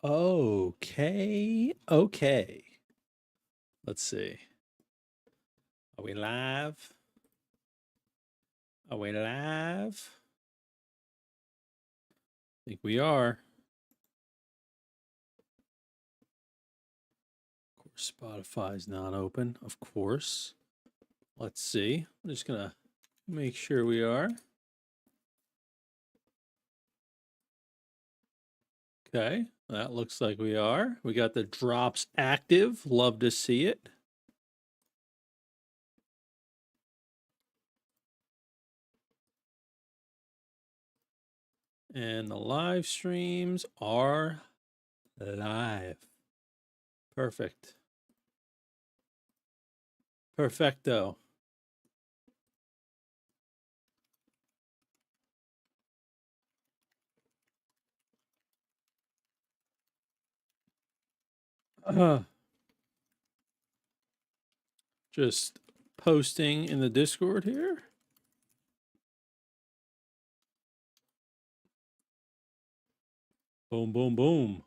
Okay. Okay. Let's see. Are we live? Are we live? I think we are. Of course, Spotify's not open. Of course. Let's see. I'm just going to make sure we are. Okay. That looks like we are. We got the drops active. Love to see it. And the live streams are live. Perfect. Perfecto. Just posting in the Discord here. Boom, boom, boom.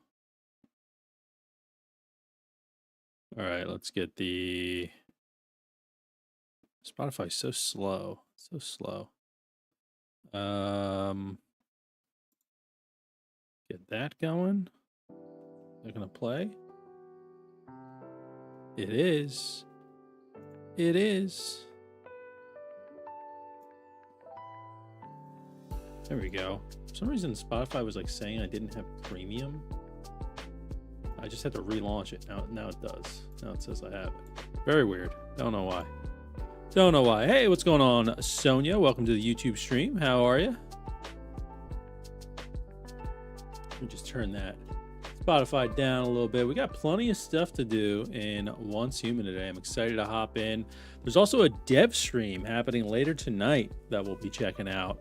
All right, let's get the Spotify. So slow, so slow. Get that going. They're gonna play. It is. It is. There we go. For some reason, Spotify was like saying I didn't have premium. I just had to relaunch it. Now it does. Now it says I have it. Very weird. Don't know why. Don't know why. Hey, what's going on, Sonia? Welcome to the YouTube stream. How are you? Let me just turn that Spotify down a little bit. We got plenty of stuff to do in Once Human today. I'm excited to hop in. There's also a dev stream happening later tonight that we'll be checking out.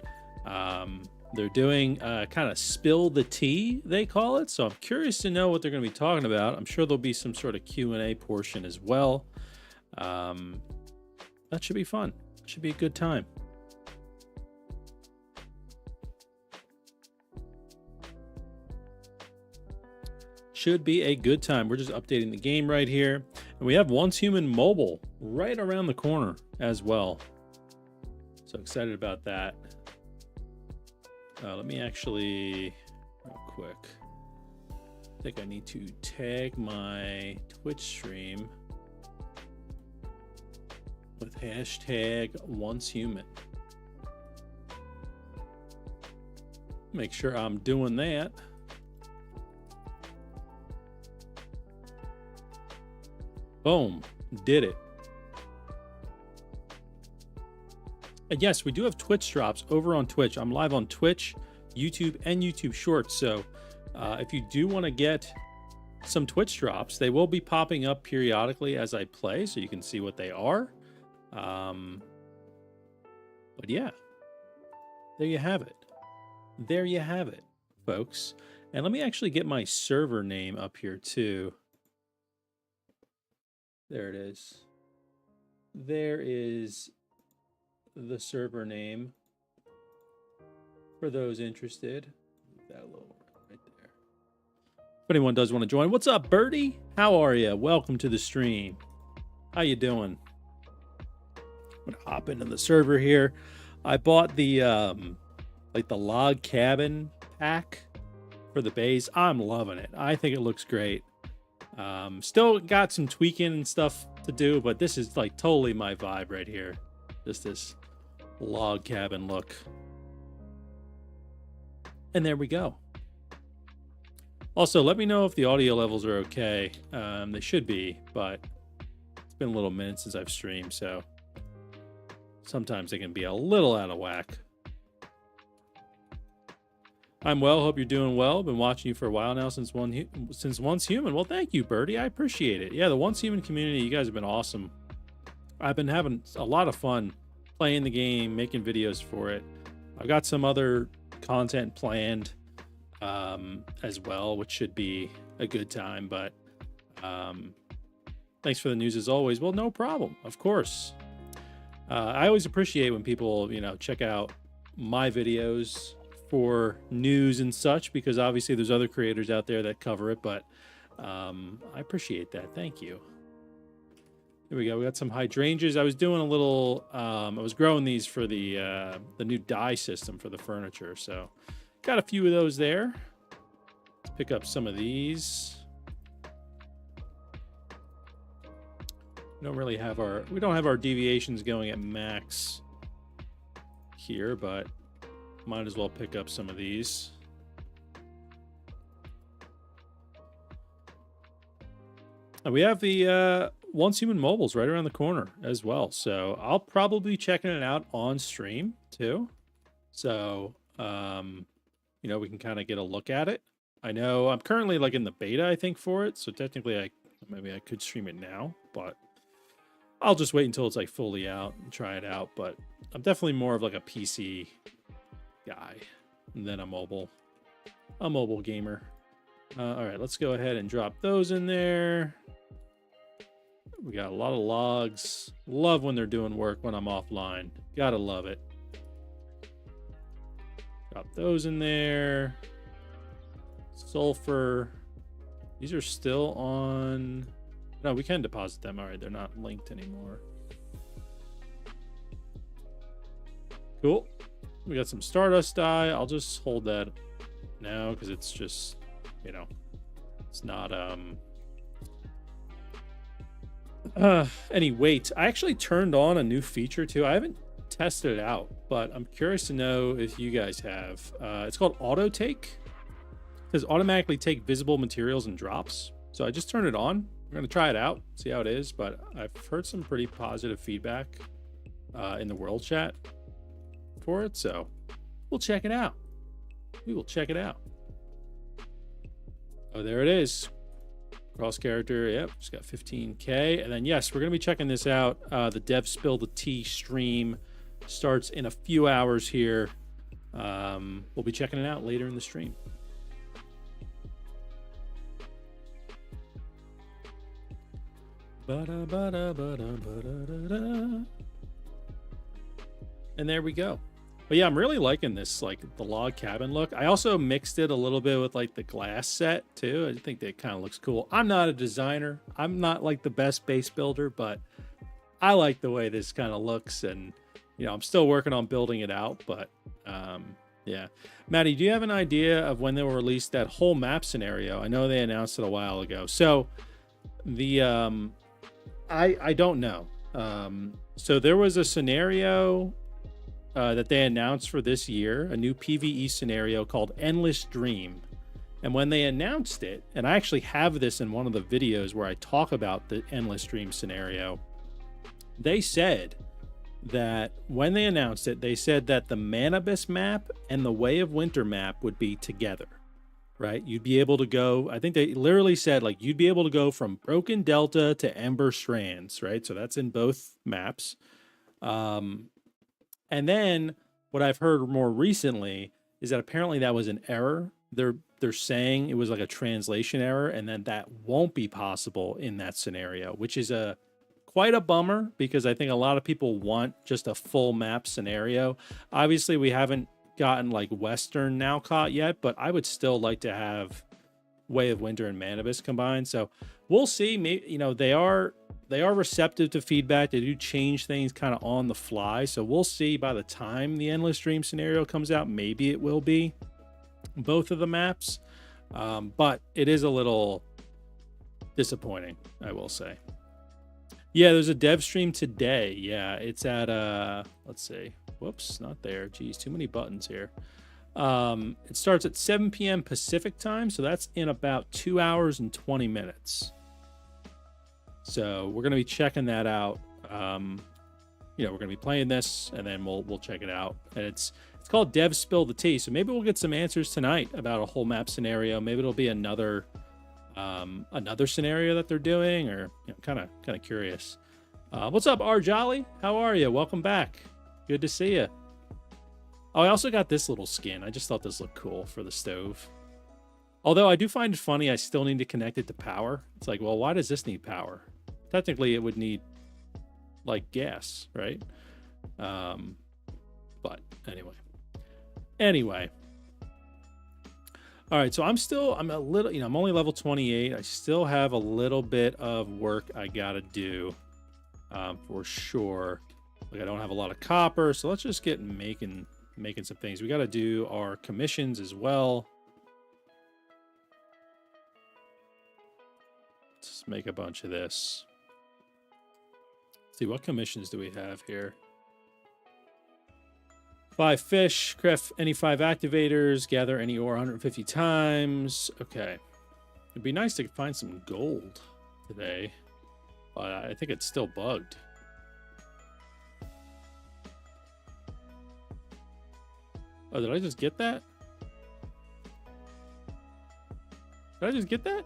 They're doing kind of spill the tea, they call it. So I'm curious to know what they're going to be talking about. I'm sure there'll be some sort of Q&A portion as well. That should be fun. Should be a good time. Should be a good time. We're just updating the game right here. And we have Once Human Mobile right around the corner as well. So excited about that. Let me actually, real quick, I think I need to tag my Twitch stream with hashtag Once Human. Make sure I'm doing that. Boom, did it. And yes, we do have Twitch drops over on Twitch. I'm live on Twitch, YouTube, and YouTube Shorts. So if you do want to get some Twitch drops, they will be popping up periodically as I play, so you can see what they are. But yeah, there you have it. There you have it, folks. And let me actually get my server name up here too. There it is. There is the server name for those interested. That little right there. If anyone does want to join, what's up, Birdie? How are you? Welcome to the stream. How you doing? I'm gonna hop into the server here. I bought the like the log cabin pack for the base. I'm loving it. I think it looks great. Still got some tweaking and stuff to do, but this is like totally my vibe right here. Just this log cabin look. And there we go. Also, let me know if the audio levels are okay. They should be, but it's been a little minute since I've streamed, so sometimes they can be a little out of whack. I'm well. Hope you're doing well. Been watching you for a while now since Once Human. Well, thank you, Birdie. I appreciate it. Yeah, the Once Human community, you guys have been awesome. I've been having a lot of fun playing the game, making videos for it. I've got some other content planned as well, which should be a good time. But thanks for the news as always. Well, no problem. Of course. I always appreciate when people, check out my videos for news and such, because obviously there's other creators out there that cover it, but I appreciate that. Thank you. Here we go. We got some hydrangeas. I was doing a little, I was growing these for the new dye system for the furniture. So got a few of those there. Let's pick up some of these. We don't have our deviations going at max here, but might as well pick up some of these. And we have the Once Human Mobiles right around the corner as well. So I'll probably be checking it out on stream too. So, you know, we can kind of get a look at it. I know I'm currently like in the beta, I think, for it. So technically maybe I could stream it now, but I'll just wait until it's like fully out and try it out. But I'm definitely more of like a PC guy than a mobile gamer. All right, let's go ahead and drop those in there. We got a lot of logs. Love when they're doing work when I'm offline. Gotta love it. Drop those in there. Sulfur. These are still on. No, we can deposit them. All right, they're not linked anymore. Cool. We got some Stardust dye. I'll just hold that now because it's just, you know, it's not any weight. I actually turned on a new feature too. I haven't tested it out, but I'm curious to know if you guys have. It's called Auto Take. It says automatically take visible materials and drops. So I just turned it on. We're gonna try it out, see how it is, but I've heard some pretty positive feedback in the world chat for it, so we'll check it out. We will check it out. Oh, there it is. Cross character, yep, just got 15K. And then yes, we're gonna be checking this out. The Dev Spill the Tea stream starts in a few hours here. We'll be checking it out later in the stream. And there we go. But yeah, I'm really liking this, like the log cabin look. I also mixed it a little bit with like the glass set too. I think that kind of looks cool. I'm not a designer. I'm not like the best base builder, but I like the way this kind of looks, and you know, I'm still working on building it out, but yeah. Maddie, do you have an idea of when they will release that whole map scenario? I know they announced it a while ago. So the I don't know. So there was a scenario that they announced for this year, a new PvE scenario called Endless Dream. And when they announced it, and I actually have this in one of the videos where I talk about the Endless Dream scenario, they said that when they announced it, they said that the Manabus map and the Way of Winter map would be together, right? You'd be able to go, I think they literally said, like, you'd be able to go from Broken Delta to Ember Strands, right? So that's in both maps. And then what I've heard more recently is that apparently that was an error. They're saying it was like a translation error, and then that won't be possible in that scenario, which is quite a bummer, because I think a lot of people want just a full map scenario. Obviously, we haven't gotten like Western Nowcott yet, but I would still like to have Way of Winter and Manabus combined. So we'll see. Maybe, you know, they are receptive to feedback. They do change things kind of on the fly. So we'll see by the time the Endless Dream scenario comes out. Maybe it will be both of the maps. But it is a little disappointing, I will say. Yeah, there's a dev stream today. Yeah, it's at, let's see. Whoops, not there. Geez, too many buttons here. It starts at 7 p.m. Pacific time. So that's in about 2 hours and 20 minutes. So we're going to be checking that out. You know, we're going to be playing this, and then we'll check it out. And it's called Dev Spill the Tea. So maybe we'll get some answers tonight about a whole map scenario. Maybe it'll be another scenario that they're doing, or you know, kind of curious. What's up, R Jolly? How are you? Welcome back. Good to see you. Oh, I also got this little skin. I just thought this looked cool for the stove. Although I do find it funny, I still need to connect it to power. It's like, well, why does this need power? Technically, it would need, like, gas, right? But anyway. All right, so I'm a little, I'm only level 28. I still have a little bit of work I gotta do, for sure. Like I don't have a lot of copper, so let's just get making some things. We gotta do our commissions as well. Let's make a bunch of this. Let's see, what commissions do we have here? 5 fish, craft any 5 activators, gather any ore 150 times. Okay. It'd be nice to find some gold today, but I think it's still bugged. Oh, did I just get that? Did I just get that?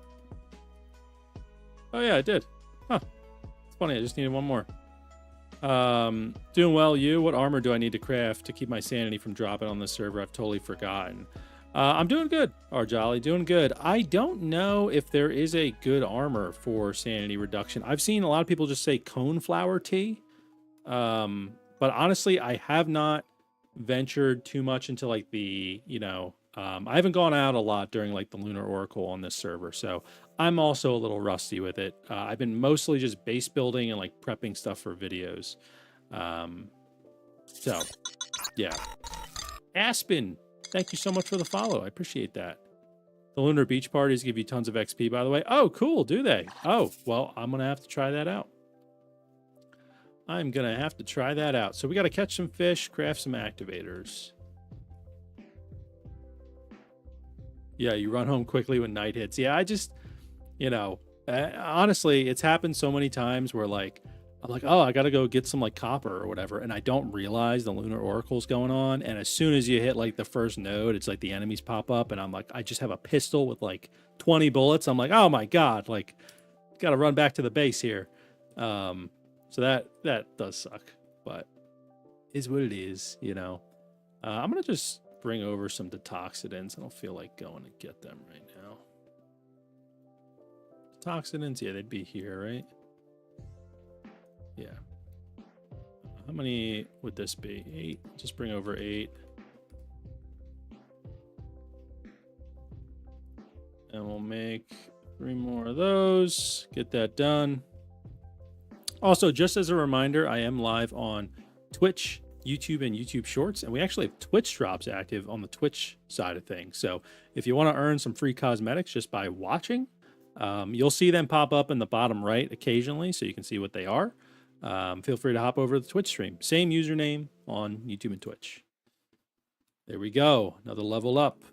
Oh yeah, I did. Huh. It's funny, I just needed one more. Doing well, you? What armor do I need to craft to keep my sanity from dropping on this server? I've totally forgotten. I'm doing good, Jolly, doing good. I don't know if there is a good armor for sanity reduction. I've seen a lot of people just say coneflower tea. But honestly, I have not ventured too much into like the, I haven't gone out a lot during like the Lunar Oracle on this server, so I'm also a little rusty with it. I've been mostly just base building and like prepping stuff for videos. So, yeah. Aspen, thank you so much for the follow. I appreciate that. The Lunar Beach parties give you tons of XP, by the way. Oh, cool. Do they? Oh, well, I'm going to have to try that out. I'm going to have to try that out. So we got to catch some fish, craft some activators. Yeah, you run home quickly when night hits. Yeah, I just, honestly, it's happened so many times where like, I'm like, oh, I got to go get some like copper or whatever. And I don't realize the Lunar Oracle's going on. And as soon as you hit like the first node, it's like the enemies pop up. And I'm like, I just have a pistol with like 20 bullets. I'm like, oh my God, like, got to run back to the base here. So that does suck, but is what it is, I'm going to just bring over some detoxidants. I don't feel like going to get them right now. Detoxidants, yeah, they'd be here, right? Yeah. How many would this be? 8. Just bring over 8. And we'll make 3 more of those. Get that done. Also, just as a reminder, I am live on Twitch, YouTube, and YouTube Shorts, and we actually have Twitch drops active on the Twitch side of things. So if you want to earn some free cosmetics just by watching, you'll see them pop up in the bottom right occasionally, so you can see what they are. Feel free to hop over to the Twitch stream. Same username on YouTube and Twitch. There we go. Another level up.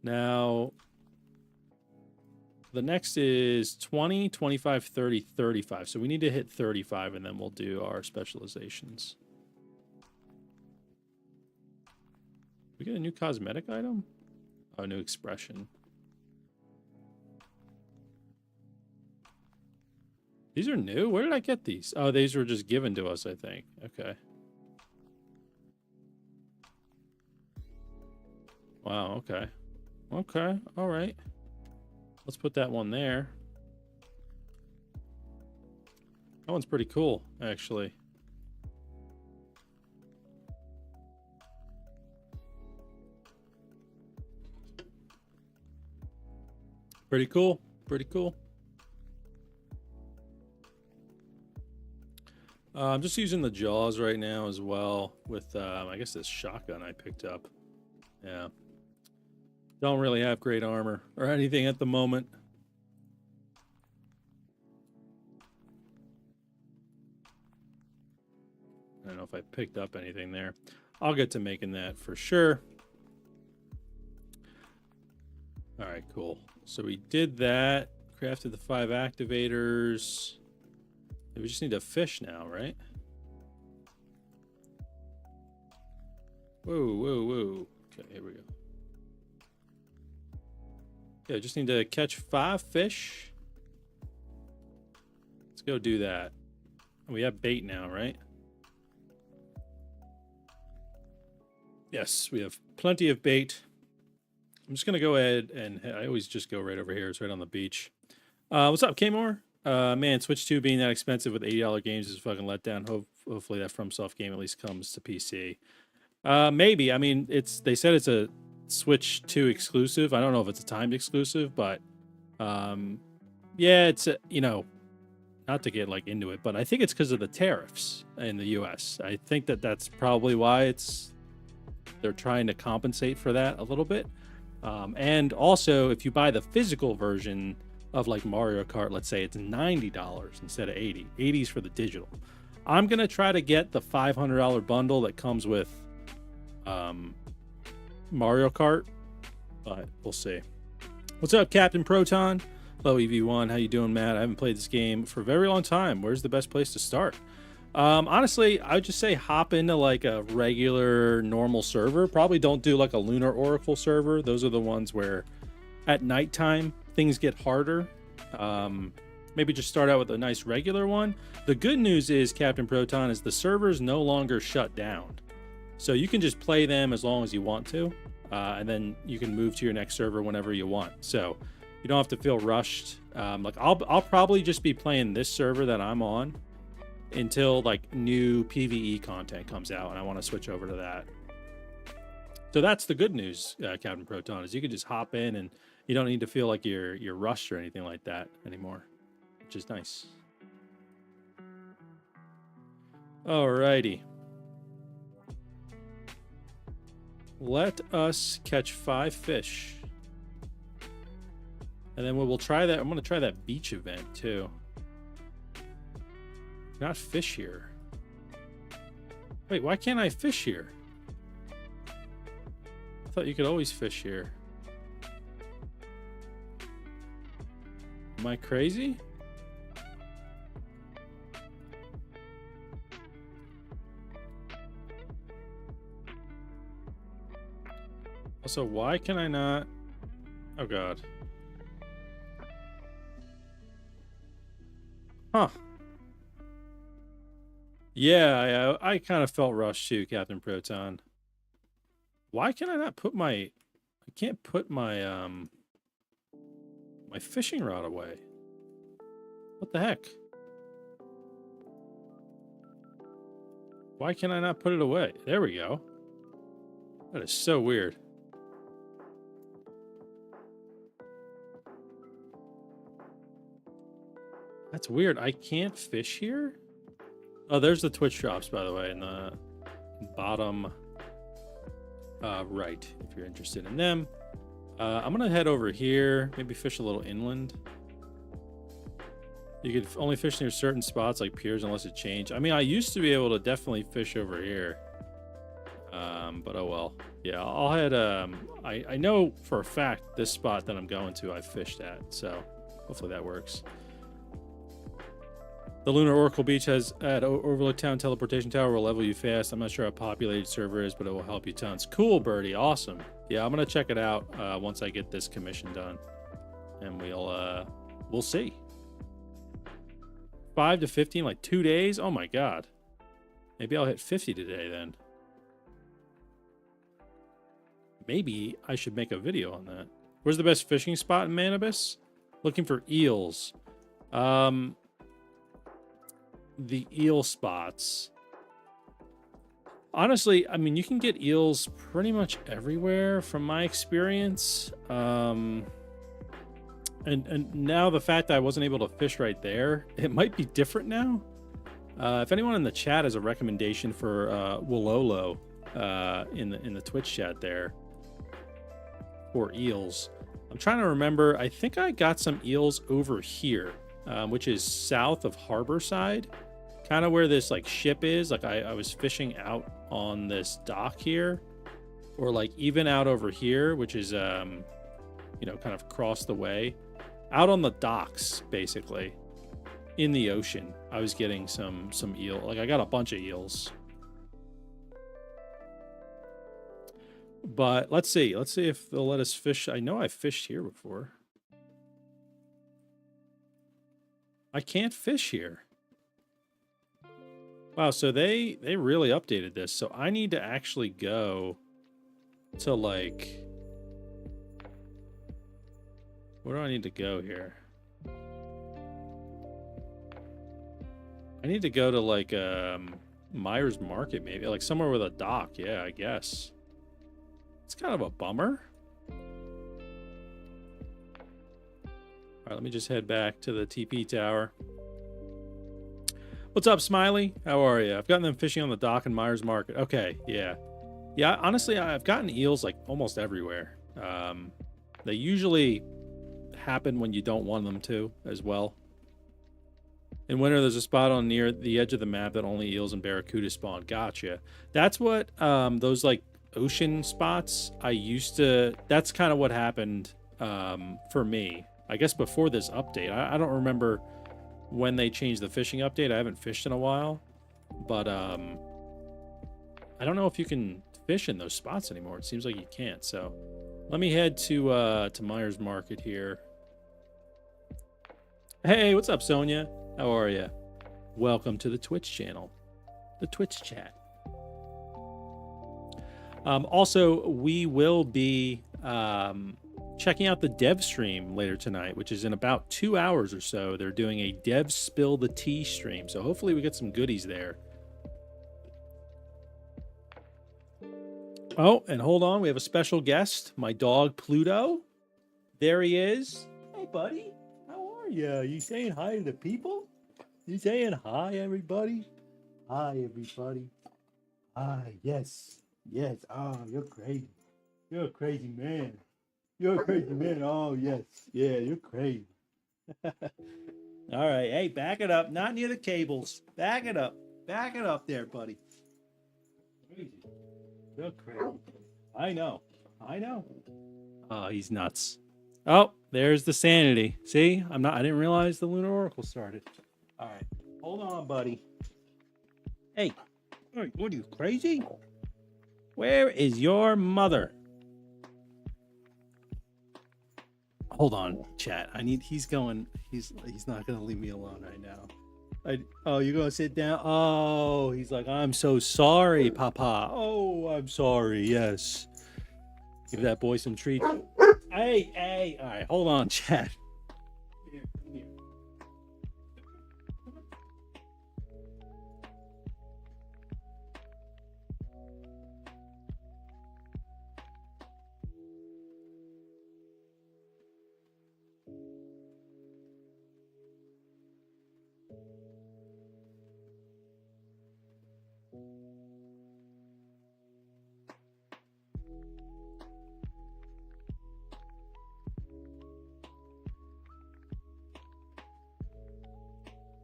Now, the next is 20, 25, 30, 35. So we need to hit 35, and then we'll do our specializations. We get a new cosmetic item? Oh, new expression. These are new? Where did I get these? Oh, these were just given to us, I think. Okay. Wow, okay. Okay, all right. Let's put that one there. That one's pretty cool, actually. Pretty cool. Pretty cool. I'm just using the jaws right now as well with, I guess, this shotgun I picked up. Yeah. Don't really have great armor or anything at the moment. I don't know if I picked up anything there. I'll get to making that for sure. All right, cool. So we did that. Crafted the 5 activators. We just need a fish now, right? Whoa, whoa, whoa. Okay, here we go. Yeah, just need to catch 5 fish. Let's go do that. We have bait now, right? Yes, we have plenty of bait. I'm just going to go ahead and I always just go right over here. It's right on the beach. What's up, Kmore? Man, Switch 2 being that expensive with $80 games is a fucking letdown. Hopefully that FromSoft game at least comes to PC. Maybe. I mean, they said it's Switch 2 exclusive. I don't know if it's a timed exclusive, but yeah, it's you know, not to get like into it, but I think it's because of the tariffs in the US. I think that that's probably why they're trying to compensate for that a little bit. And also, if you buy the physical version of like Mario Kart, let's say it's $90 instead of 80. 80's for the digital. I'm gonna try to get the $500 bundle that comes with Mario Kart, but we'll see. What's up, Captain Proton? Hello, EV1. How you doing, Matt? I haven't played this game for a very long time. Where's the best place to start? Honestly, I would just say hop into like a regular normal server. Probably don't do like a Lunar Oracle server. Those are the ones where at nighttime things get harder. Maybe just start out with a nice regular one. The good news is, Captain Proton, is the servers no longer shut down. So you can just play them as long as you want to. And then you can move to your next server whenever you want. So you don't have to feel rushed. Like I'll probably just be playing this server that I'm on until like new PvE content comes out, and I want to switch over to that. So that's the good news, Captain Proton, is you can just hop in and you don't need to feel like you're rushed or anything like that anymore, which is nice. Alrighty. Let us catch 5 fish. And then we'll try that. I'm going to try that beach event too. Not fish here. Wait, why can't I fish here? I thought you could always fish here. Am I crazy? Also, why can I not? Oh, God. Huh. Yeah, I kind of felt rushed too, Captain Proton. Why can I not put my... I can't put my, my fishing rod away. What the heck? Why can I not put it away? There we go. That is so weird. That's weird. I can't fish here? Oh, there's the Twitch drops, by the way, in the bottom right, if you're interested in them. I'm going to head over here, maybe fish a little inland. You could only fish near certain spots like piers unless it changed. I mean, I used to be able to definitely fish over here. But oh well. Yeah, I'll head... I know for a fact this spot that I'm going to I've fished at, so hopefully that works. The Lunar Oracle Beach has at Overlook Town teleportation tower will level you fast. I'm not sure how populated server is, but it will help you tons. Cool, Birdie. Awesome. Yeah, I'm gonna check it out once I get this commission done, and we'll see. 5 to 15, like 2 days. Oh my God. Maybe I'll hit 50 today then. Maybe I should make a video on that. Where's the best fishing spot in Manibus? Looking for eels. The eel spots. Honestly, I mean, you can get eels pretty much everywhere from my experience. And now the fact that I wasn't able to fish right there, it might be different now. If anyone in the chat has a recommendation for Wololo in the Twitch chat there for eels. I'm trying to remember. I think I got some eels over here, which is south of Harborside. Kind of where this like ship is. Like I was fishing out on this dock here, or like even out over here, which is you know, kind of across the way, out on the docks, basically in the ocean. I was getting some eel. Like I got a bunch of eels. But let's see if they'll let us fish. I know I've fished here before. I can't fish here. Wow, so they really updated this. So I need to actually go to like... Where do I need to go here? I need to go to like Myers Market, maybe. Like somewhere with a dock. Yeah, I guess. It's kind of a bummer. right, let me just head back to the TP tower. What's up, Smiley? How are you? I've gotten them fishing on the dock in Myers Market. Okay, yeah. Yeah, honestly, I've gotten eels like almost everywhere. They usually happen when you don't want them to as well. In winter, there's a spot on near the edge of the map that only eels and barracuda spawn. Gotcha. That's what those like ocean spots I used to... That's kind of what happened for me. I guess before this update. I don't remember when they changed the fishing update. I haven't fished in a while, but I don't know if you can fish in those spots anymore. It seems like you can't. So let me head to Myers Market here. Hey, what's up, Sonia? How are you? Welcome to the Twitch channel, the Twitch chat. Also, we will be checking out the dev stream later tonight, which is in about 2 hours or so. They're doing a dev spill the tea stream, so hopefully we get some goodies there. Oh, and hold on, we have a special guest, my dog Pluto. There he is. Hey, buddy, how are you? You saying hi to the people? You saying hi, everybody? Hi, everybody. Hi, yes, yes. Oh, you're crazy. You're a crazy man. You're a crazy man. Oh, yes. Yeah, you're crazy. All right. Hey, back it up. Not near the cables. Back it up. Back it up there, buddy. Crazy. You're crazy. I know. I know. Oh, he's nuts. Oh, there's the sanity. See? I didn't realize the Lunar Oracle started. All right. Hold on, buddy. Hey. What are you, crazy? Where is your mother? Hold on, chat. He's not gonna leave me alone right now. Oh, you're gonna sit down? Oh, he's like, I'm so sorry, Papa. Oh, I'm sorry, yes. Give that boy some treats. Hey, all right, hold on, chat. Here, come here.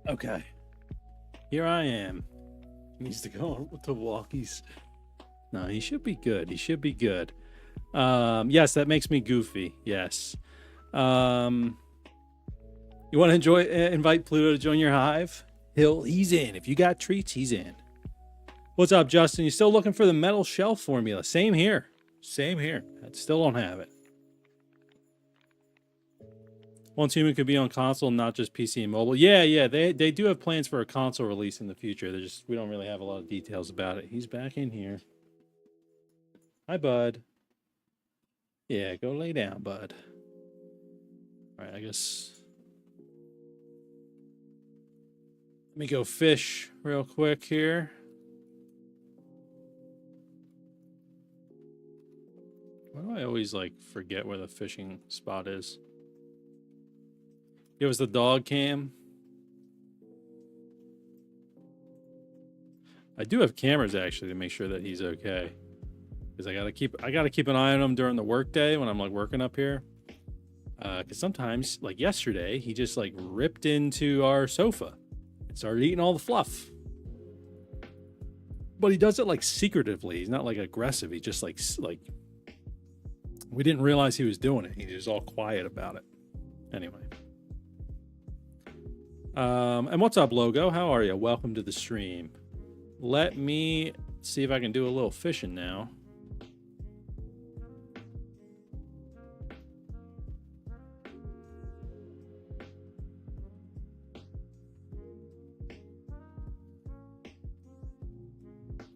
Okay, here I am. He needs to go to walkies. No, he should be good. He should be good. Yes, that makes me goofy. Yes. You want to invite Pluto to join your hive? He's in. If you got treats, he's in. What's up, Justin? You still looking for the metal shelf formula? Same here. Same here. I still don't have it. Once Human could be on console, not just PC and mobile. Yeah. They do have plans for a console release in the future. We don't really have a lot of details about it. He's back in here. Hi, bud. Yeah, go lay down, bud. All right, I guess. Let me go fish real quick here. Why do I always forget where the fishing spot is? Give us the dog cam. I do have cameras actually to make sure that he's okay, because I gotta keep an eye on him during the workday when I'm working up here. Because sometimes, like yesterday, he just ripped into our sofa and started eating all the fluff. But he does it secretively. He's not aggressive. He just we didn't realize he was doing it. He's just all quiet about it. Anyway. And what's up, Logo? How are you? Welcome to the stream. Let me see if I can do a little fishing now.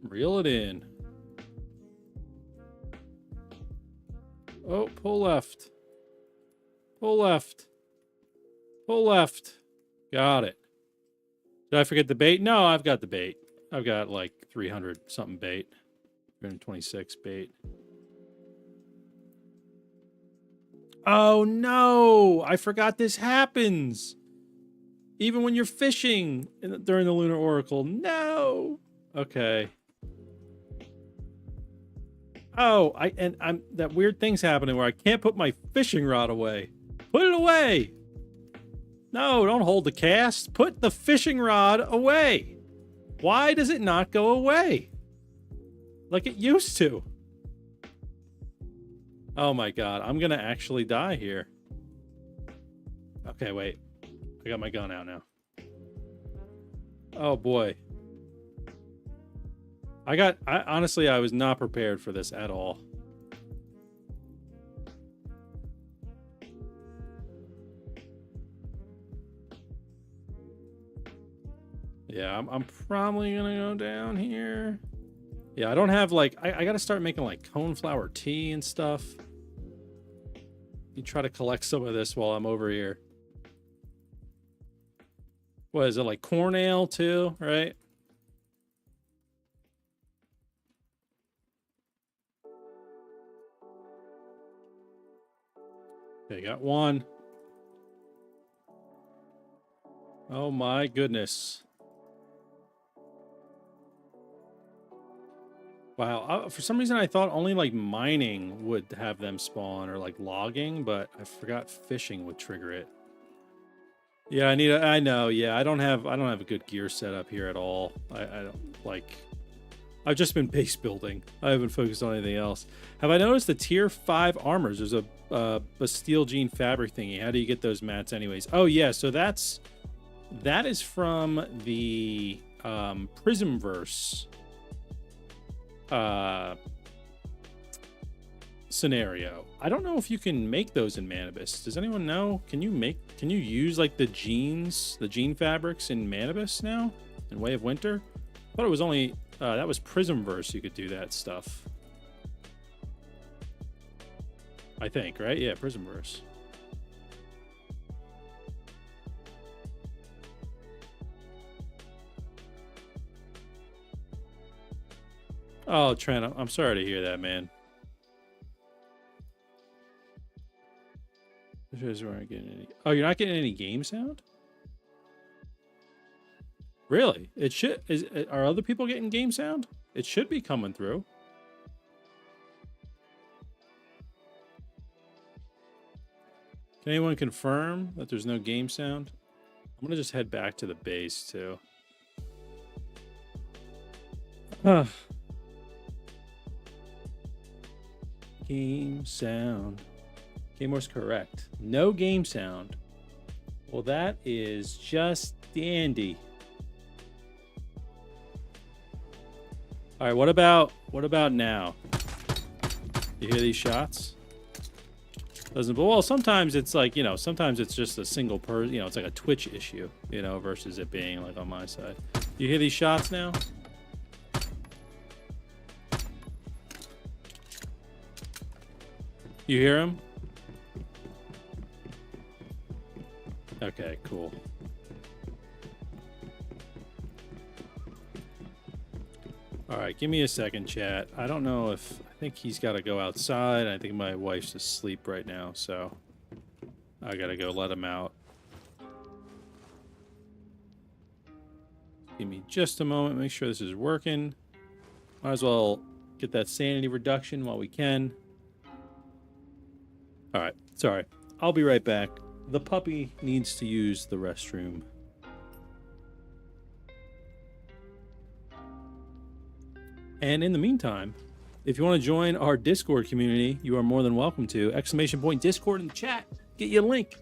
Reel it in. Oh, pull left. Pull left. Pull left. Got it. Did I forget the bait? No, I've got the bait. I've got 300 something bait. 326 bait. Oh no! I forgot this happens. Even when you're fishing during the Lunar Oracle. No! Okay. Oh, I'm that weird thing's happening where I can't put my fishing rod away. Put it away! No, don't hold the cast. Put the fishing rod away. Why does it not go away? Like it used to. Oh my god, I'm gonna actually die here. Okay, wait. I got my gun out now. Oh boy. Honestly, I was not prepared for this at all. Yeah, I'm probably gonna go down here. Yeah, I don't have like, I gotta start making like coneflower tea and stuff. You try to collect some of this while I'm over here. What is it, like corn ale too, right? Okay, got one. Oh my goodness. Wow, for some reason I thought only like mining would have them spawn or like logging, but I forgot fishing would trigger it. Yeah, I know, yeah, I don't have a good gear setup here at all. I don't like, I've just been base building. I haven't focused on anything else. Have I noticed the tier 5 armors? There's a Bastille Jean fabric thingy. How do you get those mats anyways? Oh yeah, so that is from the Prismverse scenario. I don't know if you can make those in Manibus. Does anyone know? Can you use like the jean fabrics in Manibus now in Way of Winter? I thought it was only that was Prismverse you could do that stuff. I think, right? Yeah, Prismverse. Oh, Trent, I'm sorry to hear that, man. Oh, you're not getting any game sound? Really? It should. Are other people getting game sound? It should be coming through. Can anyone confirm that there's no game sound? I'm gonna just head back to the base too. Game sound. Gamer's correct. No game sound. Well, that is just dandy. All right, what about now? You hear these shots? Doesn't, but well, sometimes it's like, you know, sometimes it's just a single person, you know, it's like a Twitch issue, you know, versus it being like on my side. You hear these shots now? You hear them? Okay, cool. All right, give me a second, chat. I don't know if, I think he's got to go outside. I think my wife's asleep right now, so I got to go let him out. Give me just a moment, make sure this is working. Might as well get that sanity reduction while we can. All right, sorry. I'll be right back. The puppy needs to use the restroom. And in the meantime, if you want to join our Discord community, you are more than welcome to. ! Discord in the chat. Get you a link.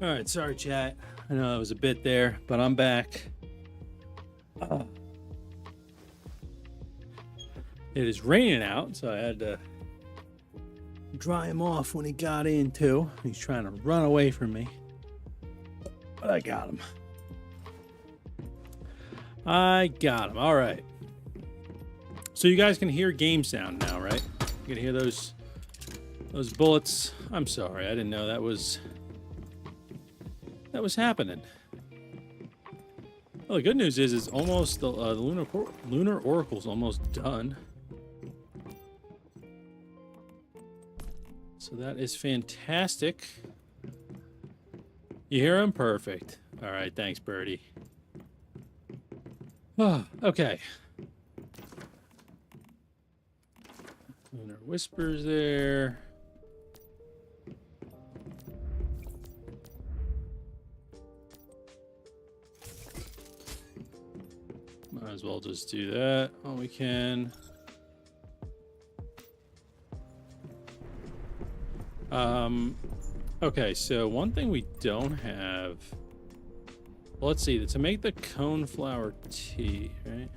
All right, sorry, chat. I know that was a bit there, but I'm back. It is raining out, so I had to dry him off when he got in, too. He's trying to run away from me, but I got him. All right. So you guys can hear game sound now, right? You can hear those bullets. I'm sorry, I didn't know that was happening. Well, the good news is almost the lunar oracle's almost done. So that is fantastic. You hear him? Perfect. All right, thanks, Birdie. Oh, okay. Lunar Whispers there. Might as well just do that while we can. Okay, so one thing we don't have. Well, let's see. To make the coneflower tea, right?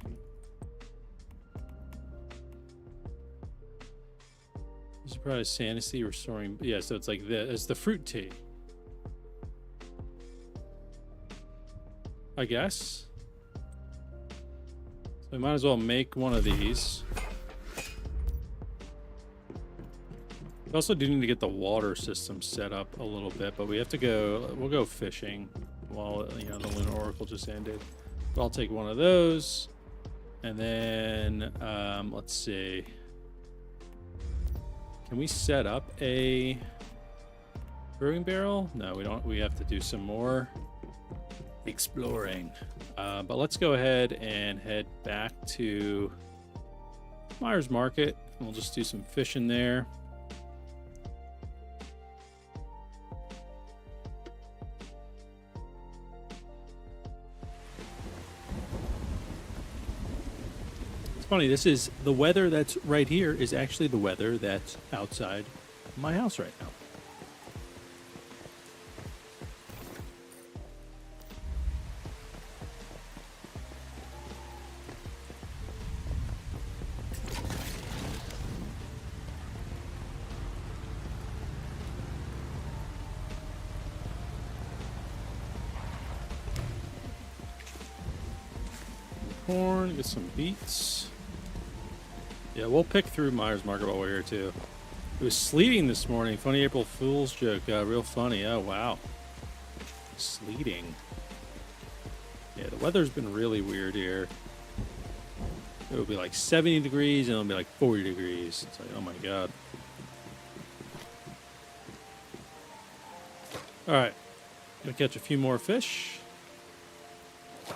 This is probably sanity restoring. Yeah, so it's like this. It's the fruit tea, I guess. So we might as well make one of these. We also do need to get the water system set up a little bit, but we have to go. We'll go fishing while the Lunar Oracle just ended. But I'll take one of those, and then let's see. Can we set up a brewing barrel? No, we don't. We have to do some more exploring. But let's go ahead and head back to Myers Market. We'll just do some fishing there. It's funny, this is the weather that's right here is actually the weather that's outside my house right now. Corn, get some beets. Yeah, we'll pick through Myers Market while we're here too. It was sleeting this morning. Funny April Fool's joke. Real funny. Oh, wow. Sleeting. Yeah, the weather's been really weird here. It will be like 70 degrees and it'll be like 40 degrees. It's like, oh my God. All right. Gonna catch a few more fish.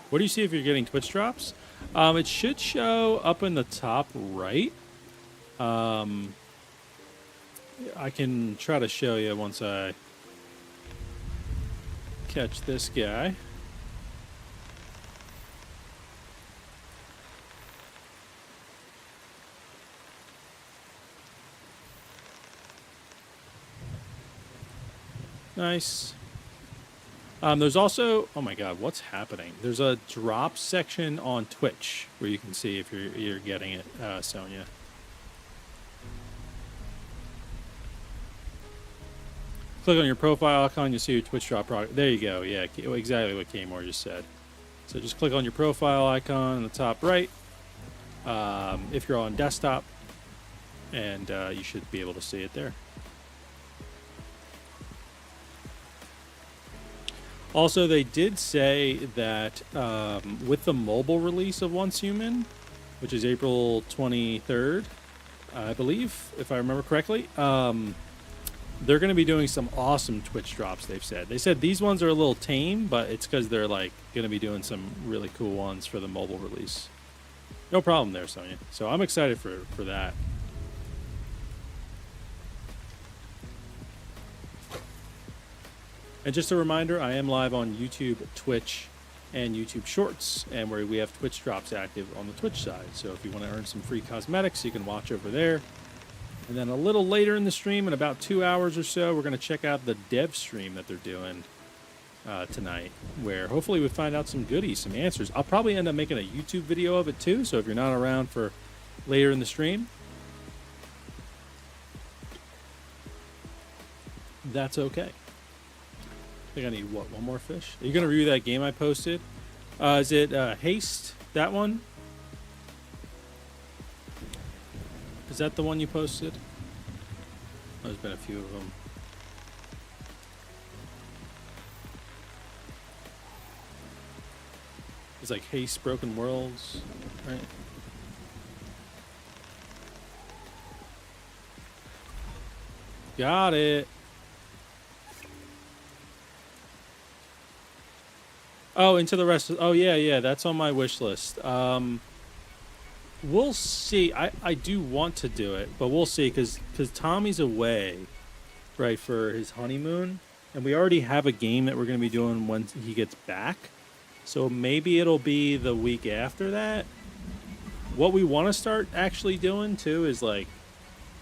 What do you see if you're getting Twitch drops? It should show up in the top right. I can try to show you once I catch this guy. Nice. There's also, oh my God, what's happening? There's a drop section on Twitch where you can see if you're getting it, Sonia. Click on your profile icon, you'll see your Twitch drop product. There you go. Yeah, exactly what Kmore just said. So just click on your profile icon in the top right. If you're on desktop, and you should be able to see it there. Also, they did say that with the mobile release of Once Human, which is April 23rd, I believe, if I remember correctly, they're going to be doing some awesome Twitch drops, they've said. They said these ones are a little tame, but it's because they're like going to be doing some really cool ones for the mobile release. No problem there, Sonia. So I'm excited for that. And just a reminder, I am live on YouTube, Twitch, and YouTube Shorts, and where we have Twitch drops active on the Twitch side. So if you want to earn some free cosmetics, you can watch over there. And then a little later in the stream, in about 2 hours or so, we're going to check out the dev stream that they're doing tonight, where hopefully we find out some goodies, some answers. I'll probably end up making a YouTube video of it too, so if you're not around for later in the stream, that's okay. I think I need, what, one more fish? Are you going to review that game I posted? Is it Haste, that one? Is that the one you posted? There's been a few of them. It's like Haste, Broken Worlds, right? Got it. Oh, Into the Rest. Oh, yeah, that's on my wish list. We'll see. I do want to do it, but we'll see, because Tommy's away, right, for his honeymoon, and we already have a game that we're going to be doing when he gets back. So maybe it'll be the week after that. What we want to start actually doing too is like,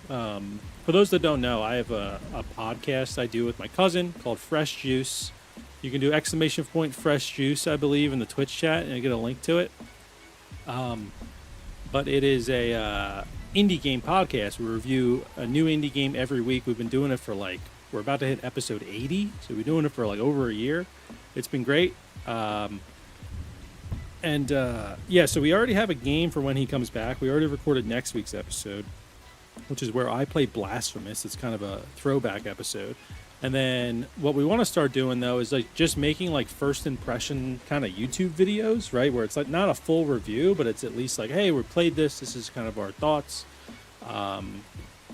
for those that don't know, I have a podcast I do with my cousin called Fresh Juice. You can do ! Fresh Juice, I believe, in the Twitch chat, and I get a link to it. But it is a indie game podcast. We review a new indie game every week. We've been doing it for we're about to hit episode 80, so we've been doing it for over a year. It's been great. Yeah, so we already have a game for when he comes back. We already recorded next week's episode, which is where I played Blasphemous. It's kind of a throwback episode. And then what we want to start doing, though, is just making first impression kind of YouTube videos, right? Where it's not a full review, but it's at least hey, we played this. This is kind of our thoughts.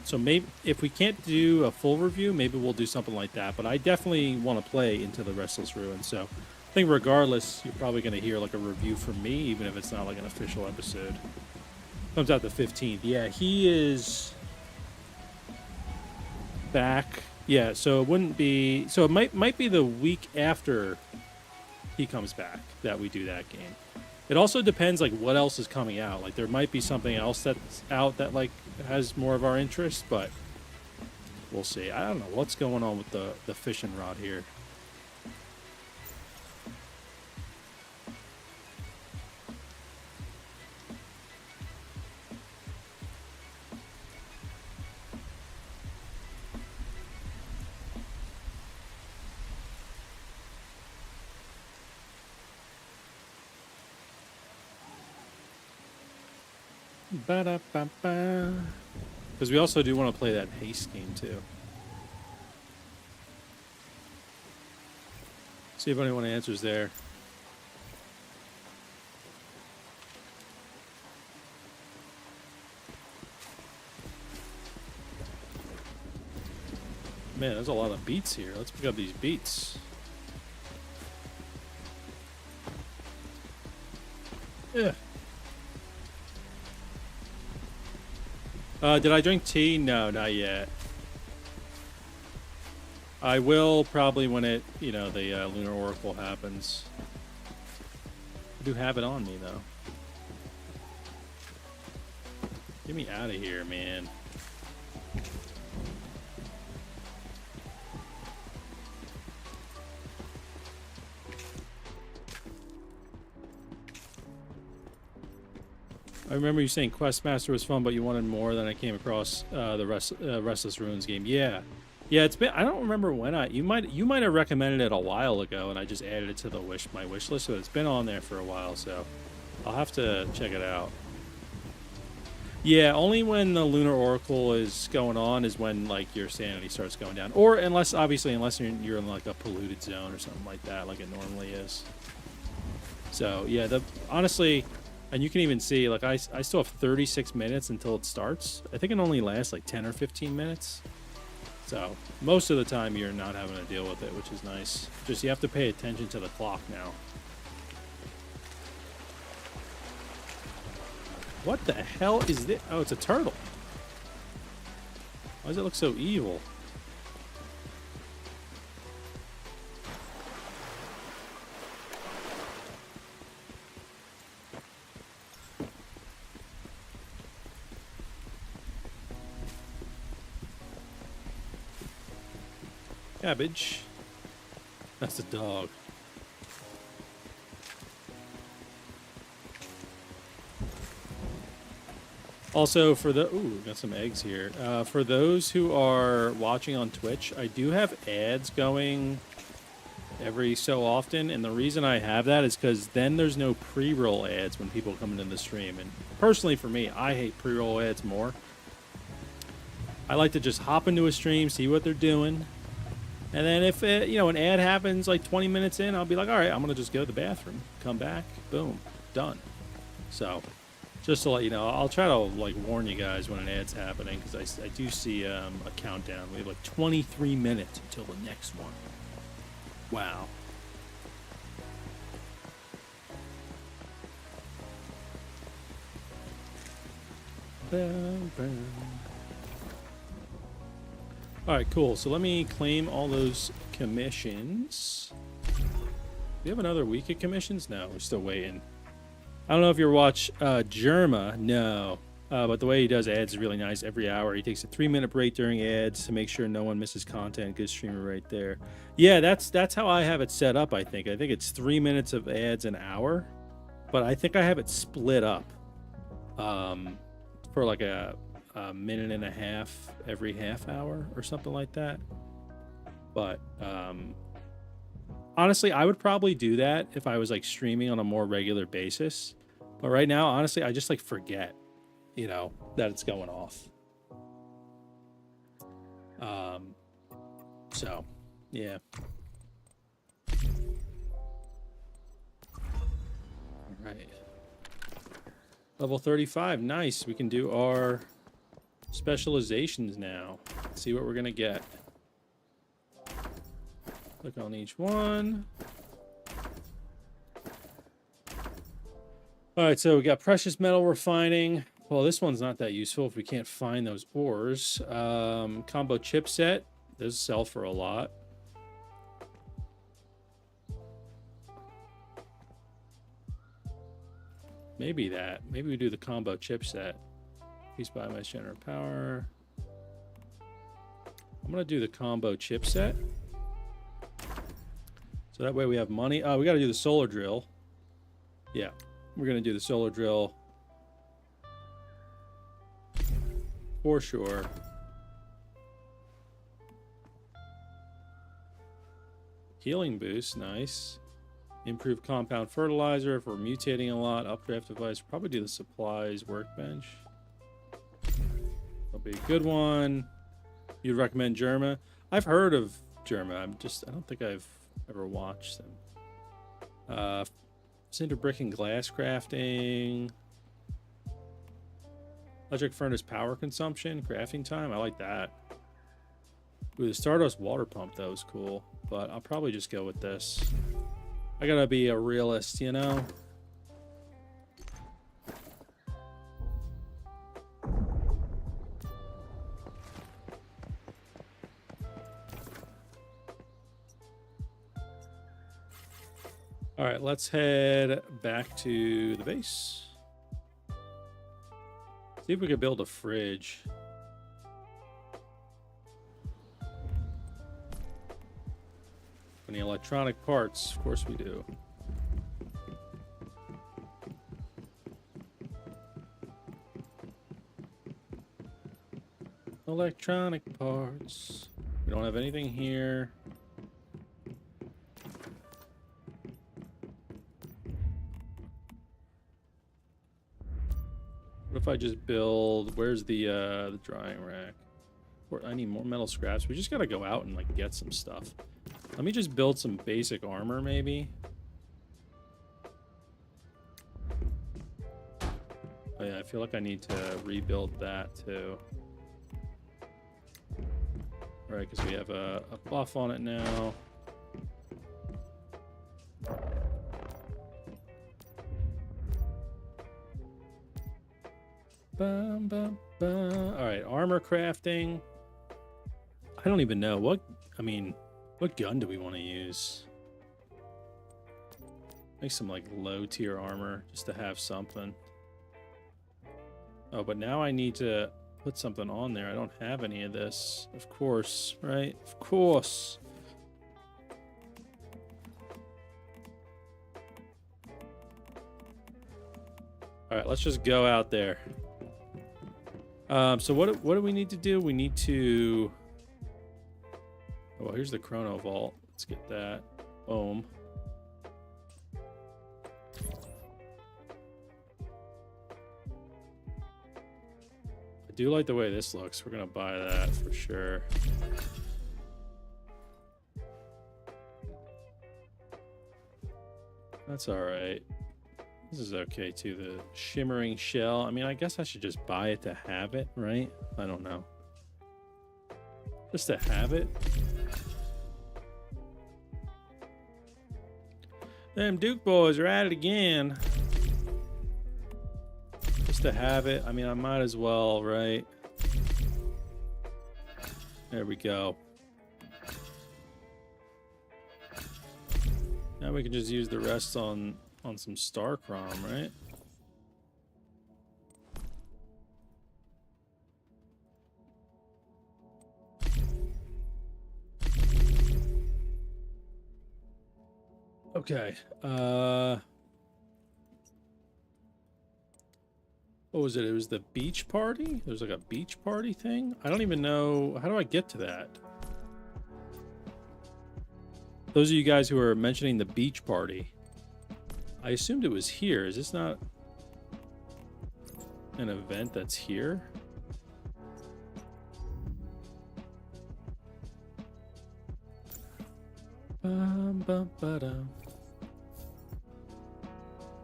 So maybe if we can't do a full review, maybe we'll do something like that. But I definitely want to play Into the Restless Ruin. So I think regardless, you're probably going to hear a review from me, even if it's not an official episode. Comes out the 15th. Yeah, he is back. Yeah, so it wouldn't be... So it might be the week after he comes back that we do that game. It also depends, what else is coming out. There might be something else that's out that, has more of our interest, but we'll see. I don't know what's going on with the fishing rod here. Because we also do want to play that Haste game too. See if anyone answers there. Man, there's a lot of beets here. Let's pick up these beets. Yeah. Did I drink tea? No, not yet. I will probably when it, the Lunar Oracle happens. I do have it on me, though. Get me out of here, man. I remember you saying Questmaster was fun, but you wanted more. Then I came across the Restless Ruins game. Yeah, it's been. I don't remember when you might have recommended it a while ago, and I just added it to my wish list. So it's been on there for a while. So I'll have to check it out. Yeah, only when the Lunar Oracle is going on is when your sanity starts going down, or unless you're in a polluted zone or something like that, like it normally is. So yeah, honestly. And you can even see, I still have 36 minutes until it starts. I think it only lasts 10 or 15 minutes. So most of the time you're not having to deal with it, which is nice. Just you have to pay attention to the clock now. What the hell is this? Oh, it's a turtle. Why does it look so evil? Cabbage. That's a dog. Also, for the got some eggs here. For those who are watching on Twitch, I do have ads going every so often, and the reason I have that is because then there's no pre-roll ads when people come into the stream. And personally, for me, I hate pre-roll ads more. I like to just hop into a stream, see what they're doing, and then if an ad happens like 20 minutes in, I'll be like, all right, I'm gonna just go to the bathroom, come back, boom, done. So. Just to let you know, I'll try to like warn you guys when an ad's happening, because I do see a countdown. We have like 23 minutes until the next one. Wow. All right, cool. So let me claim all those commissions. Do we have another week of commissions? No, we're still waiting. I don't know if you ever watch Jerma. No. But the way he does ads is really nice. Every hour, he takes a 3-minute break during ads to make sure no one misses content. Good streamer right there. Yeah, that's how I have it set up, I think. I think it's 3 minutes of ads an hour. But I think I have it split up for like a minute and a half every half hour or something like that. But honestly, I would probably do that if I was like streaming on a more regular basis. But right now, honestly, I just like forget, that it's going off. So, yeah. All right. Level 35, nice. We can do our specializations now. Let's see what we're gonna get. Click on each one. All right, so we got precious metal refining. Well, this one's not that useful if we can't find those ores. Combo chipset. Those sell for a lot. Maybe that. Maybe we do the combo chipset. Piece biomass generator power. I'm going to do the combo chipset. So that way we have money. Oh, we got to do the solar drill. Yeah, we're going to do the solar drill. For sure. Healing boost, nice. Improved compound fertilizer if we're mutating a lot. Updraft device, probably do the supplies workbench. That'll be a good one. You'd recommend Jerma? I've heard of Jerma. I don't think I've ever watched them. Cinder brick and glass crafting. Electric furnace power consumption, crafting time. I like that. Ooh, the Stardust water pump, though, is cool. But I'll probably just go with this. I gotta be a realist, you know? All right, let's head back to the base. See if we can build a fridge. Any electronic parts? Of course we do. Electronic parts. We don't have anything here. What if I just build? Where's the drying rack? I need more metal scraps. We just gotta go out and like get some stuff. Let me just build some basic armor, maybe. Oh yeah, I feel like I need to rebuild that too. All right, because we have a buff on it now. Bum, bum, bum. All right, armor crafting. I don't even know what gun do we want to use? Make some like low tier armor just to have something. Oh, but now I need to put something on there. I don't have any of this. Of course, right? Of course. All right, let's just go out there. So what do we need to do? We need to... Oh, well, here's the Chrono Vault. Let's get that. Boom. I do like the way this looks. We're gonna buy that for sure. That's all right. This is okay too. The shimmering shell. I mean, I guess I should just buy it to have it, right? I don't know. Just to have it. Them Duke boys are at it again. Just to have it. I mean, I might as well, right? There we go. Now we can just use the rest on some Star Crom, right? Okay. What was it? It was the beach party? There's like a beach party thing? I don't even know. How do I get to that? Those of you guys who are mentioning the beach party, I assumed it was here. Is this not an event that's here?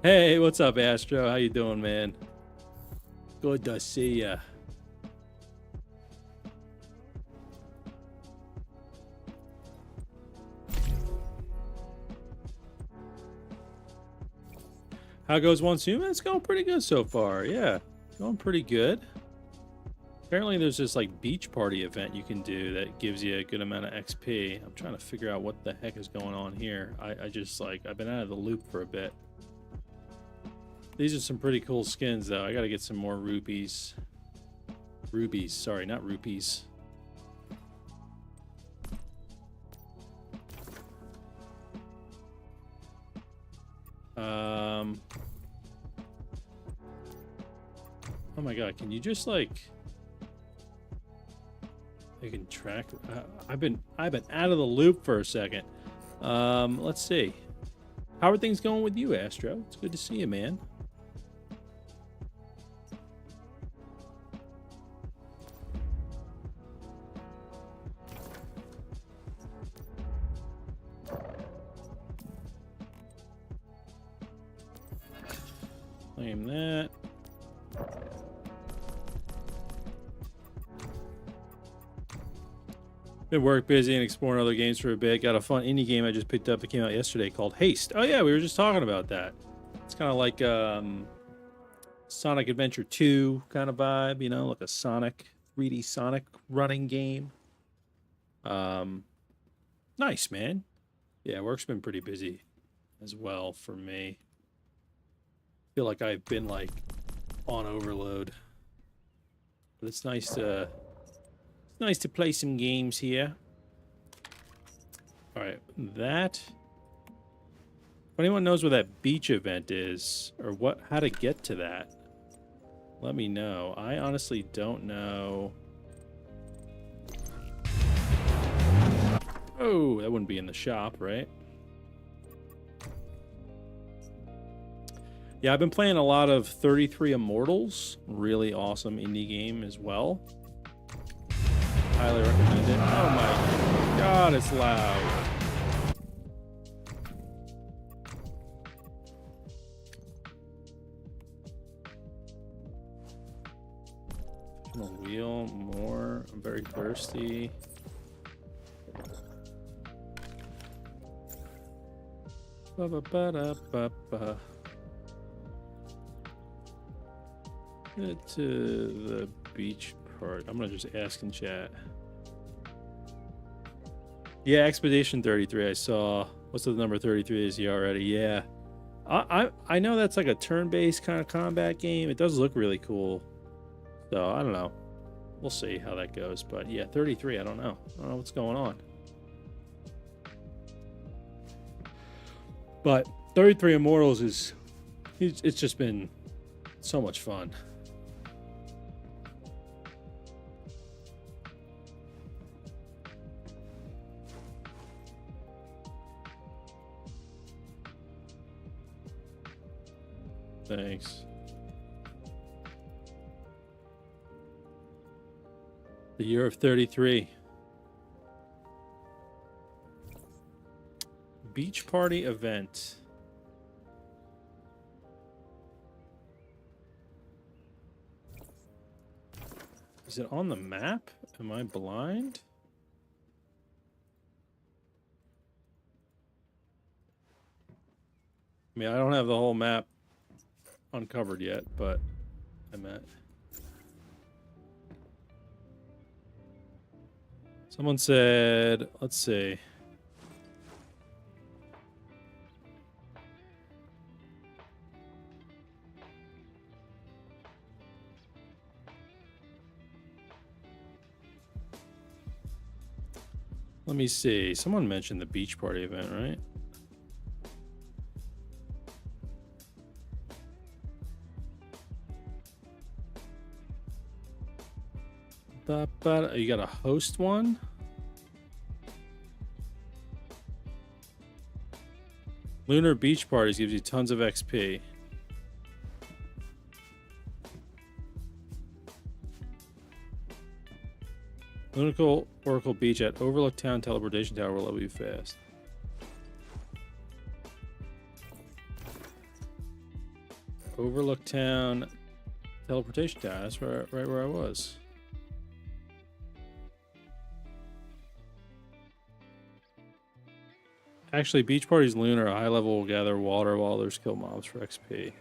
Hey, what's up, Astro? How you doing, man? Good to see ya. How goes Wansuma? It's going pretty good so far. Yeah, going pretty good. Apparently there's this like beach party event you can do that gives you a good amount of XP. I'm trying to figure out what the heck is going on here. I just like, I've been out of the loop for a bit. These are some pretty cool skins though. I gotta get some more rupees. Rubies, sorry, not rupees. Oh my god, can you just like... You can track... I've been out of the loop for a second. Let's see. How are things going with you, Astro? It's good to see you, man. Claim that. Been work busy and exploring other games for a bit. Got a fun indie game I just picked up that came out yesterday called Haste. Oh yeah, we were just talking about that. It's kind of like Sonic Adventure 2 kind of vibe, you know, like a Sonic 3D Sonic running game. Nice, man. Yeah, work's been pretty busy as well for me. Feel like I've been like on overload. But it's nice to play some games here. All right, that. If anyone knows where that beach event is or how to get to that, let me know. I honestly don't know. Oh, that wouldn't be in the shop, right? Yeah, I've been playing a lot of 33 Immortals. Really awesome indie game as well. Highly recommend it. Oh my god, it's loud. Wheel more. I'm very thirsty. Ba-ba-ba-da-ba-ba. Get to the beach part. I'm gonna just ask in chat. Yeah, Expedition 33 I saw. What's the number 33 is he already? Yeah. I know that's like a turn-based kind of combat game. It does look really cool. So, I don't know. We'll see how that goes. But yeah, 33, I don't know. I don't know what's going on. But 33 Immortals is... It's just been So much fun. Thanks. The year of 33. Beach party event. Is it on the map? Am I blind? I mean, I don't have the whole map uncovered yet, but I'm at. Someone said, let's see. Let me see. Someone mentioned the beach party event, right? You got a host one? Lunar beach parties gives you tons of XP. Lunar Oracle Beach at Overlook Town Teleportation Tower will level you fast. Overlook Town Teleportation Tower. That's right where I was. Actually, beach parties lunar. A high level will gather water while others kill mobs for XP.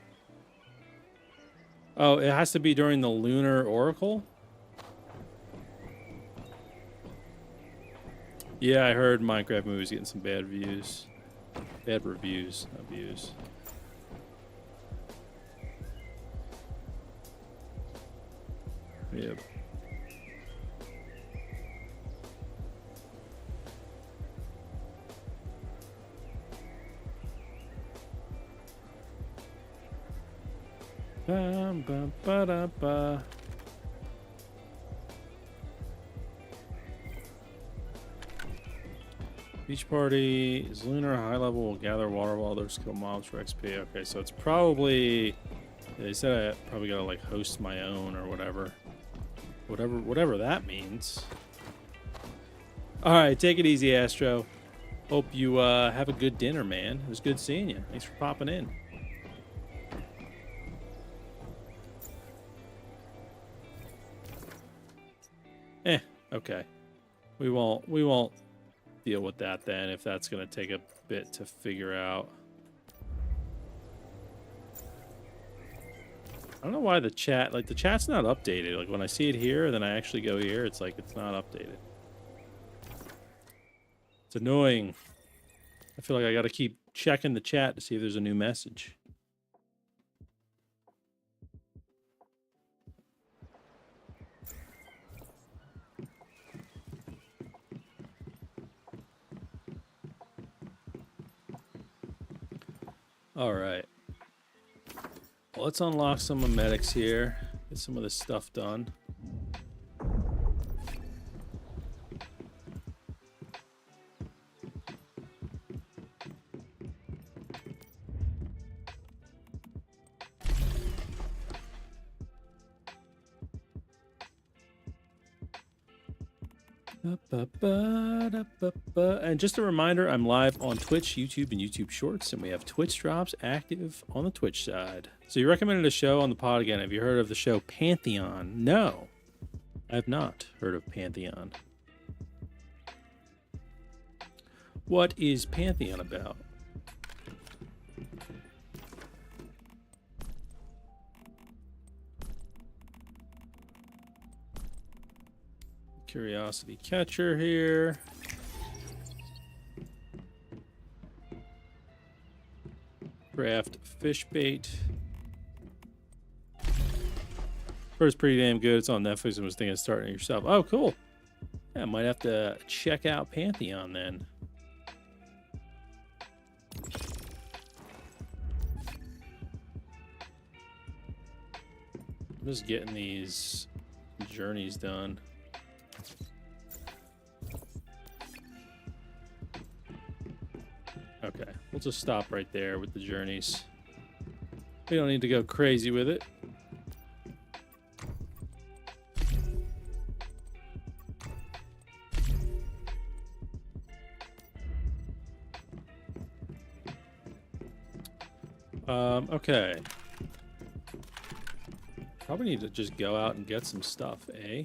Oh, it has to be during the Lunar Oracle? Yeah, I heard Minecraft movies getting some bad views. Bad reviews, not views. Yep. Ba-ba-ba-da-ba. Beach party is lunar. High level will gather water while others kill mobs for XP. Okay, so it's probably. They said I probably gotta like host my own or whatever. Whatever that means. All right, take it easy, Astro. Hope you have a good dinner, man. It was good seeing you. Thanks for popping in. Okay. We won't deal with that then if that's gonna take a bit to figure out. I don't know why the chat's not updated. Like when I see it here and then I actually go here, it's like it's not updated. It's annoying. I feel like I gotta keep checking the chat to see if there's a new message. All right. Well, let's unlock some memetics here. Get some of this stuff done. And just a reminder, I'm live on Twitch, YouTube, and YouTube Shorts, and we have Twitch drops active on the Twitch side. So you recommended a show on the pod again. Have you heard of the show Pantheon? No, I have not heard of Pantheon. What is Pantheon about? Curiosity catcher here. Craft fish bait. First, pretty damn good. It's on Netflix and was thinking of starting it yourself. Oh, cool. Yeah, I might have to check out Pantheon then. just getting these journeys done. Okay, we'll just stop right there with the journeys. We don't need to go crazy with it. Okay. Probably need to just go out and get some stuff, eh?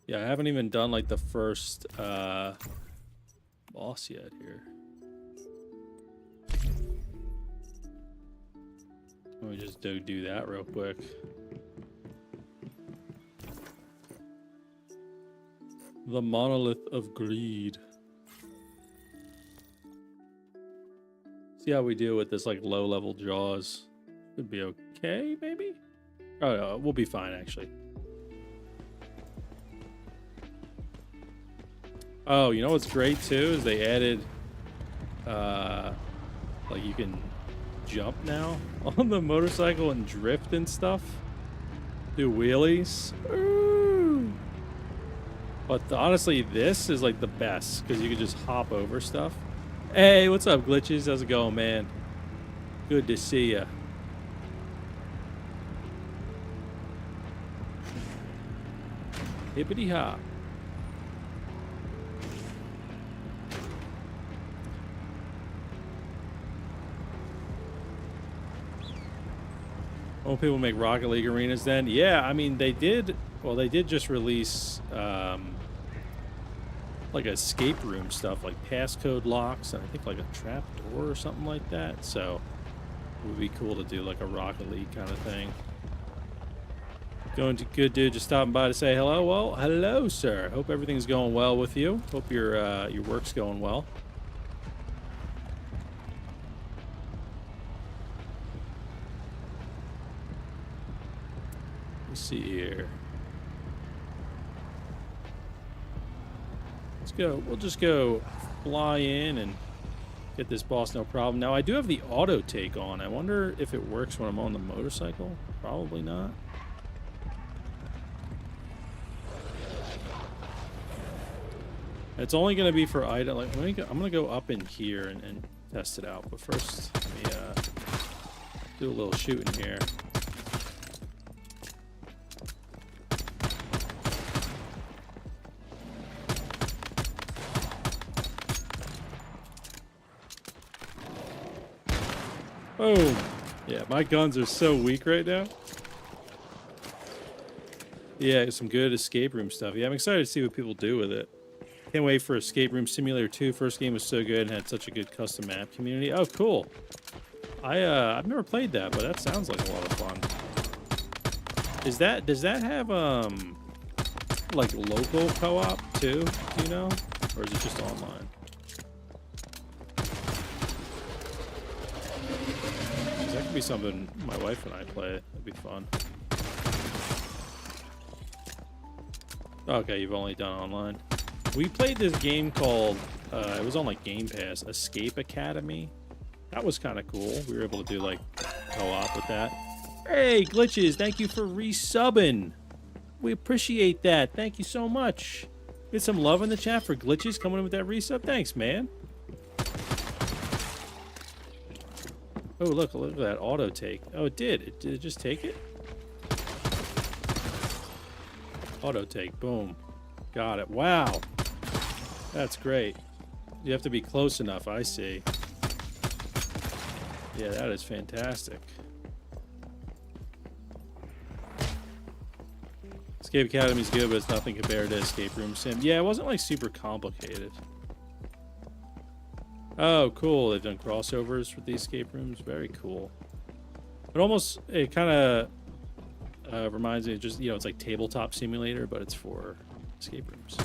Yeah, I haven't even done like the first boss yet here. Let me just do that real quick. The Monolith of Greed. See how we deal with this like low level Jaws. Should be okay, maybe? Oh no, we'll be fine actually. Oh, you know what's great too is they added like you can jump now on the motorcycle and drift and stuff. Do wheelies. Ooh. But honestly, this is like the best because you can just hop over stuff. Hey, what's up, Glitches? How's it going, man? Good to see ya. Hippity hop. Won't people make Rocket League arenas then? Yeah, I mean, they did. Well, they did just release like escape room stuff, like passcode locks, and I think like a trap door or something like that. So it would be cool to do like a Rocket League kind of thing. Going to good dude, just stopping by to say hello. Well, hello, sir. Hope everything's going well with you. Hope your work's going well. Let's see here. Let's go. We'll just go fly in and get this boss, no problem. Now, I do have the auto take on. I wonder if it works when I'm on the motorcycle. Probably not. It's only going to be for item. Like, I'm going to go up in here and test it out. But first, let me do a little shooting here. Boom. Yeah, my guns are so weak right now. Yeah, some good escape room stuff. Yeah, I'm excited to see what people do with it. Can't wait for Escape Room Simulator 2. First game was so good and had such a good custom map community. Oh, cool. I've never played that, but that sounds like a lot of fun. Does that have like local co-op too? Do you know, or is it just online? That could be something my wife and I play. That'd be fun. Okay, you've only done online. We played this game called, it was on like Game Pass, Escape Academy. That was kind of cool. We were able to do like co-op with that. Hey, Glitches, thank you for resubbing. We appreciate that. Thank you so much. Get some love in the chat for Glitches coming in with that resub. Thanks, man. Oh, look at that auto take. Oh, it did. Did it just take it? Auto take. Boom. Got it. Wow. That's great. You have to be close enough. I see. Yeah, that is fantastic. Escape Academy's good, but it's nothing compared to Escape Room Sim. Yeah, it wasn't like super complicated. Oh, cool. They've done crossovers with the escape rooms. Very cool. It kind of reminds me of just, you know, it's like Tabletop Simulator, but it's for escape rooms.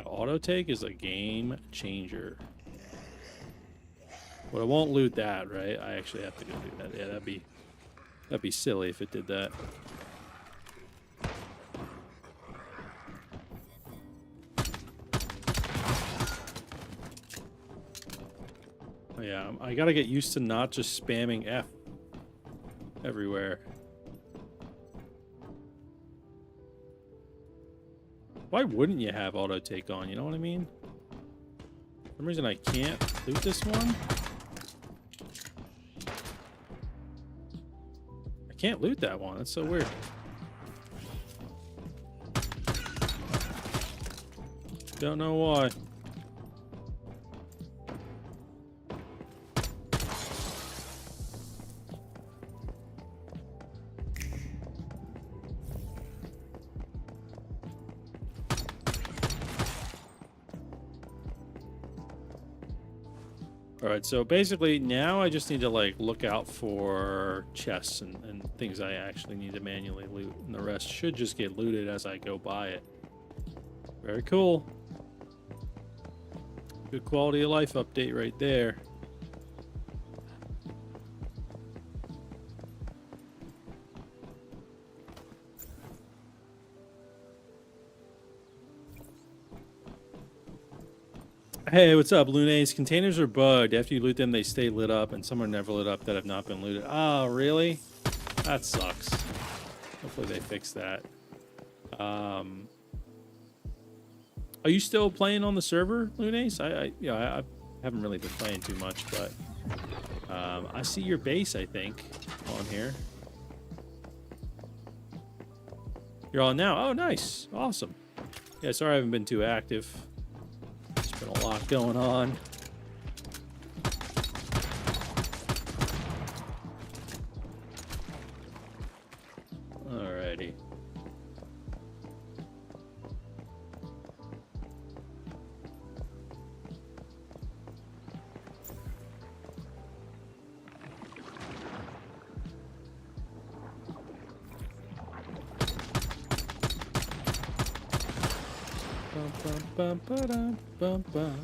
Auto take is a game changer. But I won't loot that, right? I actually have to go do that. Yeah, that'd be silly if it did that. Yeah, I gotta get used to not just spamming F everywhere. Why wouldn't you have auto take on? You know what I mean? For some reason I can't loot this one. I can't loot that one. That's so weird. Don't know why. Alright, so basically now I just need to like look out for chests and things I actually need to manually loot, and the rest should just get looted as I go by it. Very cool. Good quality of life update right there. Hey, what's up, Lunes? Containers are bugged. After you loot them, they stay lit up, and some are never lit up that have not been looted. Oh, really? That sucks. Hopefully they fix that. Are you still playing on the server, Lunes? I haven't really been playing too much, but I see your base, I think, on here. You're on now? Oh, nice. Awesome. Yeah, sorry I haven't been too active. Been a lot going on. Alrighty. Bum, ba-dum, bum, bum.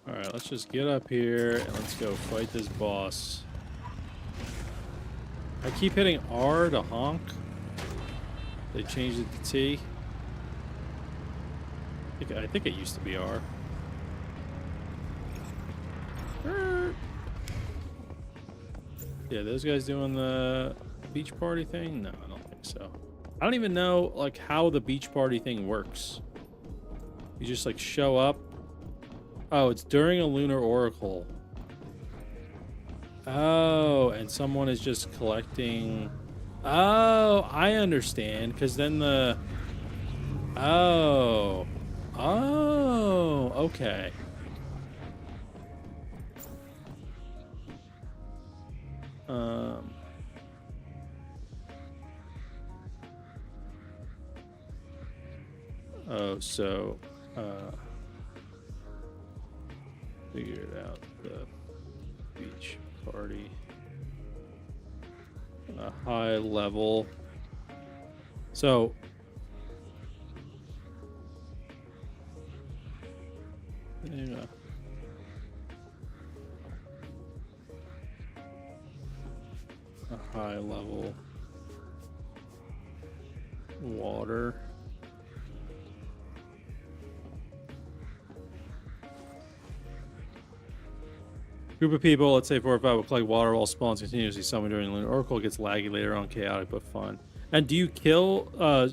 All right, let's just get up here and let's go fight this boss. I keep hitting R to honk. They changed it to T. I think it used to be R. Yeah, those guys doing the beach party thing? No, I don't think so. I don't even know like how the beach party thing works. You just like show up. Oh, it's during a lunar oracle. Oh, and someone is just collecting. Oh, I understand. Because then the. Oh. Oh, okay. Oh, so, figured out the beach party. A high level. So, yeah. A high level water. Group of people, let's say 4 or 5, will collect water while spawns continuously. Someone during the lunar oracle gets laggy later on, chaotic but fun. And do you kill?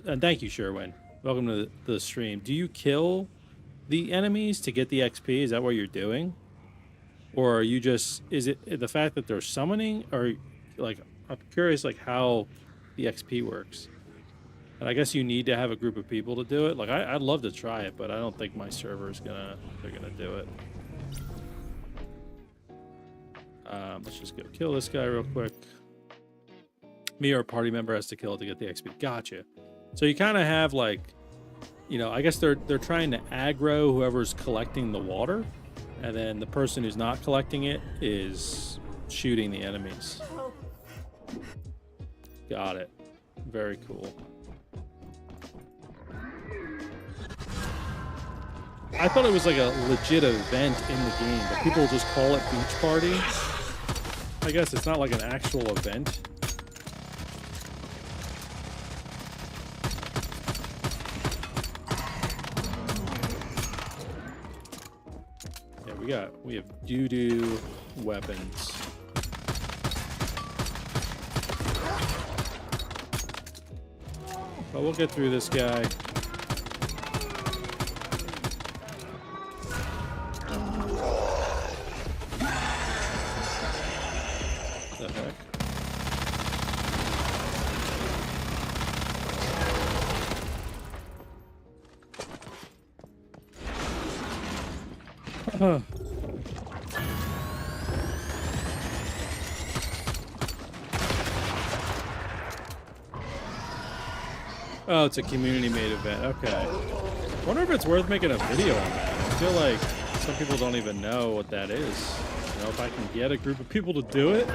And thank you, Sherwin. Welcome to the stream. Do you kill the enemies to get the XP? Is that what you're doing, or are you just? Is it the fact that they're summoning, or like I'm curious, like how the XP works? And I guess you need to have a group of people to do it. Like I'd love to try it, but I don't think my server is they're gonna do it. Let's just go kill this guy real quick. Me or a party member has to kill it to get the XP. Gotcha. So you kind of have like, you know, I guess they're trying to aggro whoever's collecting the water, and then the person who's not collecting it is shooting the enemies. Got it. Very cool. I thought it was like a legit event in the game, but people just call it beach party. I guess it's not like an actual event. Yeah, we have doo-doo weapons. But we'll get through this guy. What the heck? Oh, it's a community-made event. Okay. I wonder if it's worth making a video on that. I feel like some people don't even know what that is. You know, if I can get a group of people to do it,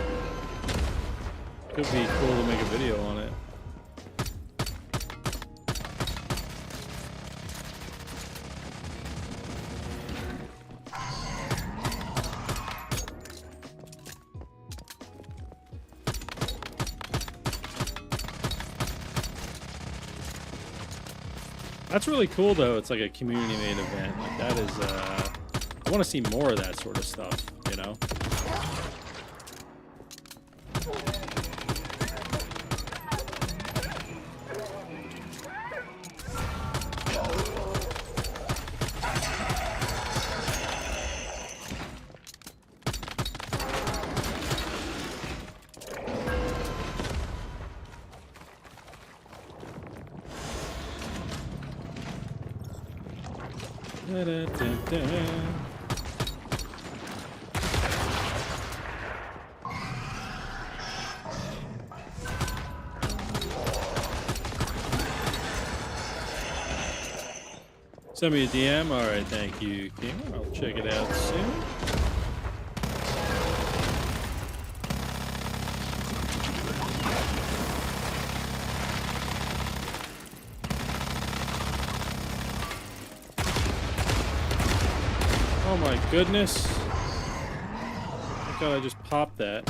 could be cool to make a video on it. That's really cool, though. It's like a community-made event. Like, that is, I want to see more of that sort of stuff, you know? Send me a DM. All right, thank you, King. I'll check it out soon. Oh my goodness. Thank God I just popped that.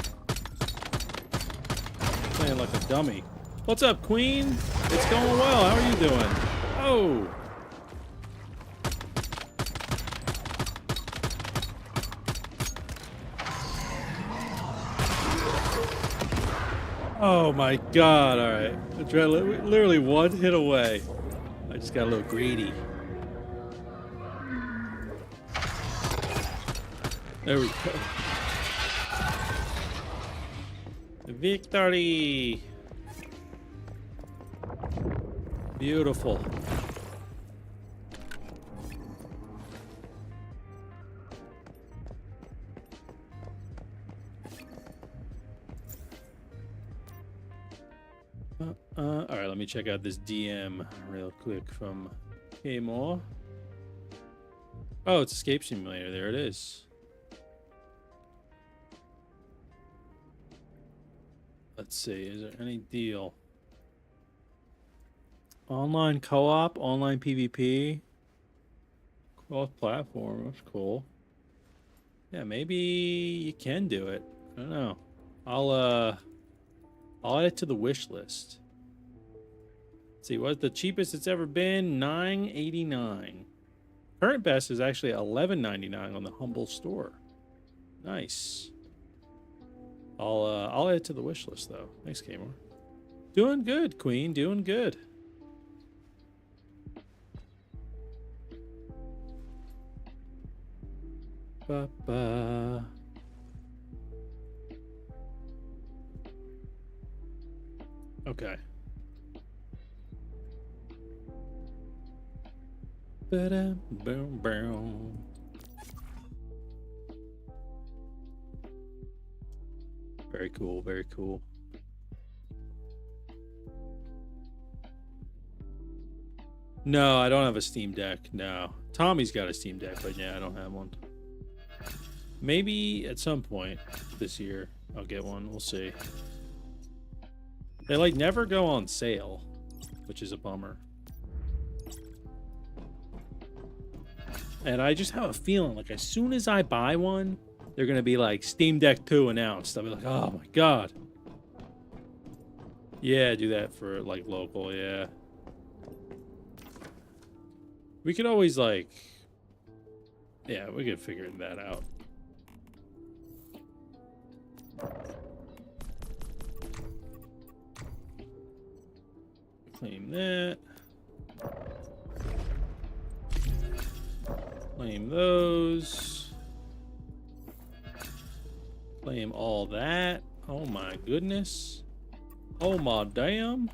Playing like a dummy. What's up, Queen? It's going well. How are you doing? Oh. Oh my God, all right. Literally one hit away. I just got a little greedy. There we go. Victory! Beautiful. All right, let me check out this DM real quick from K-More. Oh, it's Escape Simulator. There it is. Let's see. Is there any deal? Online co-op, online PvP, cross-platform. That's cool. Yeah, maybe you can do it. I don't know. I'll add it to the wish list. Let's see, what's the cheapest it's ever been? $9.89. Current best is actually $11.99 on the Humble store. Nice. I'll add it to the wish list though. Thanks, Gamer. Doing good, Queen. Doing good. Ba-ba. Okay. Ba-da, boom, boom. Very cool, very cool. No, I don't have a Steam Deck. No. Tommy's got a Steam Deck, but yeah, I don't have one. Maybe at some point this year I'll get one. We'll see. They like never go on sale, which is a bummer. And I just have a feeling like as soon as I buy one, they're gonna be like Steam Deck 2 announced. I'll be like, oh my god. Yeah, do that for like local, yeah. We could always like, yeah, we could figure that out. Claim that. Claim those. Claim all that. Oh my goodness. Oh my damn.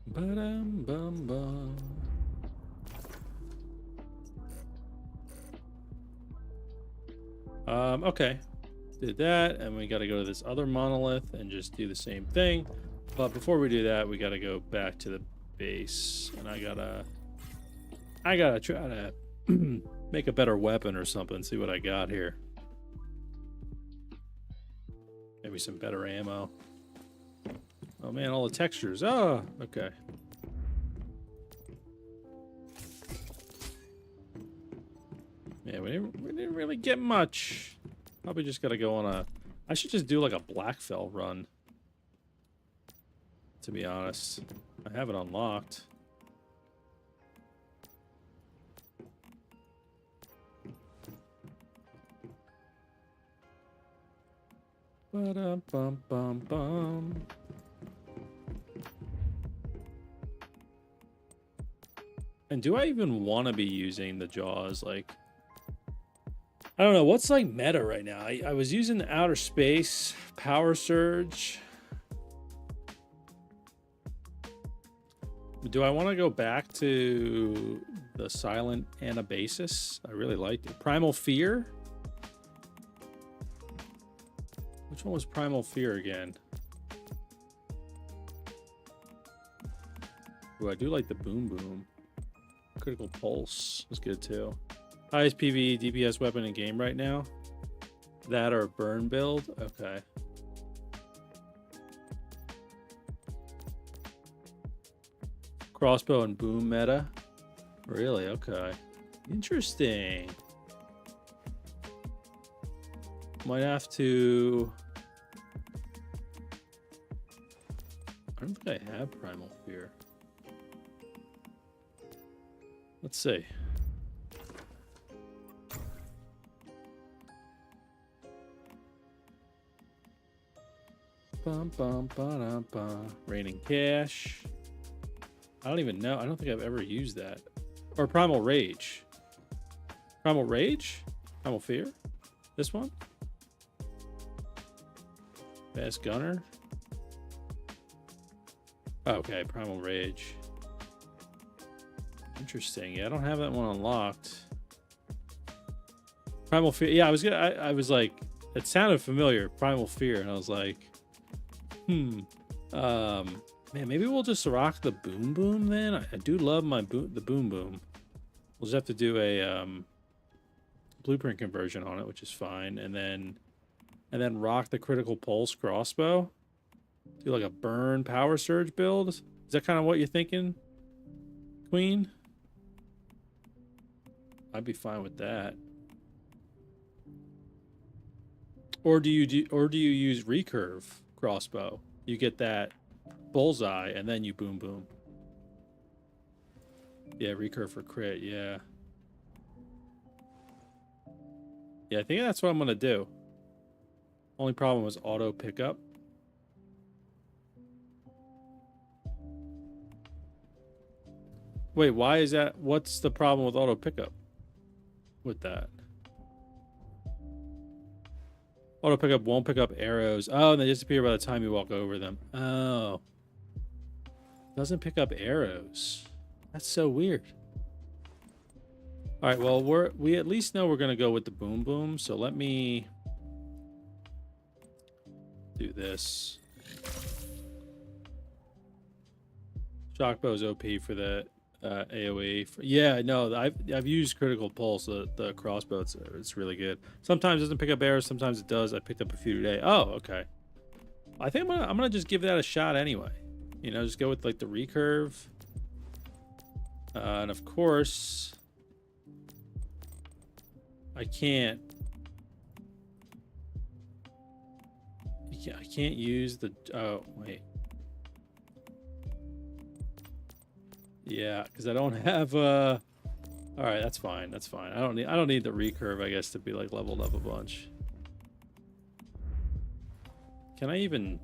Ba-dum bum bum. Okay. Did that, and we gotta go to this other monolith and just do the same thing. But before we do that, we gotta go back to the base, and I gotta try to make a better weapon or something, see what I got here. Maybe some better ammo. Oh man, all the textures. Oh, okay. Yeah, we didn't really get much. Probably just gotta go on a... I should just do like a Blackfell run, to be honest. I have it unlocked. Ba-dum-bum-bum-bum. And do I even want to be using the Jaws? Like, I don't know. What's like meta right now? I was using the Outer Space, Power Surge. Do I want to go back to the Silent Anabasis? I really liked it. Primal Fear? Which one was Primal Fear again? Ooh, I do like the Boom Boom. Critical Pulse was good too. Highest PvE DPS weapon in game right now. That or burn build? Okay. Crossbow and boom meta? Really? Okay. Interesting. Might have to... I don't think I have Primal Fear. Let's see. Bum, bum, ba, ba. Raining Cash. I don't even know. I don't think I've ever used that. Or Primal Rage. Primal Rage? Primal Fear? This one? Fast Gunner? Okay, Primal Rage. Interesting. Yeah, I don't have that one unlocked. Primal Fear. Yeah, I was like, it sounded familiar. Primal Fear, and I was like, man, maybe we'll just rock the Boom Boom then. I do love the Boom Boom. We'll just have to do a blueprint conversion on it, which is fine, and then rock the Critical Pulse crossbow. Do like a burn Power Surge build. Is that kind of what you're thinking, Queen? I'd be fine with that. Or do you use recurve crossbow? You get that bullseye and then you boom boom. Yeah, recurve for crit. Yeah. Yeah, I think that's what I'm gonna do. Only problem was auto pickup. Wait, why is that? What's the problem with auto pickup? With that? Auto pickup won't pick up arrows. Oh, and they disappear by the time you walk over them. Oh. Doesn't pick up arrows. That's so weird. All right, well, we at least know we're going to go with the Boom Boom. So let me do this. Shockbow's OP for the AoE. Yeah, no, I've used Critical Pulse, the crossbow. It's really good. Sometimes it doesn't pick up arrows, sometimes it does. I picked up a few today. Oh, okay. I think I'm gonna just give that a shot anyway. You know, just go with like the recurve. And of course, I can't use the, oh, wait. Yeah, because I don't have, all right, that's fine. That's fine. I don't need the recurve, I guess, to be like leveled up a bunch. Can I even...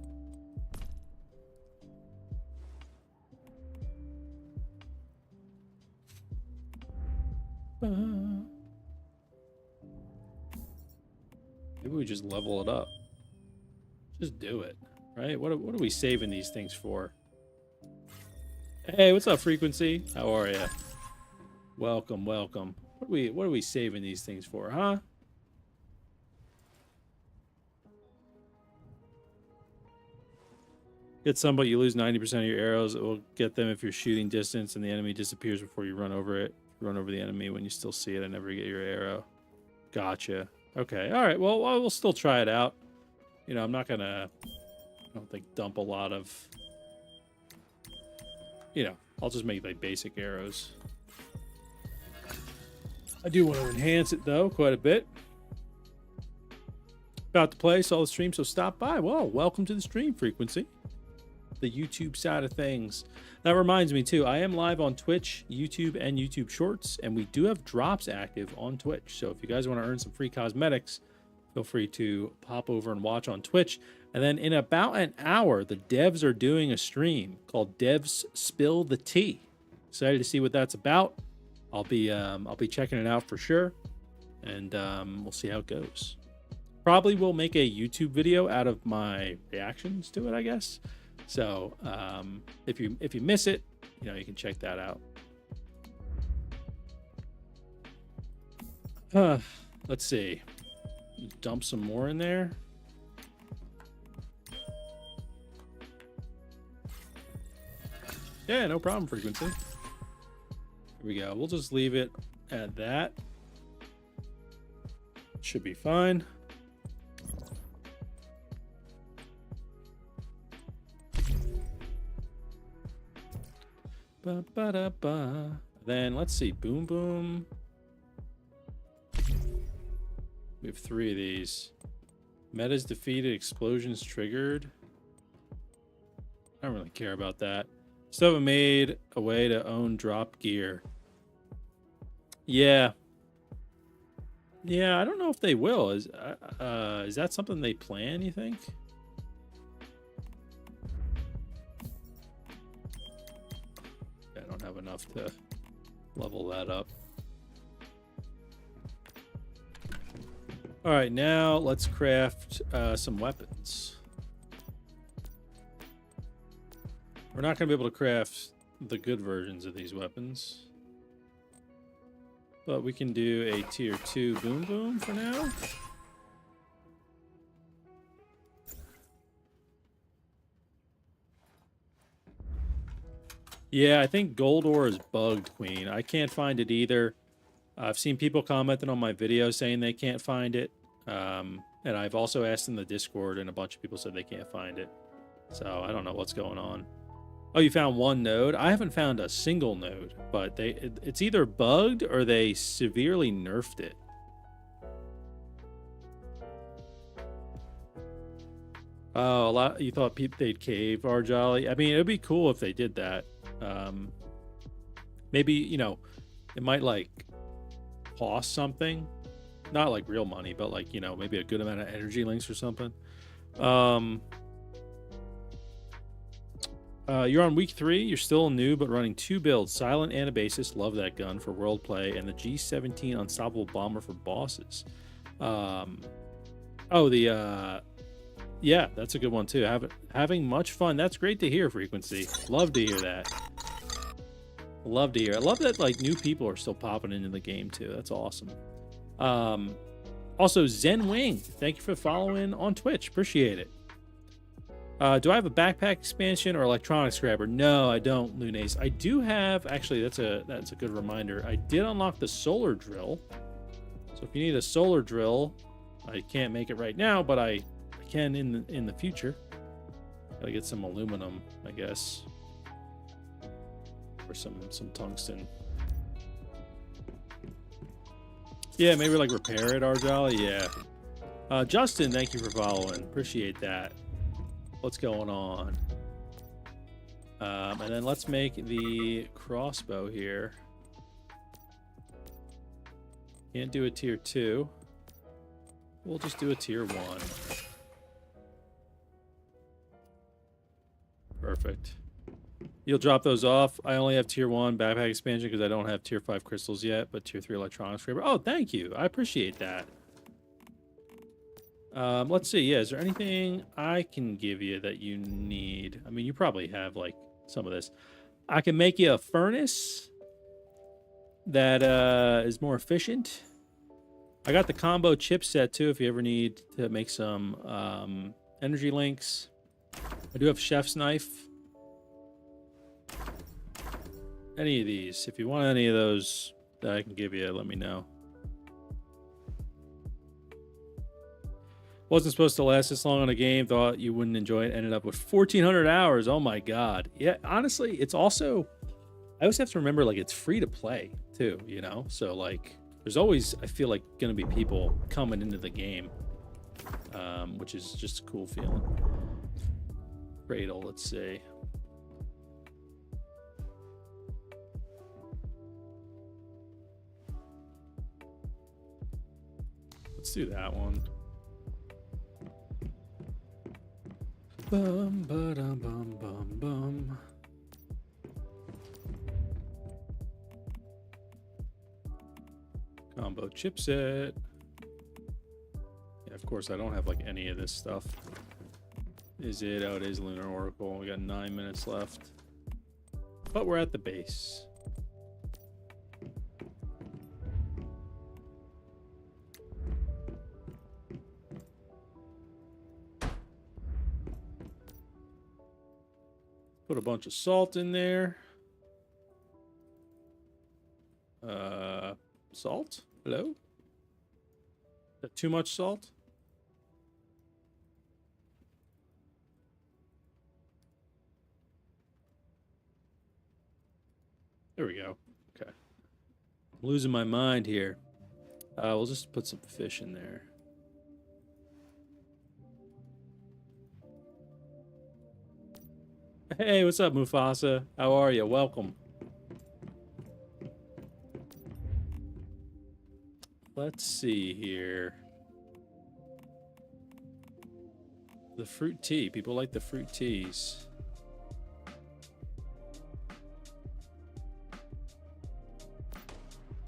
Maybe we just level it up. Just do it, right? What are we saving these things for? Hey, what's up, Frequency? How are you? Welcome, welcome. What are we saving these things for, huh? Get some, but you lose 90% of your arrows. It will get them if you're shooting distance and the enemy disappears before you run over it. Run over the enemy when you still see it and never get your arrow. Gotcha. Okay. All right. Well, we'll still try it out. You know, I'm not gonna, I don't think, dump a lot of, you know, I'll just make like basic arrows. I do want to enhance it though quite a bit. About to play, saw the stream, so stop by. Well, welcome to the stream, Frequency. The YouTube side of things. That reminds me too, I am live on Twitch, YouTube, and YouTube Shorts, and we do have drops active on Twitch. So if you guys want to earn some free cosmetics, feel free to pop over and watch on Twitch. And then in about an hour, the devs are doing a stream called Devs Spill the Tea. Excited to see what that's about. I'll be checking it out for sure, and we'll see how it goes. Probably will make a YouTube video out of my reactions to it, I guess. So if you miss it, you know, you can check that out. Let's see. Dump some more in there. Yeah, no problem, Frequency. Here we go. We'll just leave it at that. Should be fine. Then let's see. Boom, boom. We have 3 of these. Metas defeated, explosions triggered. I don't really care about that. Still haven't made a way to own drop gear. Yeah. Yeah, I don't know if they will. Is that something they plan, you think? I don't have enough to level that up. All right, now let's craft some weapons. We're not going to be able to craft the good versions of these weapons, but we can do a tier 2 boom boom for now. Yeah, I think gold ore is bugged, Queen. I can't find it either. I've seen people commenting on my video saying they can't find it. And I've also asked in the Discord, and a bunch of people said they can't find it. So I don't know what's going on. Oh, you found one node? I haven't found a single node, but it's either bugged or they severely nerfed it. Oh, you thought they'd cave our Jolly? I mean, it would be cool if they did that. Maybe, you know, it might like cost something, not like real money, but like, you know, maybe a good amount of energy links or something. You're on week 3. You're still new, but running 2 builds: Silent Anabasis, love that gun for world play, and the G17 Unstoppable Bomber for bosses. Yeah, that's a good one too. Having much fun. That's great to hear, Frequency. Love to hear that. Love to hear. I love that like new people are still popping into the game too. That's awesome. Also, Zen Wing, thank you for following on Twitch. Appreciate it. Do I have a backpack expansion or electronics grabber? No, I don't, Lunace. I do have, actually, that's a good reminder. I did unlock the solar drill. So if you need a solar drill, I can't make it right now, but I can in the future. Gotta get some aluminum, I guess. Or some tungsten. Yeah, maybe like repair it, Arjala. Yeah. Justin, thank you for following. Appreciate that. What's going on? And then let's make the crossbow here. Can't do a tier 2. We'll just do a tier 1. Perfect. You'll drop those off. I only have tier 1 backpack expansion because I don't have tier 5 crystals yet, but tier 3 electronics scraper. Oh, thank you. I appreciate that. Let's see. Yeah, is there anything I can give you that you need? I mean, you probably have like some of this. I can make you a furnace that is more efficient. I got the combo chipset too if you ever need to make some energy links. I do have chef's knife. Any of these. If you want any of those that I can give you, let me know. Wasn't supposed to last this long on a game. Thought you wouldn't enjoy it. Ended up with 1,400 hours. Oh my god. Yeah, honestly, it's also... I always have to remember, like, it's free to play, too, you know? So, like, there's always, I feel like, going to be people coming into the game. Which is just a cool feeling. Cradle, let's see. Let's do that one. Bum ba dum bum bum bum. Combo chipset. Yeah, of course I don't have like any of this stuff. Is it? Oh, it is Lunar Oracle. We got 9 minutes left. But we're at the base. Put a bunch of salt in there. Salt? Hello? Is that too much salt? There we go. Okay. I'm losing my mind here. We'll just put some fish in there. Hey, what's up, Mufasa? How are you? Welcome. Let's see here. The fruit tea. People like the fruit teas.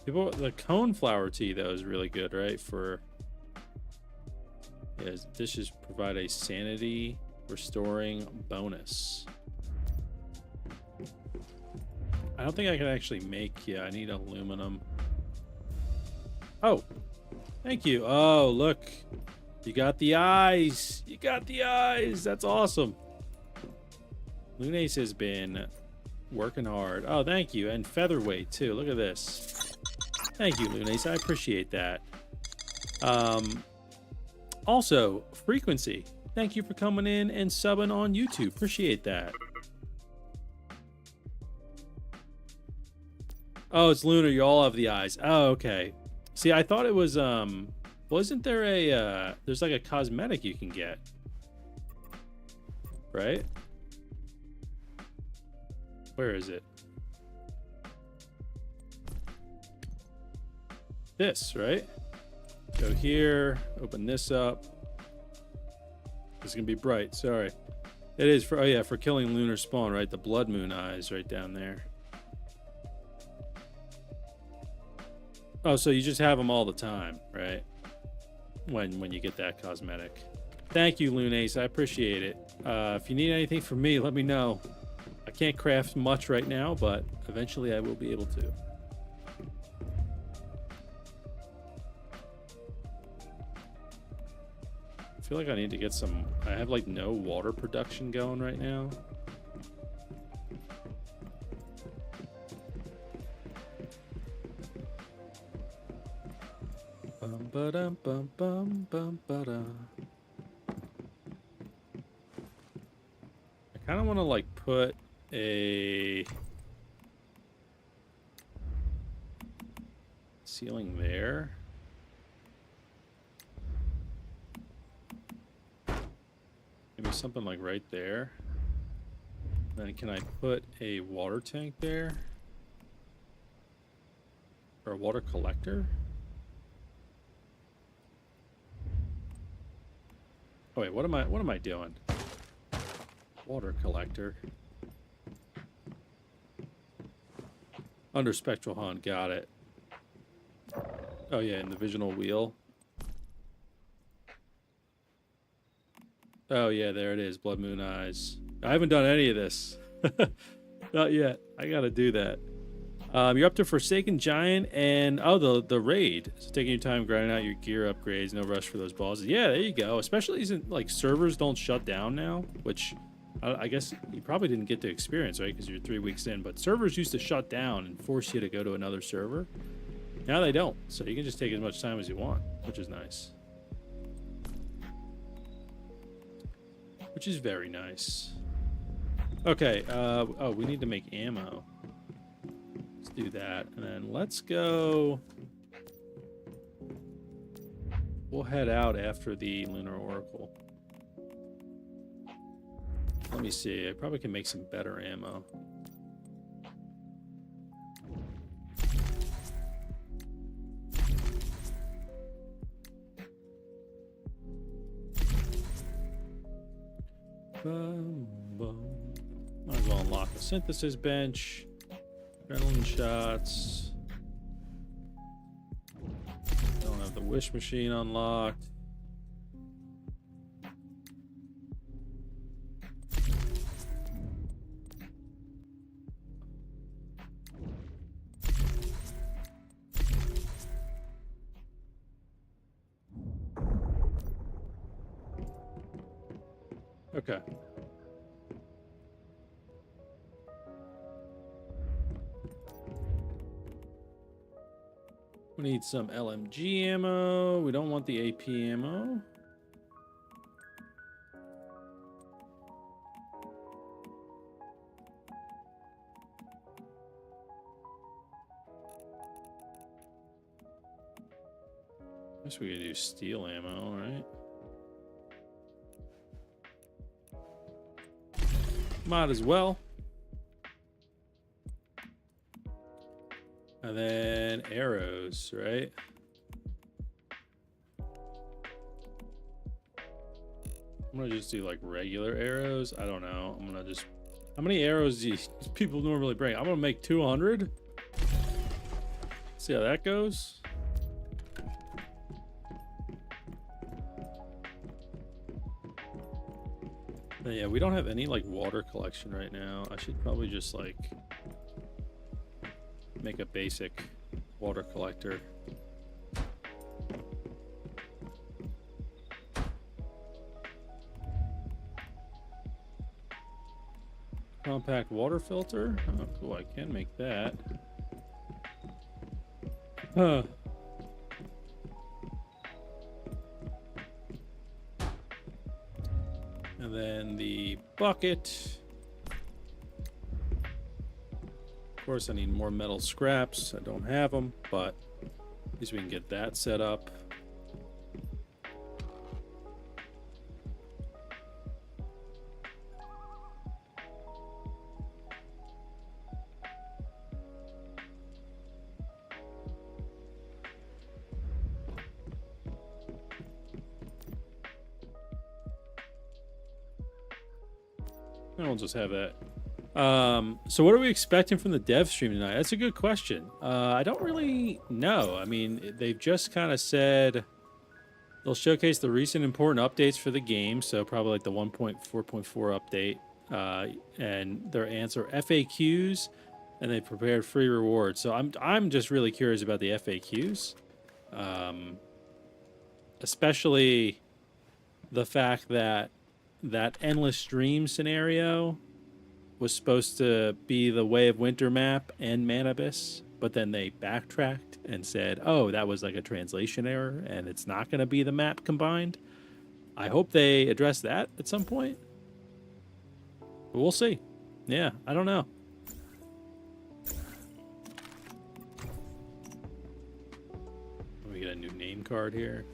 The coneflower tea, though, is really good, right? For... Yeah, dishes provide a sanity restoring bonus. I don't think I can actually make... Yeah, I need aluminum. Oh, thank you. Oh, look. You got the eyes. You got the eyes. That's awesome. Lunace has been working hard. Oh, thank you. And featherweight, too. Look at this. Thank you, Lunace. I appreciate that. Also, Frequency. Thank you for coming in and subbing on YouTube. Appreciate that. Oh, it's Lunar. You all have the eyes. Oh, okay. See, I thought it was, wasn't there a, there's like a cosmetic you can get, right? Where is it? This, right? Go here, open this up. It's gonna be bright, sorry. It is for, oh yeah, for killing lunar spawn, right? The blood moon eyes right down there. Oh, so you just have them all the time, right? When you get that cosmetic. Thank you, Lunace. I appreciate it. If you need anything from me, let me know. I can't craft much right now, but eventually I will be able to. I feel like I need to get some... I have like no water production going right now. Bum ba dum bum bum bum ba da. kind of want to like put a ceiling there. Maybe something like right there. Then can I put a water tank there? Or a water collector? Oh wait, what am I doing? Water collector. Under spectral hunt, got it. Oh yeah, and the divisional wheel. Oh yeah, there it is, Blood Moon Eyes. I haven't done any of this. Not yet. I gotta do that. You're up to Forsaken Giant and the raid. So taking your time grinding out your gear upgrades, no rush for those bosses. Yeah, there you go. Especially since like servers don't shut down now, which I guess you probably didn't get to experience, right? Because you're 3 weeks in. But servers used to shut down and force you to go to another server. Now they don't, so you can just take as much time as you want, which is nice. Which is very nice. Okay, oh, we need to make ammo. Let's do that, and then let's go. We'll head out after the Lunar Oracle. Let me see, I probably can make some better ammo. Might as well unlock the synthesis bench. Adrenaline shots. Don't have the wish machine unlocked. Okay. We need some LMG ammo. We don't want the AP ammo. I guess we could do steel ammo, right? Might as well. And then arrows, right? I'm gonna just do like regular arrows. I don't know. I'm gonna just... How many arrows do people normally bring? I'm gonna make 200. See how that goes. But yeah, we don't have any like water collection right now. I should probably just like make a basic water collector. Compact water filter. Oh, cool. I can make that. Huh. And then the bucket. Of course, I need more metal scraps. I don't have them, but at least we can get that set up. And we'll just have that. So what are we expecting from the dev stream tonight? That's a good question. I don't really know. I mean, they've just kind of said they'll showcase the recent important updates for the game. So probably like the 1.4.4 update, and their answer FAQs, and they prepared free rewards. So I'm just really curious about the FAQs, especially the fact that endless dream scenario was supposed to be the Way of Winter map and Manibus, but then they backtracked and said, oh, that was like a translation error and it's not going to be the map combined. I hope they address that at some point. But we'll see. Yeah, I don't know. We get a new name card here.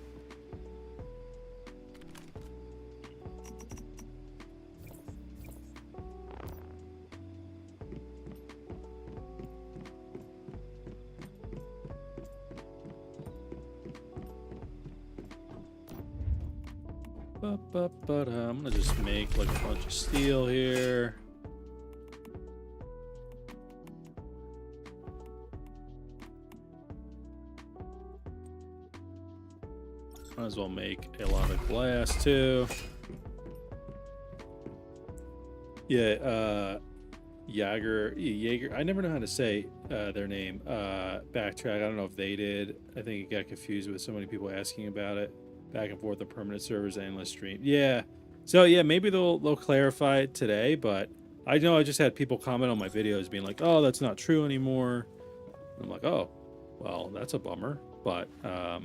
I'm gonna just make like a bunch of steel here. Might as well make a lot of glass too. Yeah, Jaeger. I never know how to say their name. Backtrack. I don't know if they did. I think it got confused with so many people asking about it. Back and forth, the permanent servers, endless stream. Yeah. So yeah, maybe they'll clarify it today. But I know I just had people comment on my videos being like, "Oh, that's not true anymore." And I'm like, "Oh, well, that's a bummer." But I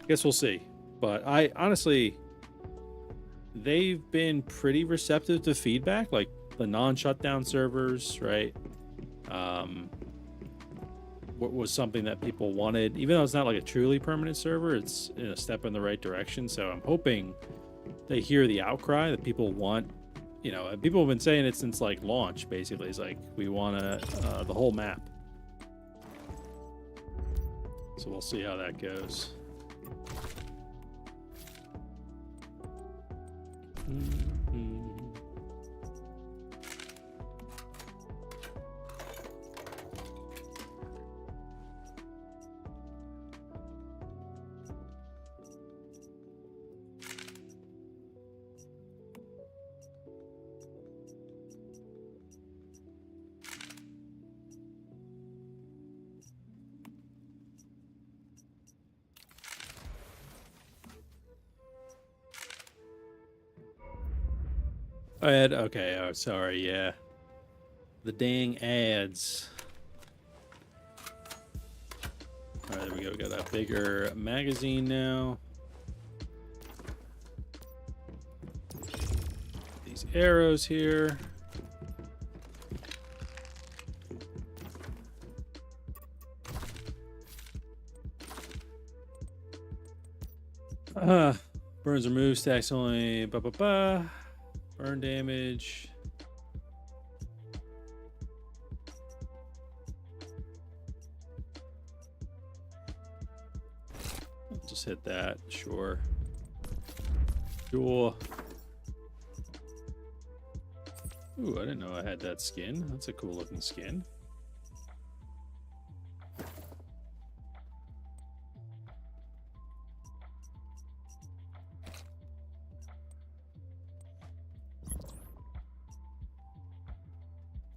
guess we'll see. But I honestly, they've been pretty receptive to feedback, like the non-shutdown servers, right? What was something that people wanted, even though it's not like a truly permanent server, it's a step in the right direction. So I'm hoping they hear the outcry that people want. You know, people have been saying it since like launch. Basically, it's like we want the whole map. So we'll see how that goes. Okay, oh, sorry, yeah. The dang ads. All right, there we go. We got that bigger magazine now. These arrows here. Burns removed, stacks only, burn damage. I'll just hit that, sure. Ooh, I didn't know I had that skin. That's a cool looking skin.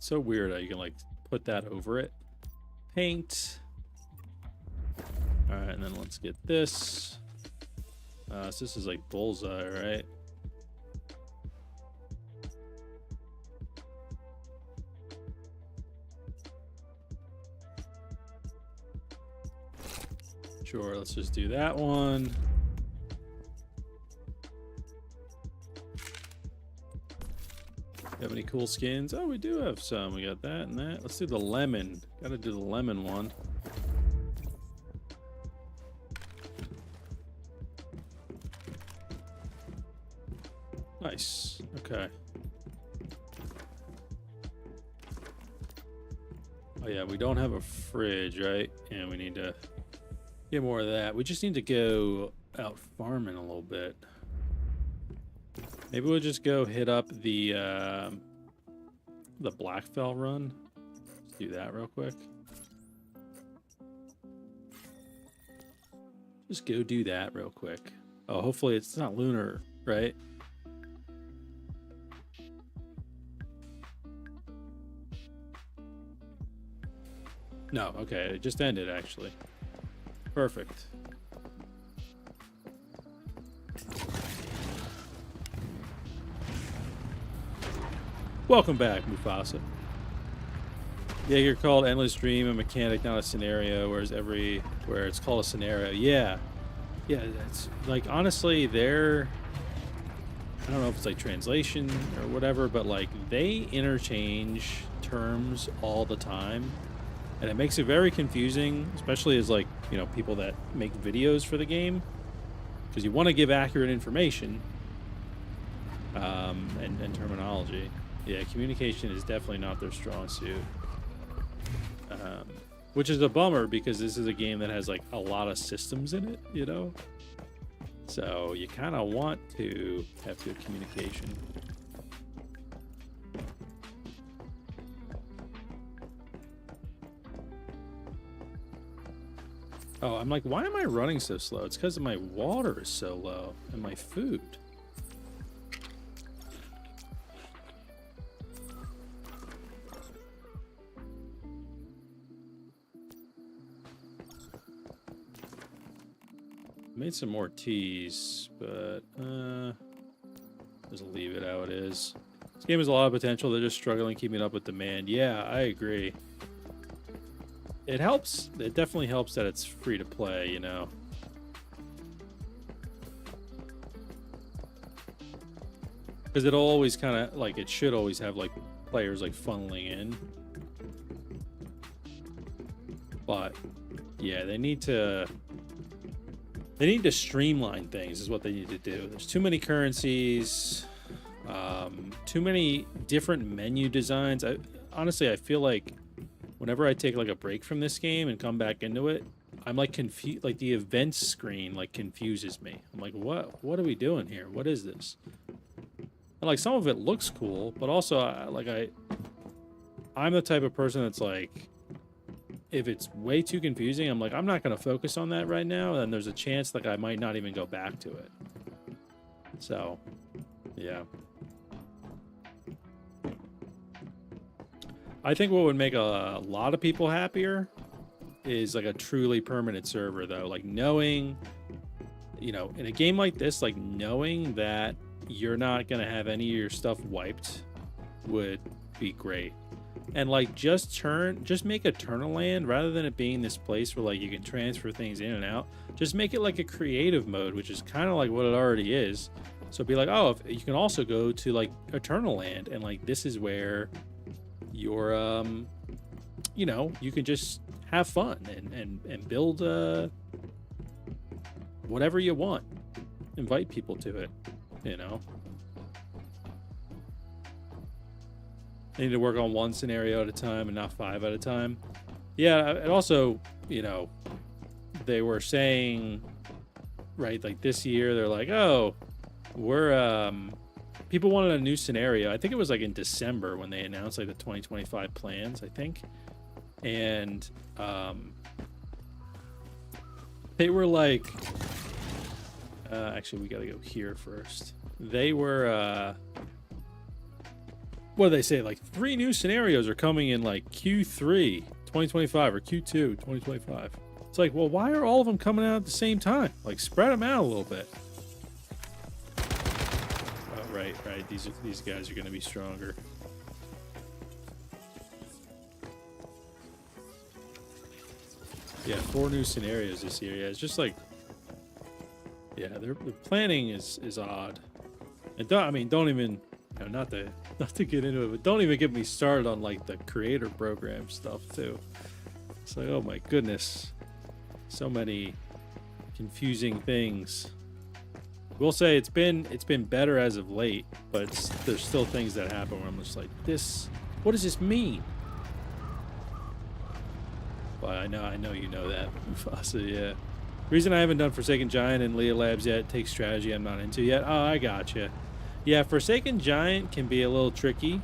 So weird how you can like put that over it. Paint. All right, and then let's get this. So this is like bullseye, right? Sure, let's just do that one. You have any cool skins? Oh, we do have some. We got that and that. Let's do the lemon. Gotta do the lemon one. Nice. Okay. Oh yeah, we don't have a fridge, right? And we need to get more of that. We just need to go out farming a little bit. Maybe we'll just go hit up the Blackfell run. Let's do that real quick. Just go do that real quick. Oh, hopefully it's not lunar, right? No, okay, it just ended actually. Perfect. Welcome back, Mufasa. Jaeger called Endless Dream a mechanic, not a scenario, whereas where it's called a scenario. Yeah. Yeah, that's like honestly I don't know if it's like translation or whatever, but like they interchange terms all the time. And it makes it very confusing, especially as like, you know, people that make videos for the game, because you want to give accurate information and terminology. Yeah, communication is definitely not their strong suit. Which is a bummer because this is a game that has like a lot of systems in it, you know? So you kind of want to have good communication. Oh, I'm like, why am I running so slow? It's because my water is so low and my food. Made some more teas, but just leave it how it is. This game has a lot of potential. They're just struggling keeping up with demand. Yeah, I agree. It helps. It definitely helps that it's free to play, you know. Because it'll always kind of, like, it should always have, like, players, like, funneling in. But, yeah, they need to streamline things is what they need to do. There's too many currencies, too many different menu designs. Honestly, I feel like whenever I take like a break from this game and come back into it, I'm like confused. Like the events screen like confuses me. I'm like, what are we doing here? What is this? And like some of it looks cool, but also I'm the type of person that's like, if it's way too confusing, I'm like, I'm not going to focus on that right now. And there's a chance like I might not even go back to it. So, yeah. I think what would make a lot of people happier is like a truly permanent server, though. Like knowing, you know, in a game like this, like knowing that you're not going to have any of your stuff wiped would be great. And like just make Eternal Land, rather than it being this place where like you can transfer things in and out, just make it like a creative mode, which is kind of like what it already is. So be like, oh, if you can also go to like Eternal Land, and like this is where you're you know, you can just have fun and build whatever you want, invite people to it, you know. They need to work on one scenario at a time and not 5 at a time. Yeah, and also, you know, they were saying, right, like this year, they're like, oh, we're, people wanted a new scenario. I think it was like in December when they announced like the 2025 plans, I think. And they were like, actually, we got to go here first. They were, what do they say? Like 3 new scenarios are coming in like Q3 2025 or Q2 2025. It's like, well, why are all of them coming out at the same time? Like spread them out a little bit. Oh, right. These guys are going to be stronger. Yeah, 4 new scenarios this year. Yeah, it's just like, yeah, their planning is odd. And don't even, you know, not to get into it, but don't even get me started on like the creator program stuff too. It's like, oh my goodness, so many confusing things. We'll say it's been better as of late, but there's still things that happen where I'm just like, what does this mean? But I know you know that, Mufasa, yeah. Reason I haven't done Forsaken Giant and Leah Labs yet, takes strategy I'm not into yet. Oh, I gotcha. Yeah, Forsaken Giant can be a little tricky.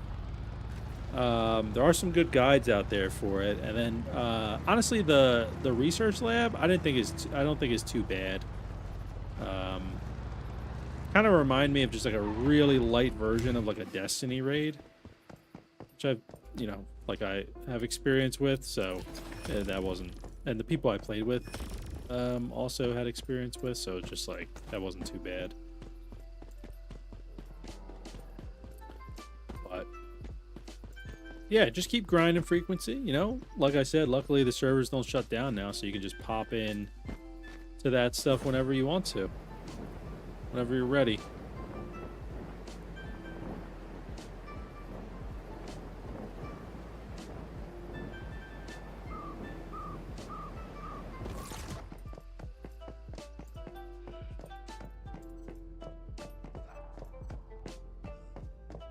There are some good guides out there for it, and then honestly, the research lab I don't think is too bad. Kind of remind me of just like a really light version of like a Destiny raid, which I've, you know, like I have experience with. So that wasn't, and the people I played with also had experience with, so it's just like that wasn't too bad. But yeah, just keep grinding frequency, you know. Like I said, luckily the servers don't shut down now, so you can just pop in to that stuff whenever you want to, whenever you're ready.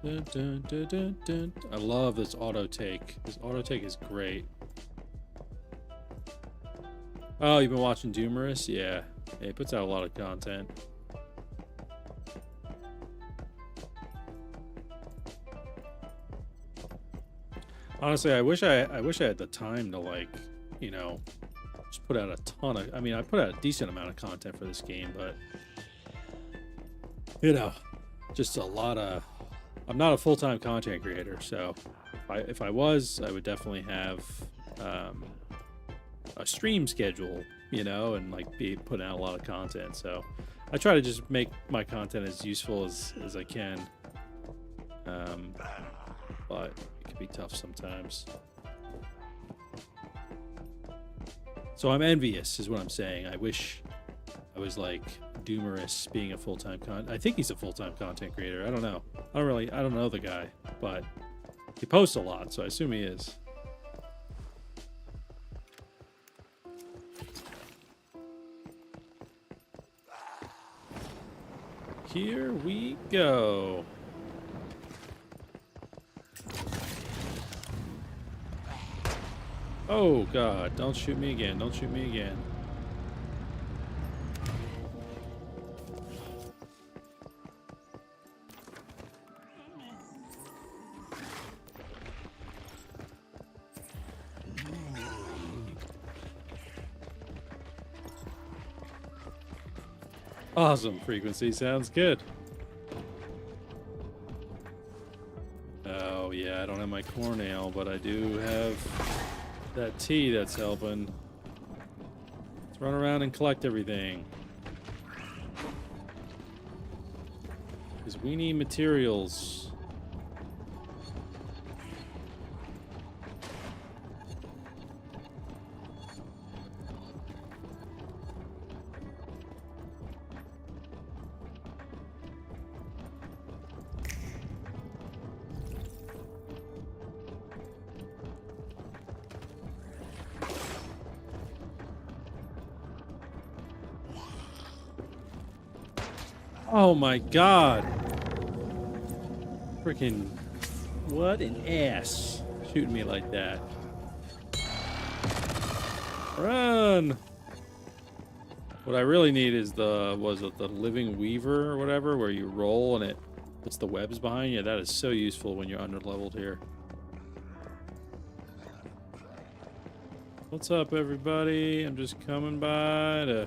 Dun, dun, dun, dun, dun. I love this auto take. This auto take is great. Oh, you've been watching Doomerous? Yeah. He puts out a lot of content. Honestly, I wish I had the time to, like, you know, just put out a ton of. I mean, I put out a decent amount of content for this game, but you know, just a lot of. I'm not a full-time content creator, so if I was, I would definitely have a stream schedule, you know, and like be putting out a lot of content. So I try to just make my content as useful as I can. But it can be tough sometimes. So I'm envious, is what I'm saying. I wish I was like Doomerous being a full-time I think he's a full-time content creator. I don't know. I don't know the guy, but he posts a lot, so I assume he is. Here we go. Oh God, don't shoot me again. Don't shoot me again. Awesome frequency, sounds good. Oh yeah, I don't have my corn ale, but I do have that tea that's helping. Let's run around and collect everything. Because we need materials. Oh my God. Freaking, what an ass shooting me like that. Run! What I really need is the Living Weaver or whatever, where you roll and it puts the webs behind you. That is so useful when you're under-leveled here. What's up, everybody? I'm just coming by to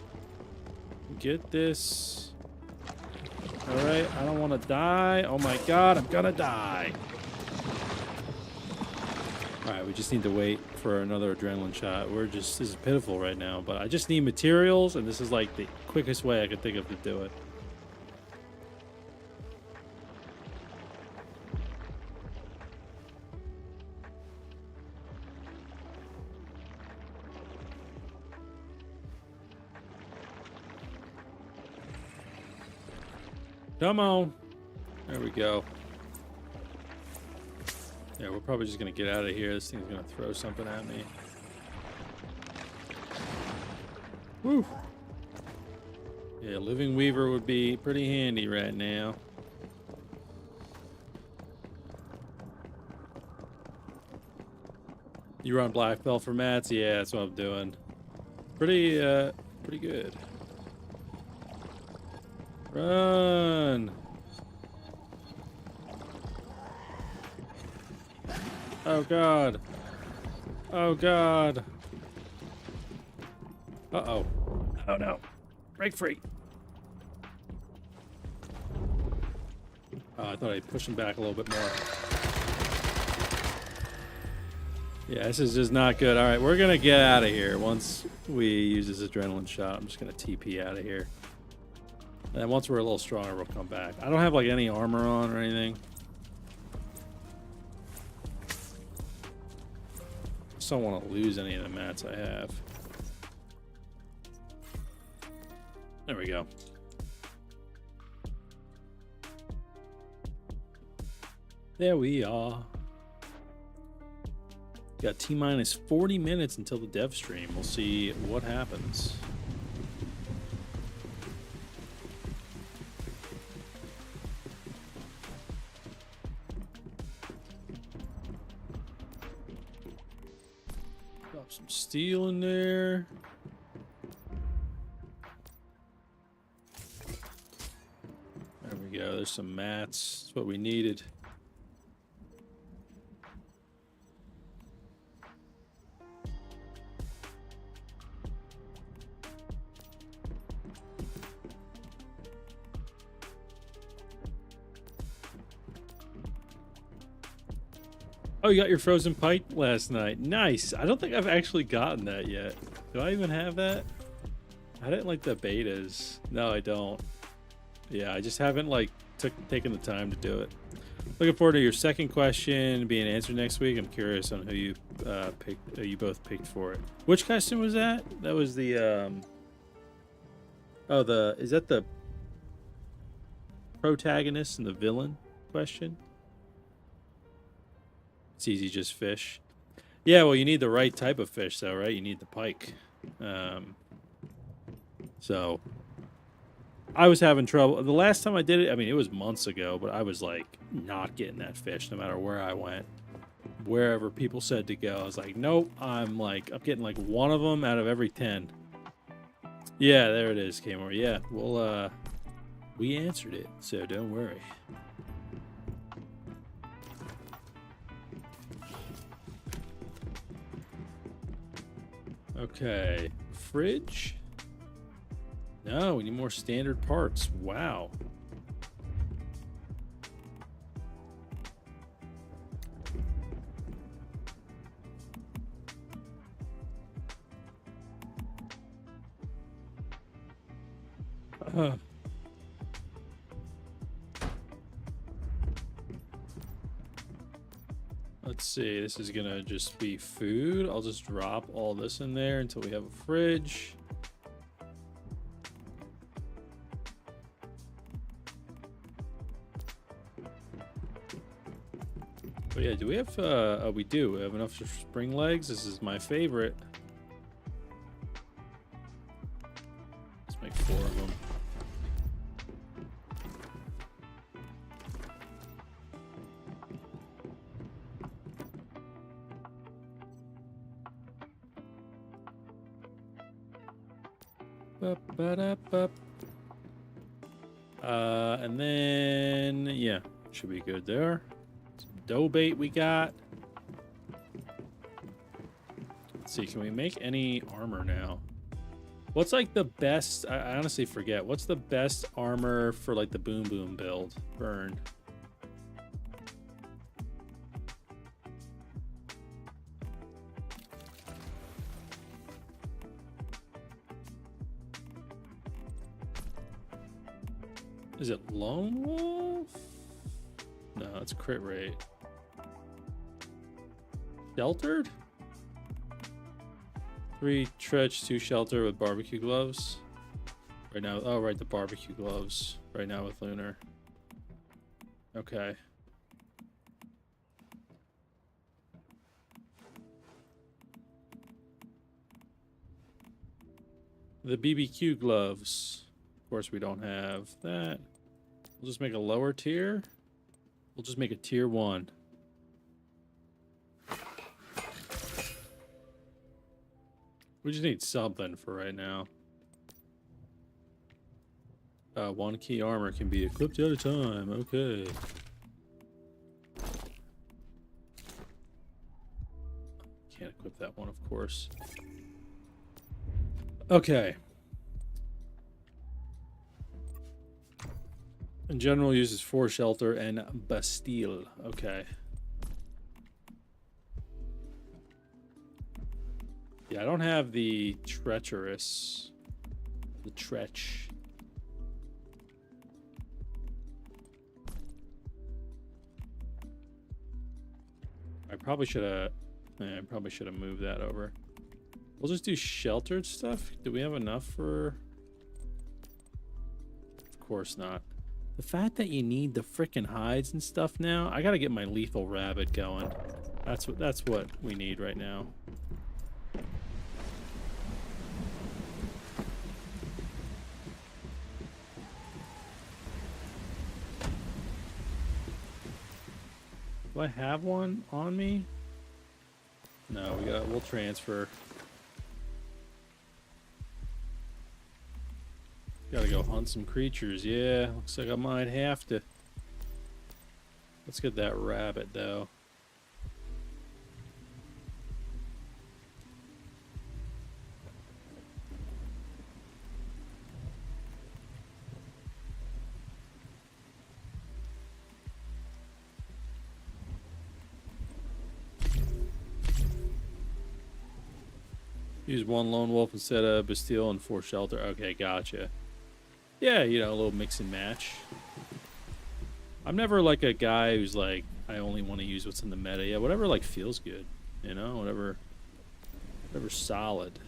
get this. Alright, I don't want to die. Oh my God, I'm gonna die. Alright, we just need to wait for another adrenaline shot. This is pitiful right now, but I just need materials, and this is like the quickest way I could think of to do it. Come on. There we go. Yeah, we're probably just going to get out of here. This thing's going to throw something at me. Woo. Yeah, Living Weaver would be pretty handy right now. You run Black Belt for mats? Yeah, that's what I'm doing. Pretty good. Run! Oh God! Oh God! Uh-oh. Oh no. Break free. Oh, I thought I'd push him back a little bit more. Yeah, this is just not good. Alright, we're gonna get out of here once we use this adrenaline shot. I'm just gonna TP out of here. And then once we're a little stronger, we'll come back. I don't have like any armor on or anything. Just don't want to lose any of the mats I have. There we go. There we are. Got T-minus 40 minutes until the dev stream. We'll see what happens. Some steel in there. There we go. There's some mats. That's what we needed. Oh, you got your frozen pike last night. Nice. I don't think I've actually gotten that yet. Do I even have that? I didn't like the betas. No, I don't. Yeah, I just haven't like taken the time to do it. Looking forward to your second question being answered next week. I'm curious on who you picked. Who you both picked for it. Which question was that? That was the is that the protagonist and the villain question? It's easy, just fish. Yeah, well, you need the right type of fish, though, right? You need the pike. So I was having trouble. The last time I did it, I mean, it was months ago, but I was like not getting that fish no matter where I went. Wherever people said to go, I was like, nope. I'm getting like one of them out of every 10. Yeah, there it is, Kmore. Yeah, well, we answered it, so don't worry. Okay, fridge. No, we need more standard parts. Wow. Let's see, this is gonna just be food. I'll just drop all this in there until we have a fridge. But yeah, do we have, oh, we do. We have enough spring legs. This is my favorite. Let's make 4 of them. And then, yeah, should be good there. Some dough bait we got. Let's see, can we make any armor now? What's like the best, I honestly forget, what's the best armor for like the boom boom build? Burn. Is it Lone Wolf? No, it's crit rate. Sheltered? 3 Tretch, 2 Shelter with barbecue gloves. Right now, oh right, the barbecue gloves. Right now with Lunar. Okay. The BBQ gloves. Of course, we don't have that. We'll just make a lower tier. We'll just make a tier 1. We just need something for right now. 1 key armor can be equipped at a time. Okay. Can't equip that one, of course. Okay. In general, uses 4 Shelter and Bastille. Okay. Yeah, I don't have the Treacherous. The Tretch. I probably should have moved that over. We'll just do sheltered stuff. Do we have enough for? Of course not. The fact that you need the frickin' hides and stuff now, I gotta get my lethal rabbit going. That's what we need right now. Do I have one on me? No, we'll transfer. hunt some creatures. Yeah, looks like I might have to. Let's get that rabbit, though. Use one lone wolf instead of Bastille and 4 shelter. Okay, gotcha. Yeah, you know, a little mix and match. I'm never like a guy who's like, I only want to use what's in the meta. Yeah, whatever like feels good, you know, whatever's solid.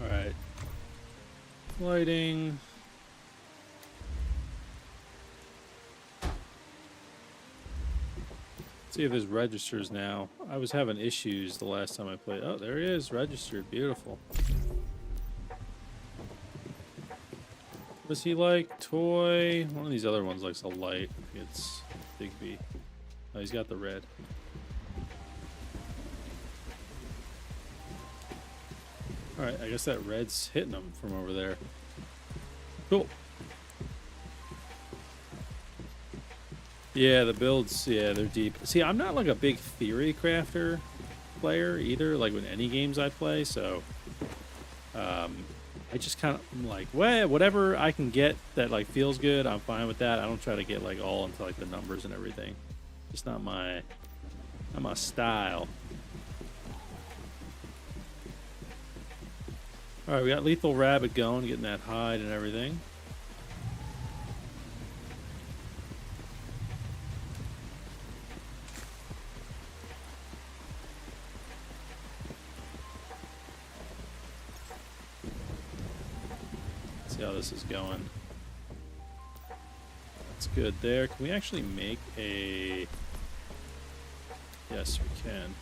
All right, lighting. See if there's registers now. I was having issues the last time I played. Oh, there he is, registered. Beautiful. Was he like toy? One of these other ones likes a light. I think it's Bigby. Oh, he's got the red. All right, I guess that red's hitting him from over there. Cool. Yeah, the builds, yeah, they're deep. See, I'm not like a big theory crafter player either, like with any games I play, so I just kind of like, well, whatever I can get that like feels good, I'm fine with that. I don't try to get like all into like the numbers and everything. Just not my style. All right, we got Lethal Rabbit going, getting that hide and everything. See how this is going. That's good there. Can we actually make a... Yes, we can.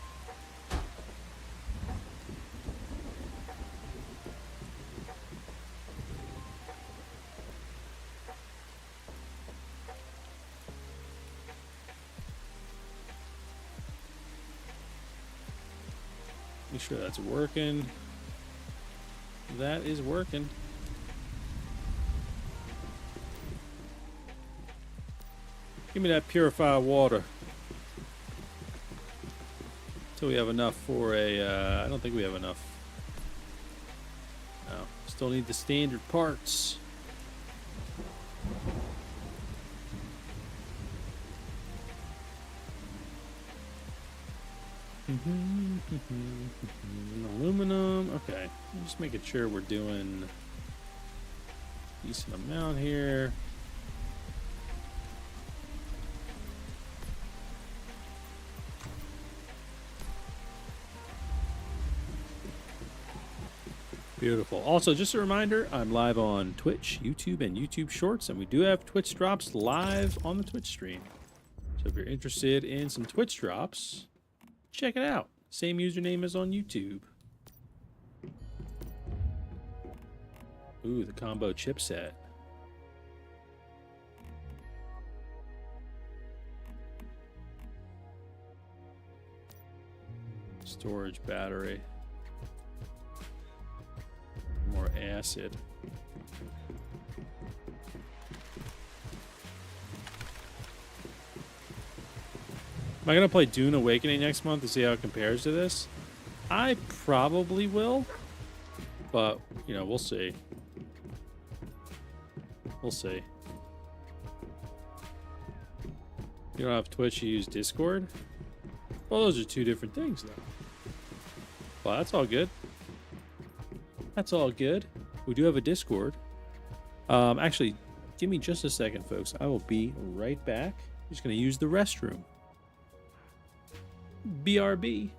Make sure that's working. That is working. Give me that purified water. Until we have enough for a, I don't think we have enough. No, still need the standard parts. Aluminum, okay. I'm just making sure we're doing a decent amount here. Beautiful. Also, just a reminder, I'm live on Twitch, YouTube, and YouTube Shorts, and we do have Twitch drops live on the Twitch stream. So if you're interested in some Twitch drops, check it out. Same username as on YouTube. Ooh, the combo chipset. Storage battery. More acid. Am I going to play Dune Awakening next month to see how it compares to this? I probably will. But, you know, we'll see. We'll see. You don't have Twitch, you use Discord? Well, those are two different things, though. Well, that's all good. That's all good. We do have a Discord. Actually, give me just a second, folks. I will be right back. I'm just going to use the restroom. BRB.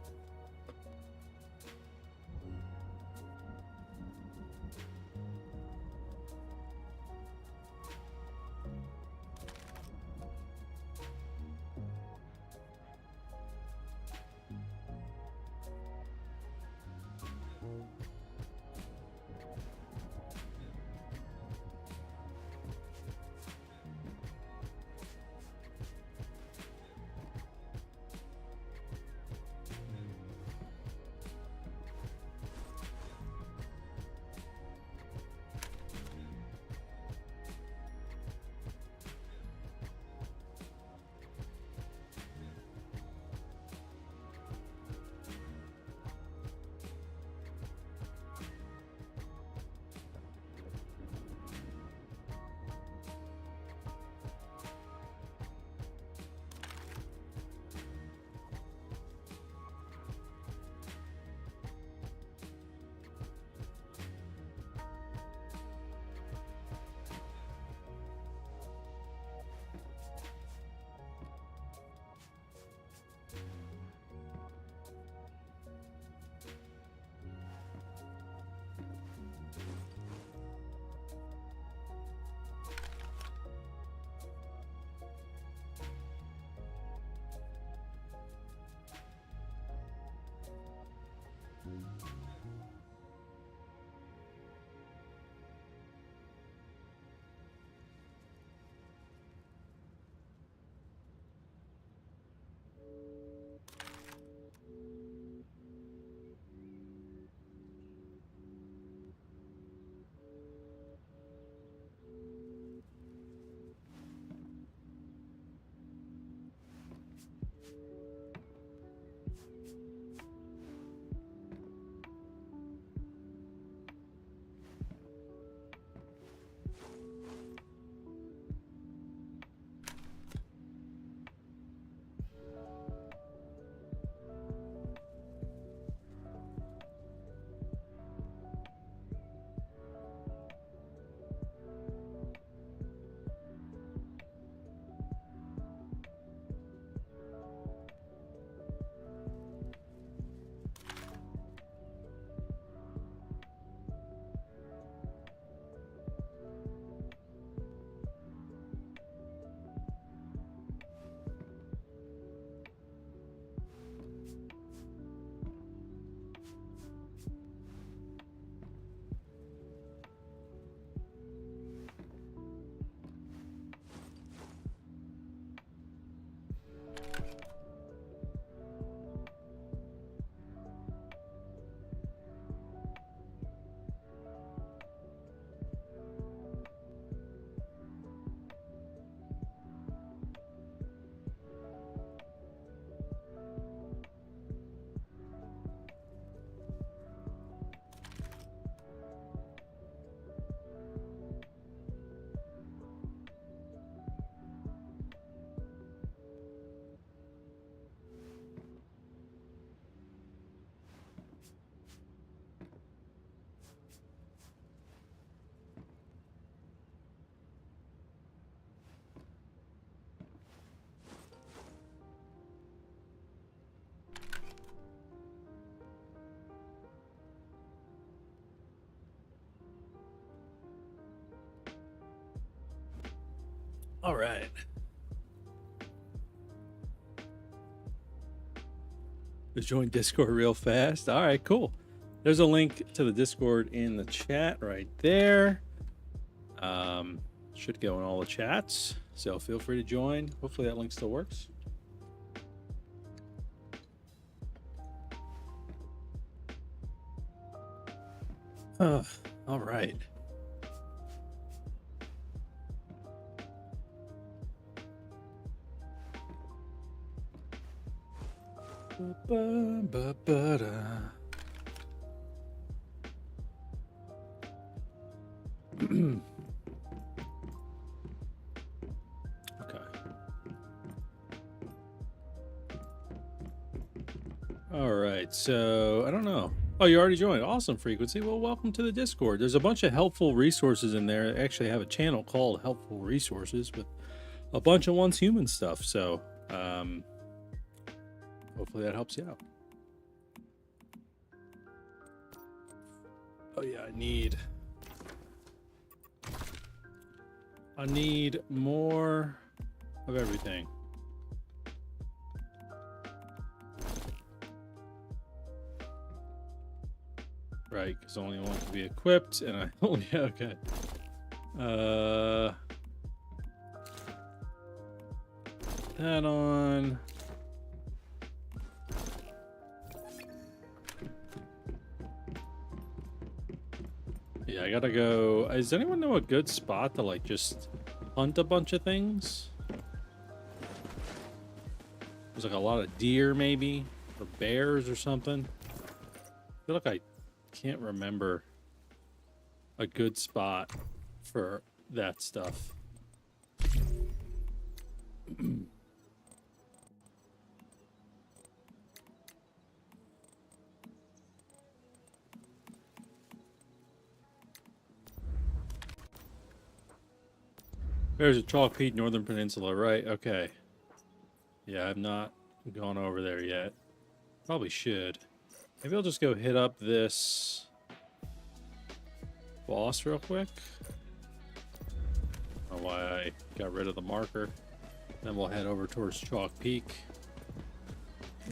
All right. Just join Discord real fast. All right, cool. There's a link to the Discord in the chat right there. Should go in all the chats, so feel free to join. Hopefully that link still works. All right. Okay. All right. So I don't know. Oh, you already joined. Awesome, Frequency. Well, welcome to the Discord. There's a bunch of helpful resources in there. I actually have a channel called Helpful Resources with a bunch of Once Human stuff. So hopefully that helps you out. Oh yeah, I need more of everything. Right, because only one can be equipped, and I only okay. That on. Yeah, I gotta go. Does anyone know a good spot to like just hunt a bunch of things? There's like a lot of deer, maybe, or bears or something. I feel like I can't remember a good spot for that stuff. There's a Chalk Peak, Northern Peninsula, right? Okay. Yeah, I've not gone over there yet. Probably should. Maybe I'll just go hit up this boss real quick. I don't know why I got rid of the marker. Then we'll head over towards Chalk Peak.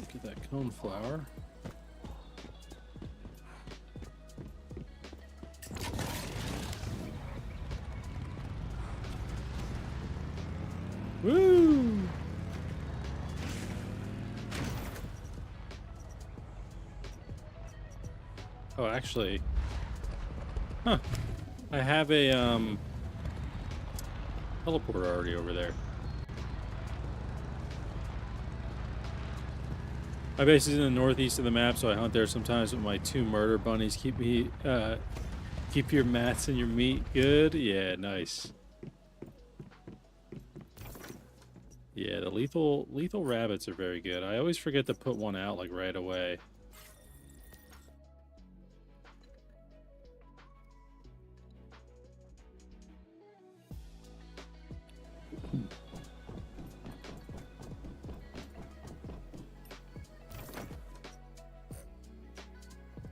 Look at that coneflower. Woo! Oh, actually, I have a teleporter already over there. My base is in the northeast of the map, so I hunt there sometimes with my 2 murder bunnies. Keep your mats and your meat good. Yeah, nice. Yeah, the lethal rabbits are very good. I always forget to put one out like right away.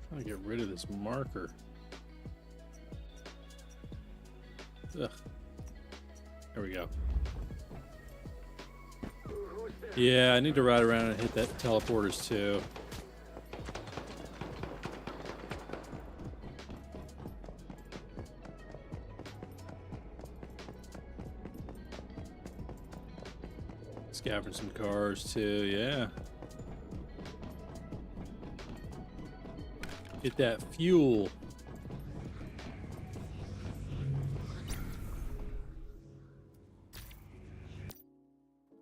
Trying to get rid of this marker. Ugh. There we go. Yeah, I need to ride around and hit that teleporters too. Scavenge some cars too, yeah. Get that fuel.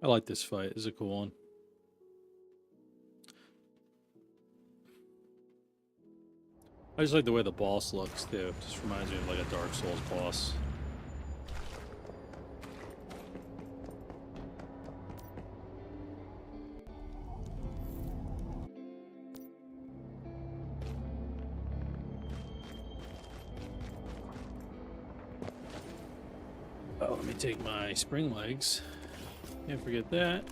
I like this fight. This is a cool one. I just like the way the boss looks too. Just reminds me of like a Dark Souls boss. Oh, let me take my spring legs. Can't forget that.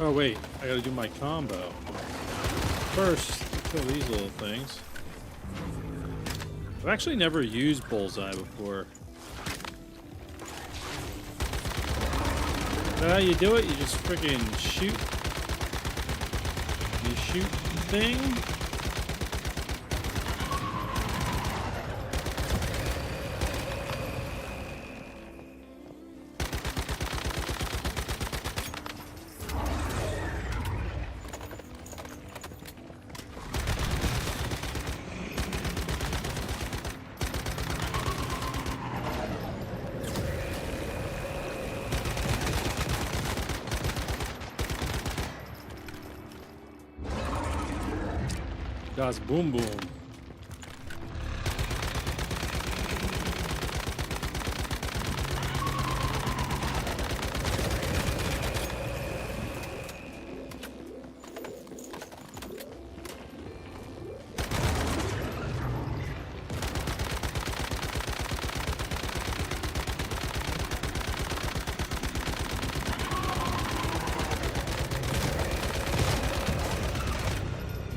Oh wait, I gotta do my combo. First, kill these little things. I've actually never used Bullseye before. Is that how you do it? You just freaking shoot. You shoot the thing. Das Boom Boom.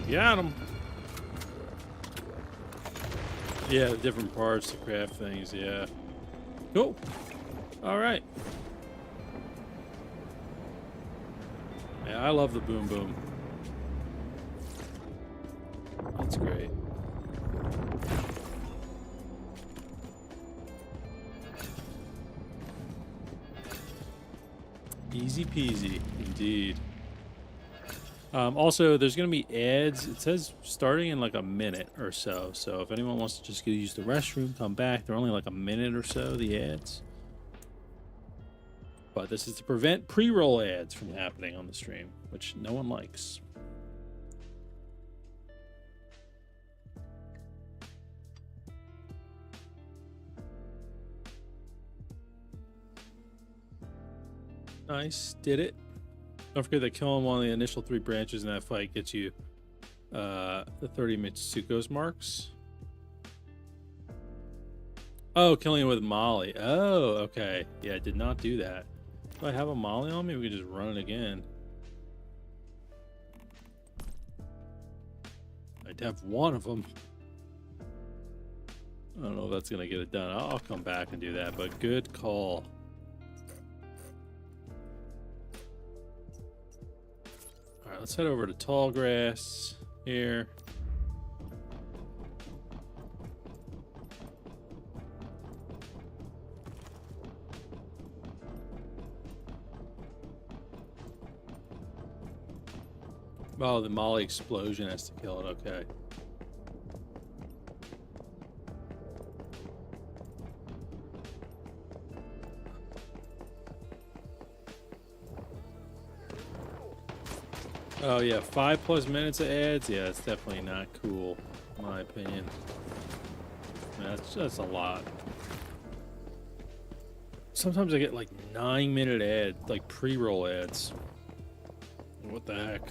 Got him. Yeah, the different parts to craft things, yeah. Cool. All right. Yeah, I love the Boom Boom. That's great. Easy peasy, indeed. Also, there's going to be ads. It says starting in like a minute or so. So if anyone wants to just go use the restroom, come back. They're only like a minute or so, the ads. But this is to prevent pre-roll ads from happening on the stream, which no one likes. Nice. Did it. Don't forget that killing one of the initial 3 branches in that fight gets you the 30 Mitsuko's marks. Oh, killing it with Molly. Oh, okay. Yeah, I did not do that. Do I have a Molly on me? We can just run it again. I'd have one of them. I don't know if that's going to get it done. I'll come back and do that, but good call. Let's head over to Tallgrass here. Oh, the Molly explosion has to kill it. Okay. Oh yeah, 5+ minutes of ads. Yeah, it's definitely not cool, in my opinion. That's a lot. Sometimes I get like 9-minute ad, like pre-roll ads. What the heck?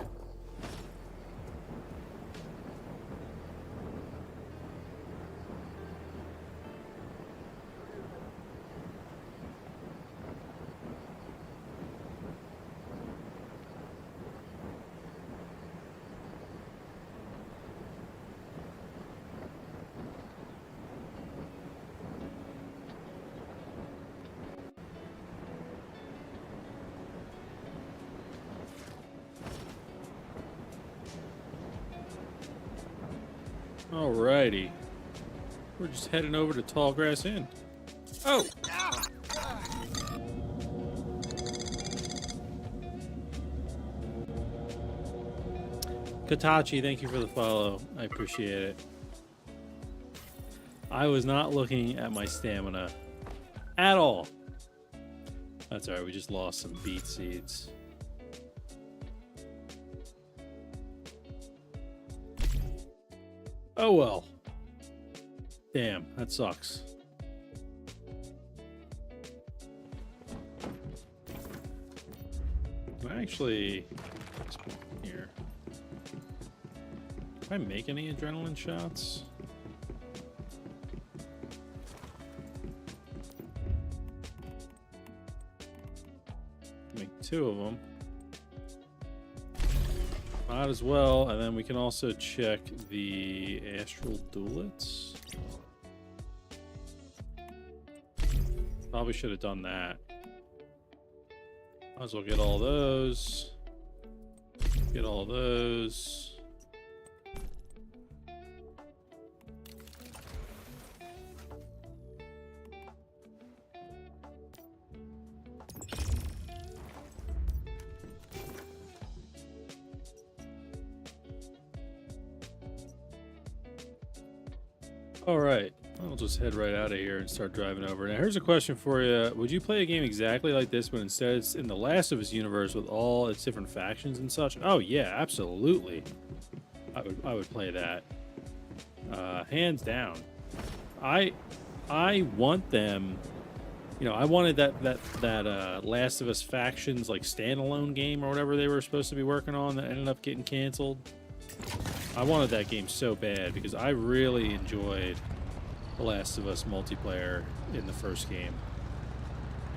Alrighty. We're just heading over to Tallgrass Inn. Oh! Katachi, thank you for the follow. I appreciate it. I was not looking at my stamina at all. That's alright, we just lost some beet seeds. Oh well. Damn, that sucks. Actually, here. Can I make any adrenaline shots? Make 2 of them. Might as well, and then we can also check the Astral Duelets. Probably should have done that. Might as well get all those. Get all those. All right, I'll just head right out of here and start driving over. Now, here's a question for you. Would you play a game exactly like this, but instead it's in the Last of Us universe with all its different factions and such? Oh, yeah, absolutely. I would play that. Hands down. I want them... You know, I wanted that Last of Us Factions, like, standalone game or whatever they were supposed to be working on that ended up getting canceled. I wanted that game so bad because I really enjoyed The Last of Us multiplayer in the first game.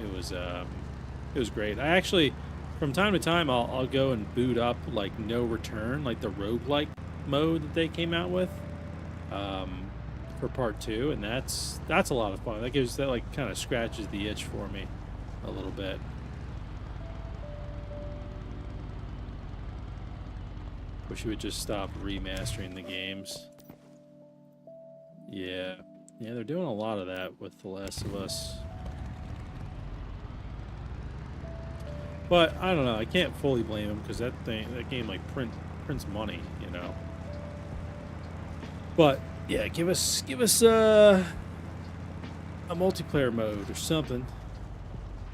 It was great. I actually, from time to time, I'll go and boot up like No Return, like the roguelike mode that they came out with for part 2, and that's a lot of fun. That like kind of scratches the itch for me a little bit. Wish you would just stop remastering the games. Yeah, they're doing a lot of that with The Last of Us. But I don't know. I can't fully blame them because that game like prints money, you know. But yeah, give us a multiplayer mode or something,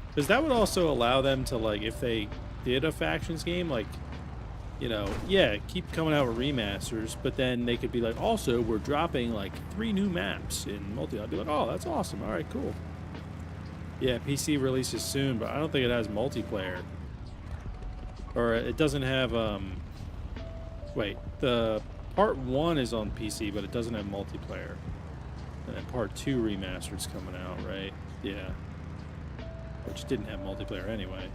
because that would also allow them to, like, if they did a factions game, like, you know, yeah, keep coming out with remasters, but then they could be like, also, we're dropping like 3 new maps in multi. I'd be like, oh, that's awesome. All right, cool. Yeah, PC releases soon, but I don't think it has multiplayer. Or it doesn't have, wait, the part 1 is on PC, but it doesn't have multiplayer. And then part 2 remastered's coming out, right? Yeah. Which didn't have multiplayer anyway,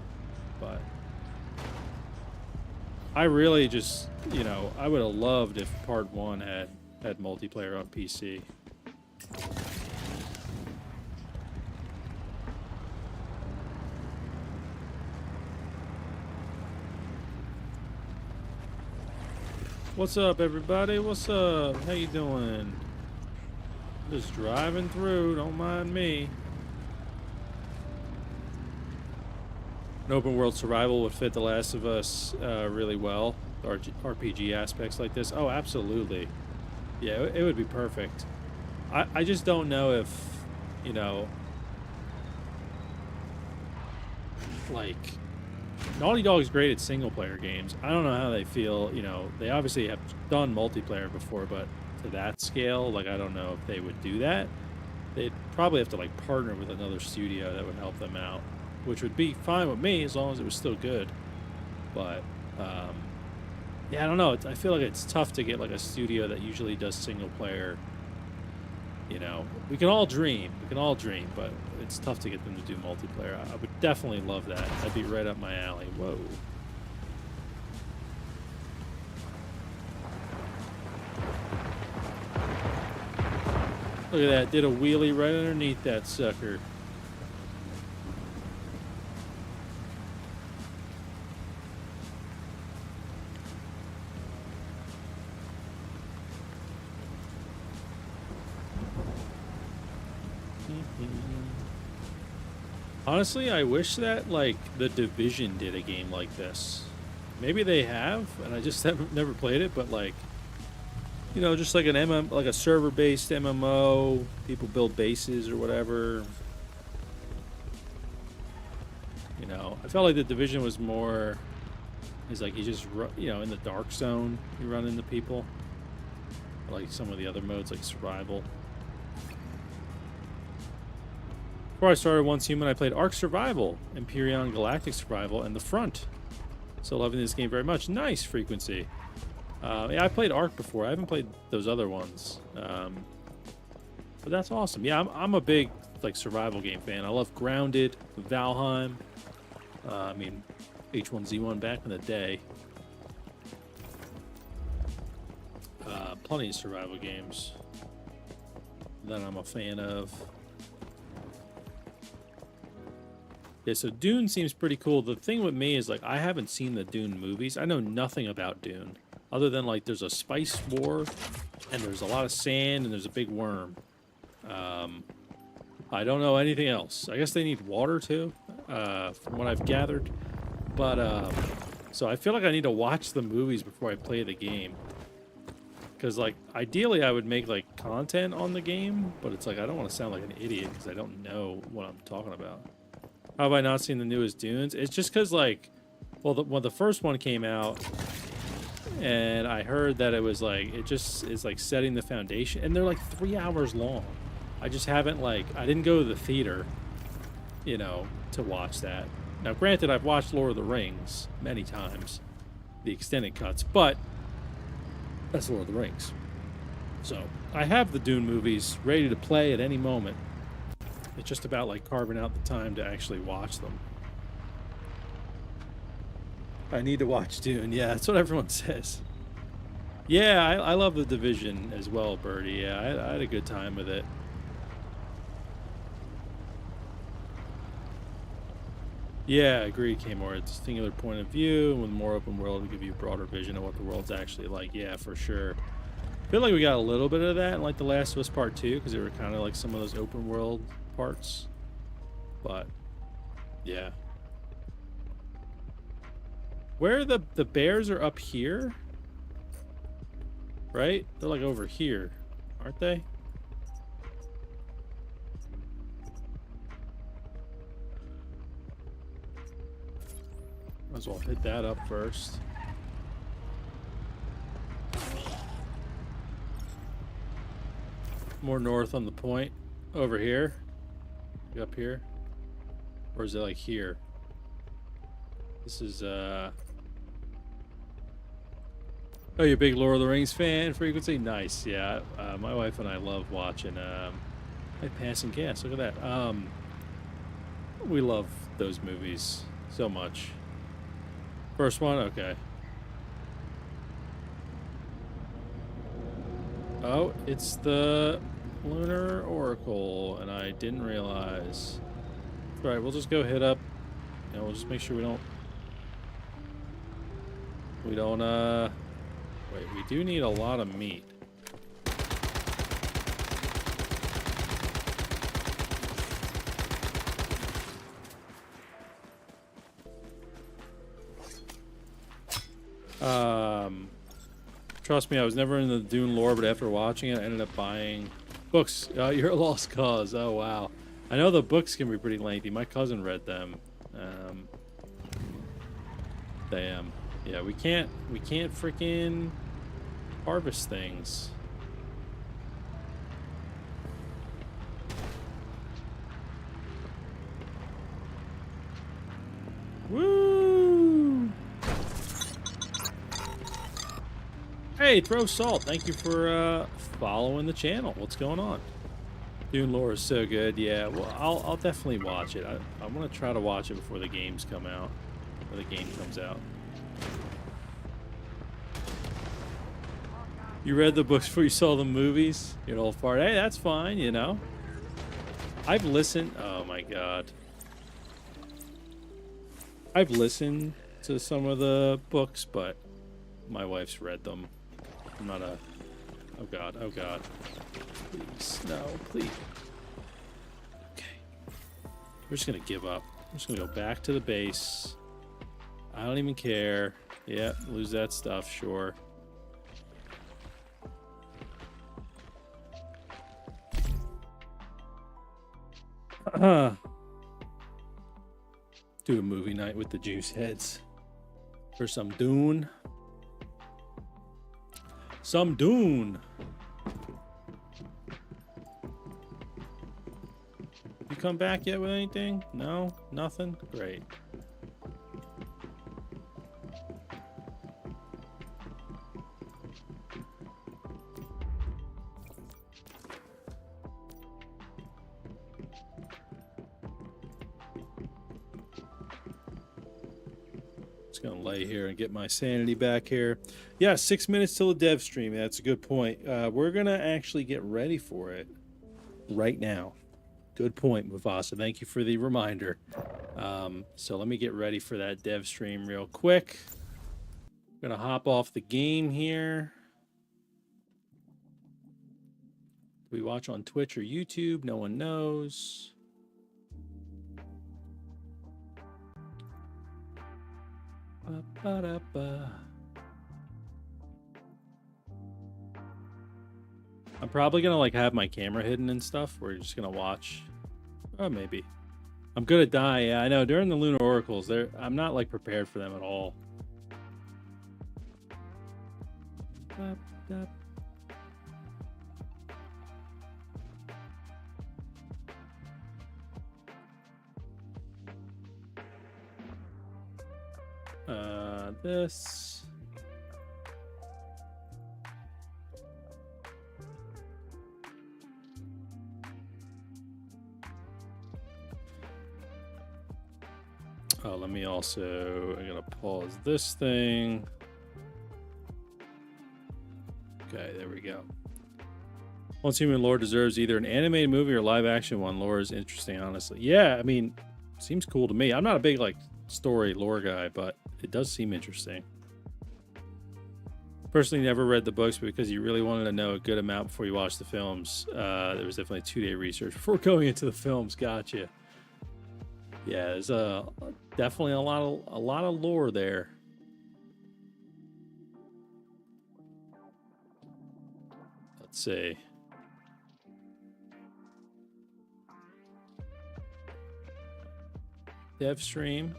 but... I really just, you know, I would have loved if part 1 had multiplayer on PC. What's up, everybody? What's up? How you doing? Just driving through, don't mind me. An open world survival would fit The Last of Us really well. RPG aspects like this. Oh, absolutely. Yeah, it would be perfect. I just don't know if, you know, like, Naughty Dog's great at single player games. I don't know how they feel, you know, they obviously have done multiplayer before, but to that scale, like, I don't know if they would do that. They'd probably have to, like, partner with another studio that would help them out, which would be fine with me as long as it was still good. But, yeah, I don't know. I feel like it's tough to get, like, a studio that usually does single player. You know, we can all dream, but it's tough to get them to do multiplayer. I would definitely love that. That'd be right up my alley. Whoa. Look at that. Did a wheelie right underneath that sucker. Honestly, I wish that, like, The Division did a game like this. Maybe they have, and I just have never played it, but, like, you know, just like like a server-based MMO, people build bases or whatever. You know, I felt like The Division was more, is like you just, you know, in the dark zone, you run into people. Like some of the other modes, like survival. Before I started Once Human, I played Ark Survival, Empyrean Galactic Survival, and The Front. So loving this game very much. Nice, Frequency. Yeah, I played Ark before. I haven't played those other ones. But that's awesome. Yeah, I'm a big, like, survival game fan. I love Grounded, Valheim. I mean, H1Z1 back in the day. plenty of survival games that I'm a fan of. Yeah, so Dune seems pretty cool. The thing with me is, like, I haven't seen the Dune movies. I know nothing about Dune, other than, like, there's a spice war, and there's a lot of sand, and there's a big worm. I don't know anything else. I guess they need water, too, from what I've gathered. But, so I feel like I need to watch the movies before I play the game. Because, like, ideally I would make, like, content on the game, but it's like I don't want to sound like an idiot because I don't know what I'm talking about. How have I not seen the newest Dunes? It's just because, like, well, when the first one came out, and I heard that it was, like, it just is, like, setting the foundation, and they're, like, 3 hours long. I just haven't, like, I didn't go to the theater, you know, to watch that. Now, granted, I've watched Lord of the Rings many times, the extended cuts, but that's Lord of the Rings. So, I have the Dune movies ready to play at any moment. It's just about, like, carving out the time to actually watch them. I need to watch Dune. Yeah, that's what everyone says. Yeah, I love The Division as well, Birdie. Yeah, I had a good time with it. Yeah, agreed, Kmore. It's a singular point of view, and with more open world to give you a broader vision of what the world's actually like. Yeah, for sure. I feel like we got a little bit of that in, like, The Last of Us Part 2, because they were kind of like some of those open world parts. But, yeah. Where the bears are up here? Right? They're, like, over here, aren't they? Might as well hit that up first. More north on the point. Over here. Up here. Or is it, like, here? This is, Oh, you're a big Lord of the Rings fan? Frequency? Nice, yeah. My wife and I love watching, Passing Gas. Look at that. We love those movies so much. First one? Okay. Oh, it's the Lunar Oracle, and I didn't realize. All right, we'll just go hit up. You know, we'll just make sure we don't, wait, we do need a lot of meat. Trust me, I was never in the Dune lore, but after watching it, I ended up buying books. You're a lost cause. Oh, wow. I know the books can be pretty lengthy. My cousin read them. Damn. Yeah, we can't freaking harvest things. Woo! Hey, Throw Salt, thank you for following the channel. What's going on? Dune lore is so good. Yeah, well, I'll definitely watch it. I want to try to watch it before the games come out. Or the game comes out. You read the books before you saw the movies? You're an old fart. Hey, that's fine, you know. I've listened. Oh my god. I've listened to some of the books, but my wife's read them. I'm not a... Oh god, oh god. Please, no, please. Okay. We're just gonna give up. I'm just gonna go back to the base. I don't even care. Yeah, lose that stuff, sure. Do a movie night with the juice heads. For some Dune. Some Dune. You come back yet with anything? No? Nothing? Great. Just gonna lay here and get my sanity back here. Yeah, 6 minutes till the dev stream. That's a good point. We're gonna actually get ready for it right now. Good point, Mufasa. Thank you for the reminder. So let me get ready for that dev stream real quick. I'm gonna hop off the game here. Do we watch on Twitch or YouTube? No one knows. Ba-ba-da-ba. I'm probably gonna like have my camera hidden and stuff. We're just gonna watch. Oh, maybe. I'm gonna die. Yeah, I know. During the Lunar Oracles, I'm not like prepared for them at all. This. Oh, let me also, I gotta pause this thing. Okay, there we go. Once Human lore deserves either an animated movie or live action one. Lore is interesting, honestly. Yeah, I mean, seems cool to me. I'm not a big like story lore guy, but it does seem interesting. Personally, never read the books, but because you really wanted to know a good amount before you watched the films. There was definitely 2-day research before going into the films. Gotcha. Yeah, there's definitely a lot of lore there. Let's see. Dev stream.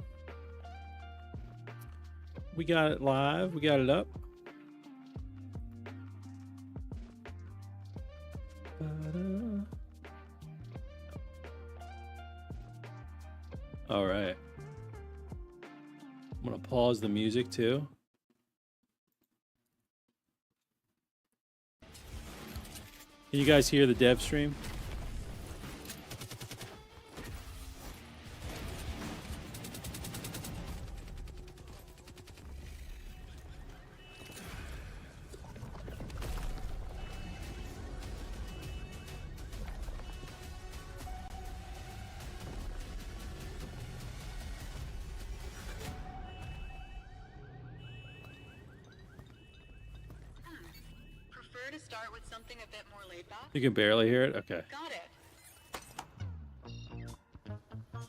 We got it live. We got it up. All right. I'm going to pause the music too. Can you guys hear the dev stream? To start with something a bit more laid back. You can barely hear it? Okay. Got it.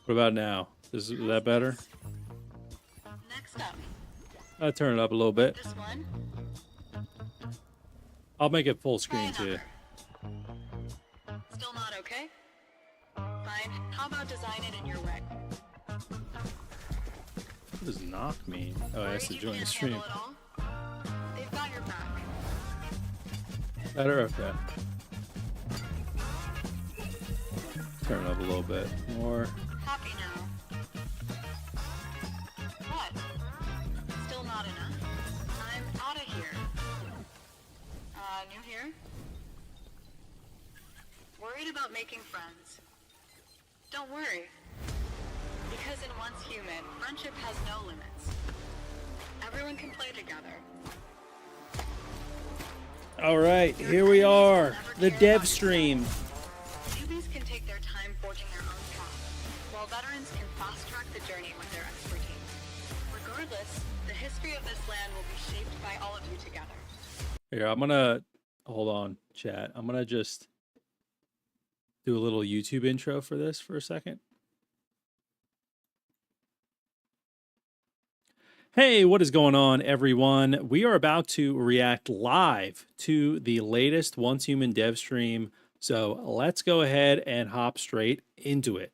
What about now? Is that better? Next up. I'll turn it up a little bit. This one. I'll make it full screen too. Still not okay? Fine. How about design it in your way? What does knock mean? Oh, I have to join the stream. They've got your back. Better? Okay. Turn it up a little bit more. Happy now. What? Still not enough? I'm out of here. New here? Worried about making friends. Don't worry. Because in Once Human, friendship has no limits. Everyone can play together. All right, here we are, the dev stream. Newbies can take their time forging their own path, while veterans can fast-track the journey with their expertise. Regardless, the history of this land will be shaped by all of you together. Here, I'm gonna, hold on, chat. I'm gonna just do a little YouTube intro for this for a second. Hey, what is going on, everyone? We are about to react live to the latest Once Human dev stream. So let's go ahead and hop straight into it.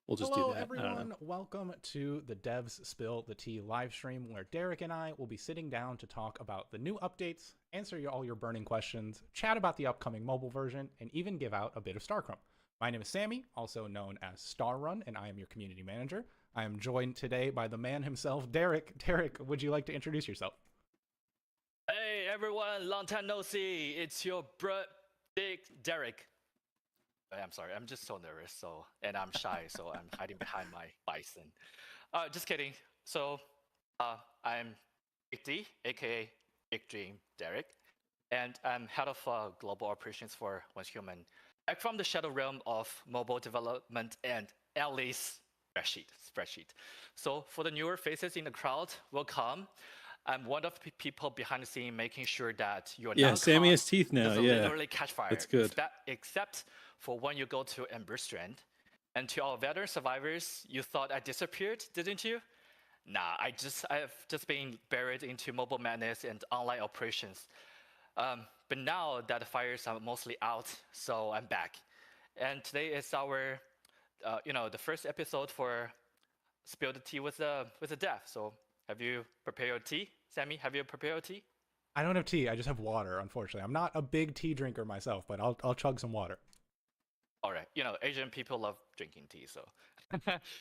We'll just Hello, do that. everyone. Welcome to the Devs Spill the Tea live stream, where Derek and I will be sitting down to talk about the new updates, answer all your burning questions, chat about the upcoming mobile version, and even give out a bit of StarCrumb. My name is Sammy, also known as StarRun, and I am your community manager. I am joined today by the man himself, Derek. Derek, would you like to introduce yourself? Hey everyone, long time no see. It's your bro, Big Derek. I'm sorry. I'm just so nervous. So, and I'm shy, so I'm hiding behind my bison. Just kidding. So, I'm Big D, aka Big Dream Derek, and I'm head of global operations for Once Human, back from the shadow realm of mobile development and at least spreadsheet. So, for the newer faces in the crowd, welcome. I'm one of the people behind the scene making sure that your Yeah, Sammy non-com has teeth now. doesn't Yeah, literally catch fire. that's good. Except for when you go to Ember Strand. And to our veteran survivors, you thought I disappeared, didn't you? Nah, I've just been buried into mobile madness and online operations. But now that the fires are mostly out, so I'm back. And today is our, the first episode for Spill the Tea with the Dev. So have you prepared your tea? Sammy, have you prepared your tea? I don't have tea. I just have water, unfortunately. I'm not a big tea drinker myself, but I'll chug some water. All right. Asian people love drinking tea, so.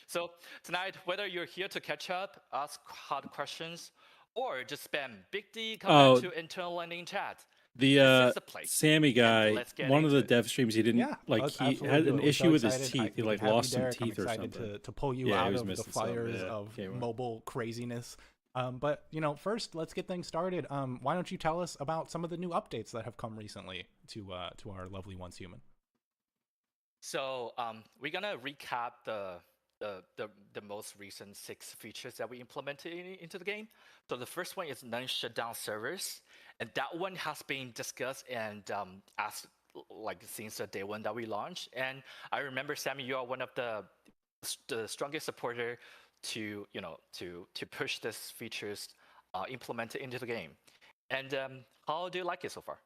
So tonight, whether you're here to catch up, ask hard questions, or just spam Big D, come back to internal landing chat. The This is the place. Sammy guy, let's get one of the into it. dev streams, he didn't Yeah, like. let's He absolutely had do an it. We're issue so with his excited. teeth. He we like can have you, lost some Derek. teeth I'm or excited something. to pull you Yeah, he out was of the missing some, fires yeah. of Came on. mobile craziness. But first, let's get things started. Why don't you tell us about some of the new updates that have come recently to our lovely Once Human? So we're gonna recap the most recent 6 features that we implemented into the game. So the first one is non-shutdown servers, and that one has been discussed and asked like since the day one that we launched. And I remember, Sammy, you are one of the strongest supporter to push these features implemented into the game. And how do you like it so far?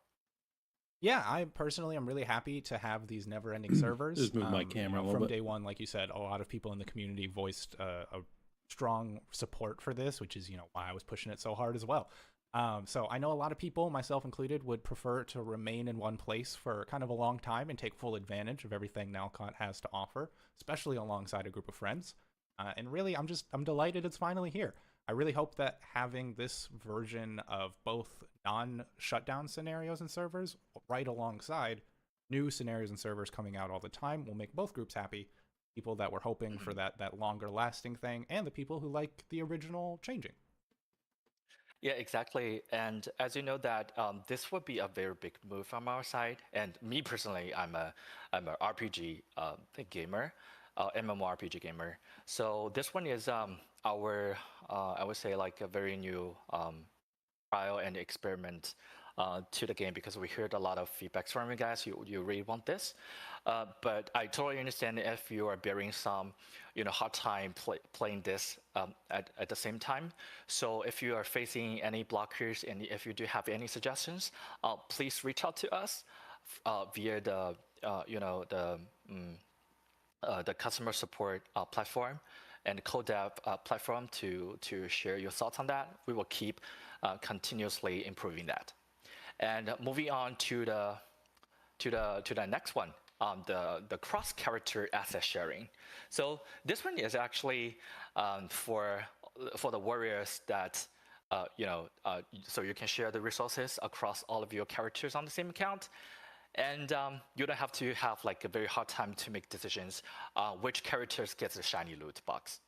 Yeah, I personally am really happy to have these never-ending servers. Just move my camera a little from bit. day one, like you said, a lot of people in the community voiced a strong support for this, which is why I was pushing it so hard as well. So I know a lot of people, myself included, would prefer to remain in one place for kind of a long time and take full advantage of everything Nalcott has to offer, especially alongside a group of friends. And really, I'm delighted it's finally here. I really hope that having this version of both non-shutdown scenarios and servers right alongside new scenarios and servers coming out all the time will make both groups happy. People that were hoping for that longer lasting thing, and the people who like the original changing. Yeah, exactly. And as you know that this would be a very big move from our side. And me personally, I'm a RPG gamer, MMORPG gamer. So this one is our I would say like a very new trial and experiment to the game, because we heard a lot of feedbacks from you guys. You really want this, but I totally understand if you are bearing some hard time playing this at the same time. So if you are facing any blockers and if you do have any suggestions, please reach out to us via the the customer support platform and CodeDev platform to share your thoughts on that. We will keep continuously improving that. And moving on to the next one, the cross character asset sharing. So this one is actually for the warriors that so you can share the resources across all of your characters on the same account. And you don't have to have like a very hard time to make decisions which characters gets the shiny loot box.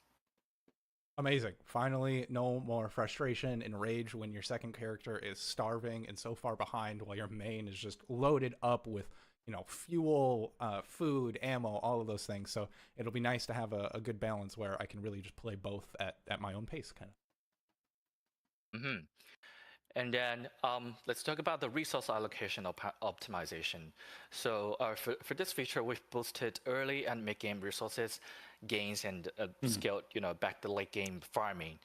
Amazing. Finally, no more frustration and rage when your second character is starving and so far behind while your main is just loaded up with, fuel, food, ammo, all of those things. So it'll be nice to have a good balance where I can really just play both at my own pace, kind of. Mm-hmm. And then let's talk about the resource allocation optimization. So for this feature, we've boosted early and mid-game resources gains and scaled, back the late game farming.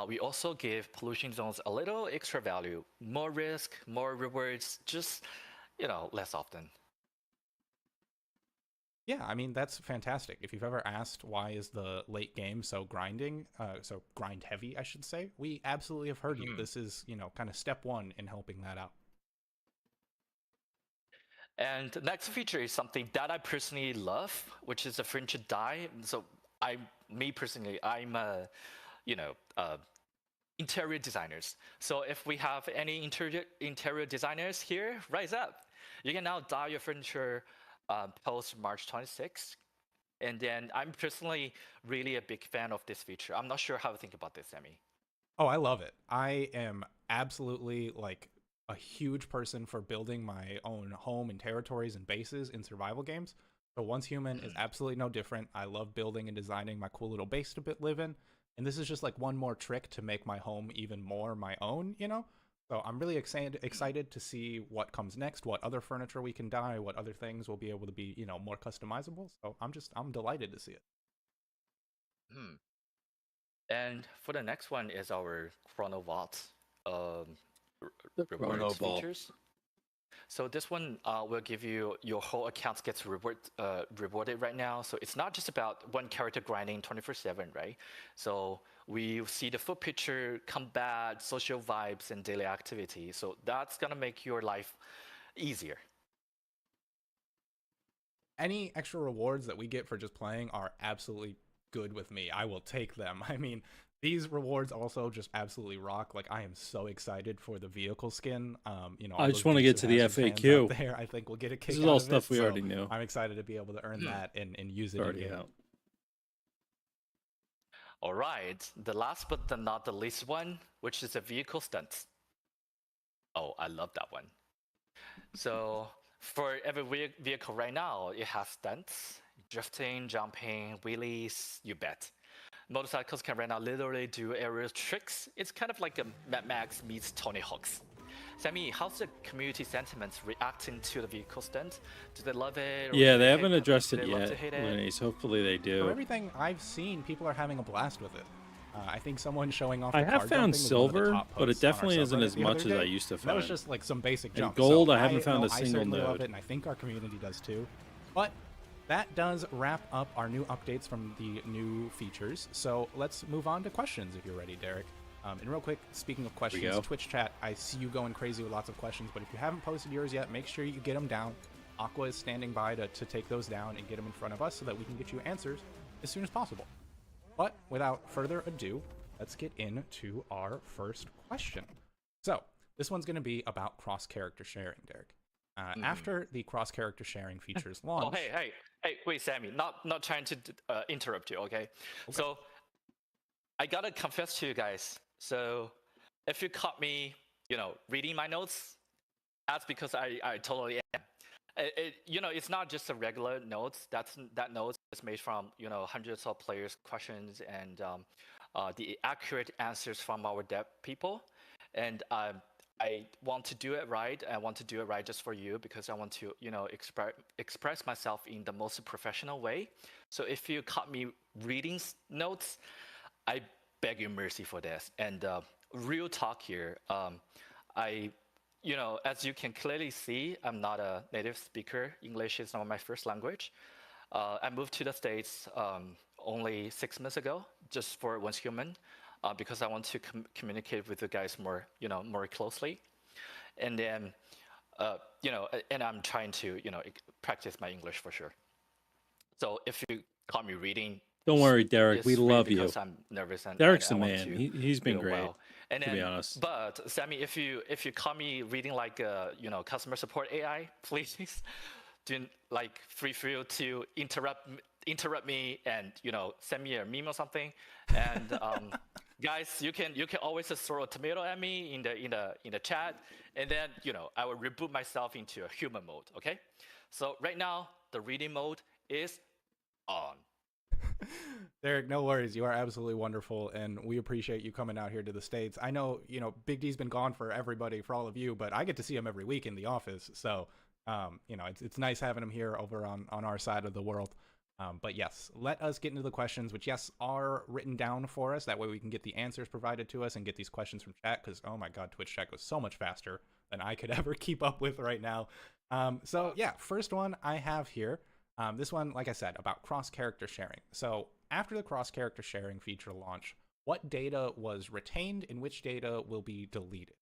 We also give pollution zones a little extra value, more risk, more rewards, just less often. Yeah, I mean, that's fantastic. If you've ever asked why is the late game so so grind heavy, I should say, we absolutely have heard you. This is, kind of step one in helping that out. And the next feature is something that I personally love, which is a furniture die. So I'm interior designers. So if we have any interior designers here, rise up. You can now dye your furniture post March 26th. And then I'm personally really a big fan of this feature. I'm not sure how to think about this, Sammy. Oh, I love it. I am absolutely like a huge person for building my own home and territories and bases in survival games. So Once Human is absolutely no different. I love building and designing my cool little base to live in. And this is just like one more trick to make my home even more my own, you know? So I'm really excited to see what comes next, what other furniture we can dye, what other things will be able to be, more customizable. So I'm delighted to see it. Hmm. And for the next one is our Chronovault The rewards Chronovault. features. So this one will give you your whole account gets rewarded right now. So it's not just about one character grinding 24/7, right? So we see the full picture, combat, social vibes, and daily activity. So that's gonna make your life easier. Any extra rewards that we get for just playing are absolutely good with me. I will take them. I mean, these rewards also just absolutely rock. Like, I am so excited for the vehicle skin. All I just those want to get Dukes to of the Hazzard fans FAQ. out there, I think we'll get a kick This is out all of stuff it, we so already knew. I'm excited to be able to earn that and use it Already in-game. out. All right, the last but not the least one, which is a vehicle stunt. Oh, I love that one. So for every vehicle right now, it has stunts, drifting, jumping, wheelies, you bet. Motorcycles can right now literally do aerial tricks. It's kind of like a Mad Max meets Tony Hawk's. Sammy, how's the community sentiments reacting to the vehicle stunt? Do they love it? Yeah, do they hate haven't addressed do it they love yet, to hate it? Linnaeus. Hopefully they From do. everything I've seen, people are having a blast with it. I think someone showing off I the have car found jumping was one of the silver, top but it posts on our definitely isn't subreddit as the much other as I day. used to That was find. just like some basic And jumps. gold, So I haven't found know a single I certainly love node. it, and I think our community does too. But that does wrap up our new updates from the new features. So let's move on to questions if you're ready, Derek. And real quick, speaking of questions, go. Twitch chat, I see you going crazy with lots of questions, but if you haven't posted yours yet, make sure you get them down. Aqua is standing by to take those down and get them in front of us so that we can get you answers as soon as possible. But without further ado, let's get into our first question. So this one's going to be about cross-character sharing, Derek. After the cross-character sharing features launch... Oh, hey, wait, Sammy, not trying to interrupt you, okay? So I gotta confess to you guys. So if you caught me, reading my notes, that's because I totally am. It's not just a regular notes. That notes is made from hundreds of players' questions and the accurate answers from our dev people. And I want to do it right. I want to do it right just for you because I want to express myself in the most professional way. So if you caught me reading notes, I beg your mercy for this. And real talk here, as you can clearly see, I'm not a native speaker. English is not my first language. I moved to the States only 6 months ago, just for Once Human, because I want to communicate with you guys more closely. And then, and I'm trying to, practice my English for sure. So if you caught me reading, Don't worry, Derek. We it's really love you. because I'm nervous and Derek's I the want man. to He's been do it great, well. And to then, be honest. But Sammy, if you caught me reading like customer support AI, please do feel to interrupt me and send me a meme or something. And guys, you can always just throw a tomato at me in the chat, and then I will reboot myself into a human mode. Okay, so right now the reading mode is on. Derek, no worries. You are absolutely wonderful, and we appreciate you coming out here to the States. I know, Big D's been gone for everybody, for all of you, but I get to see him every week in the office. So, it's nice having him here over on our side of the world. But yes, let us get into the questions, which, yes, are written down for us. That way we can get the answers provided to us and get these questions from chat, because, oh my God, Twitch chat goes so much faster than I could ever keep up with right now. So, yeah, first one I have here. This one, like I said, about cross-character sharing. So after the cross-character sharing feature launch, what data was retained and which data will be deleted?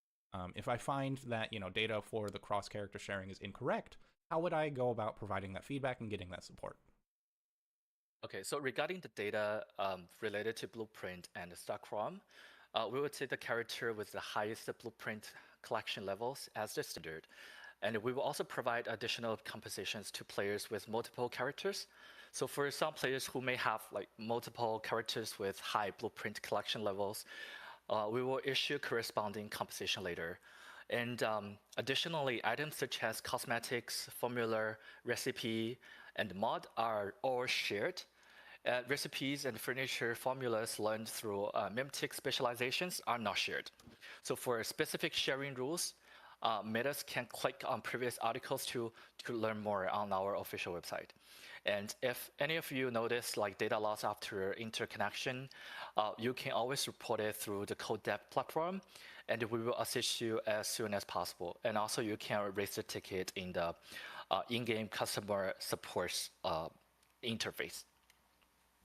If I find that data for the cross-character sharing is incorrect, how would I go about providing that feedback and getting that support? Okay, so regarding the data related to Blueprint and Starcrom, we would take the character with the highest Blueprint collection levels as the standard. And we will also provide additional compensations to players with multiple characters. So for some players who may have like multiple characters with high blueprint collection levels, we will issue corresponding compensation later. And additionally, items such as cosmetics, formula, recipe, and mod are all shared. Recipes and furniture formulas learned through Mimtic specializations are not shared. So for specific sharing rules, metas can click on previous articles to learn more on our official website. And if any of you notice like data loss after interconnection, you can always report it through the CodeDev platform, and we will assist you as soon as possible. And also you can raise the ticket in the in-game customer support interface.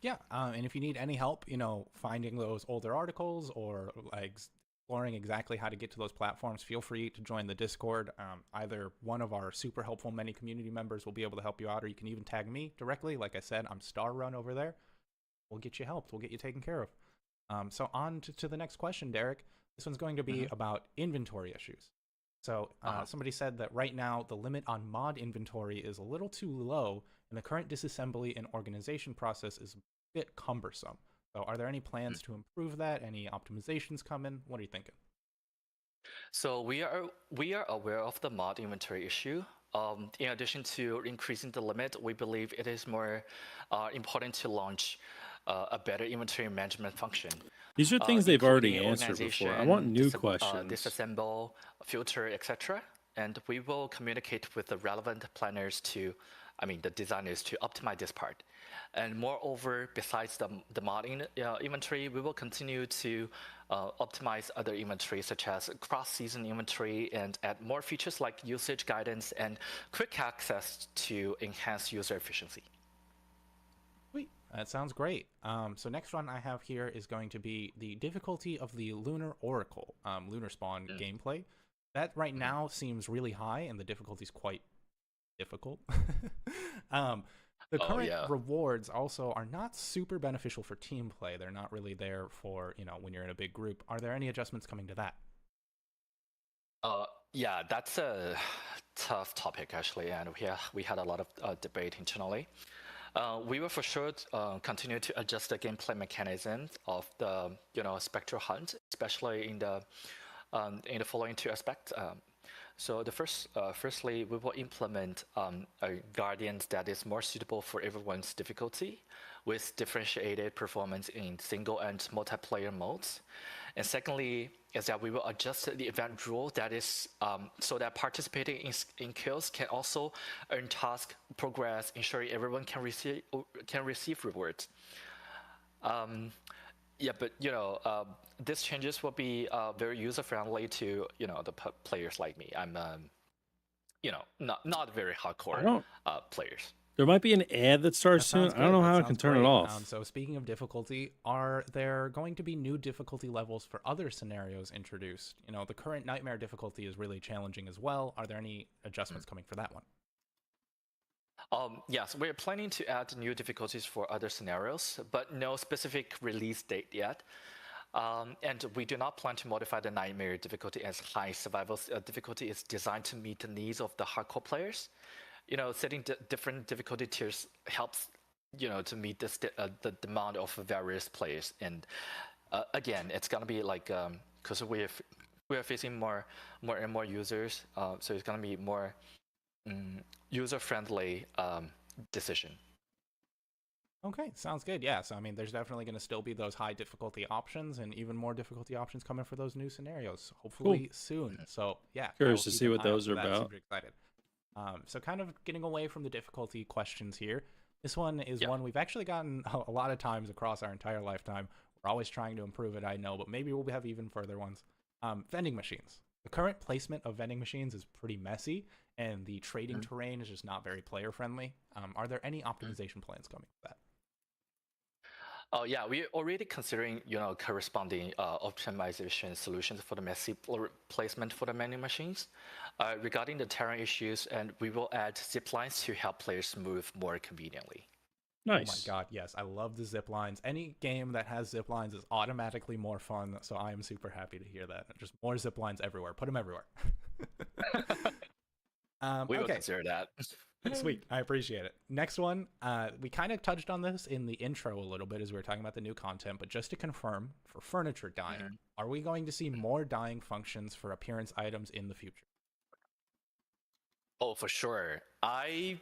Yeah, and if you need any help, finding those older articles or like exploring exactly how to get to those platforms, feel free to join the Discord. Either one of our super helpful many community members will be able to help you out, or you can even tag me directly. Like I said, I'm StarRun over there. We'll get you helped. We'll get you taken care of. So on to the next question, Derek. This one's going to be about inventory issues. So somebody said that right now the limit on mod inventory is a little too low, and the current disassembly and organization process is a bit cumbersome. So are there any plans to improve that? Any optimizations coming? What are you thinking? So we are aware of the mod inventory issue. In addition to increasing the limit, we believe it is more important to launch a better inventory management function. These are things they've already including answered before. I organization, want new questions. disassemble, filter, etc. And we will communicate with the relevant planners the designers to optimize this part. And moreover, besides the mod inventory, we will continue to optimize other inventory such as cross-season inventory and add more features like usage guidance and quick access to enhance user efficiency. Sweet. That sounds great. So next one I have here is going to be the difficulty of the Lunar Oracle, Lunar Spawn gameplay. That right now seems really high, and the difficulty is quite difficult. The current rewards also are not super beneficial for team play. They're not really there for, when you're in a big group. Are there any adjustments coming to that? Yeah, that's a tough topic actually, and we had a lot of debate internally. We will for sure continue to adjust the gameplay mechanisms of the Spectral Hunt, especially in the following two aspects. So firstly, we will implement a Guardians that is more suitable for everyone's difficulty, with differentiated performance in single and multiplayer modes. And secondly, is that we will adjust the event rule that is so that participating in kills can also earn task progress, ensuring everyone can receive rewards. Yeah, but these changes will be very user friendly to the players like me. I'm not very hardcore players. There might be an ad that starts soon. I don't know how I can turn it off. So speaking of difficulty, are there going to be new difficulty levels for other scenarios introduced? The current Nightmare difficulty is really challenging as well. Are there any adjustments coming for that one? Yes, we're planning to add new difficulties for other scenarios, but no specific release date yet. And we do not plan to modify the Nightmare difficulty, as high survival difficulty is designed to meet the needs of the hardcore players. Setting different difficulty tiers helps, to meet the demand of various players. And again, it's gonna be like because we are facing more and more users, so it's gonna be more user-friendly decision. Okay, sounds good. Yeah, so there's definitely going to still be those high difficulty options and even more difficulty options coming for those new scenarios, hopefully soon. So yeah, curious to see what those are about. Super excited. So kind of getting away from the difficulty questions here. This one is one we've actually gotten a lot of times across our entire lifetime. We're always trying to improve it, I know, but maybe we'll have even further ones. Vending machines. The current placement of vending machines is pretty messy, and the trading terrain is just not very player friendly. Are there any optimization plans coming for that? Oh yeah, we're already considering corresponding optimization solutions for the messy placement for the vending machines. Regarding the terrain issues, and we will add zip lines to help players move more conveniently. Nice. Oh my god, yes, I love the zip lines. Any game that has zip lines is automatically more fun, so I am super happy to hear that. Just more zip lines everywhere. Put them everywhere. We will Okay. consider that. Sweet. I appreciate it. Next one. We kind of touched on this in the intro a little bit as we were talking about the new content, but just to confirm, for furniture dyeing, Mhm. are we going to see more dyeing functions for appearance items in the future? Oh, for sure. I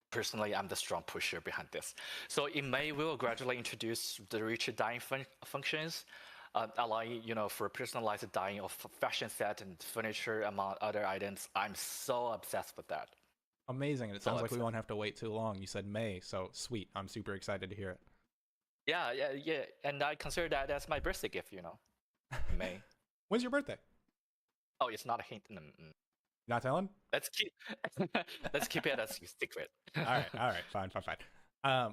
personally am the strong pusher behind this. So in May, we will gradually introduce the richer dyeing functions, allowing for personalized dyeing of fashion set and furniture among other items. I'm so obsessed with that. Amazing. And it So sounds like we upset. won't have to wait too long. You said May, so sweet. I'm super excited to hear it. Yeah, yeah, yeah. And I consider that as my birthday gift. In May. When's your birthday? Oh, it's not a hint. Not telling? Let's keep let's keep it as a secret. All right, fine.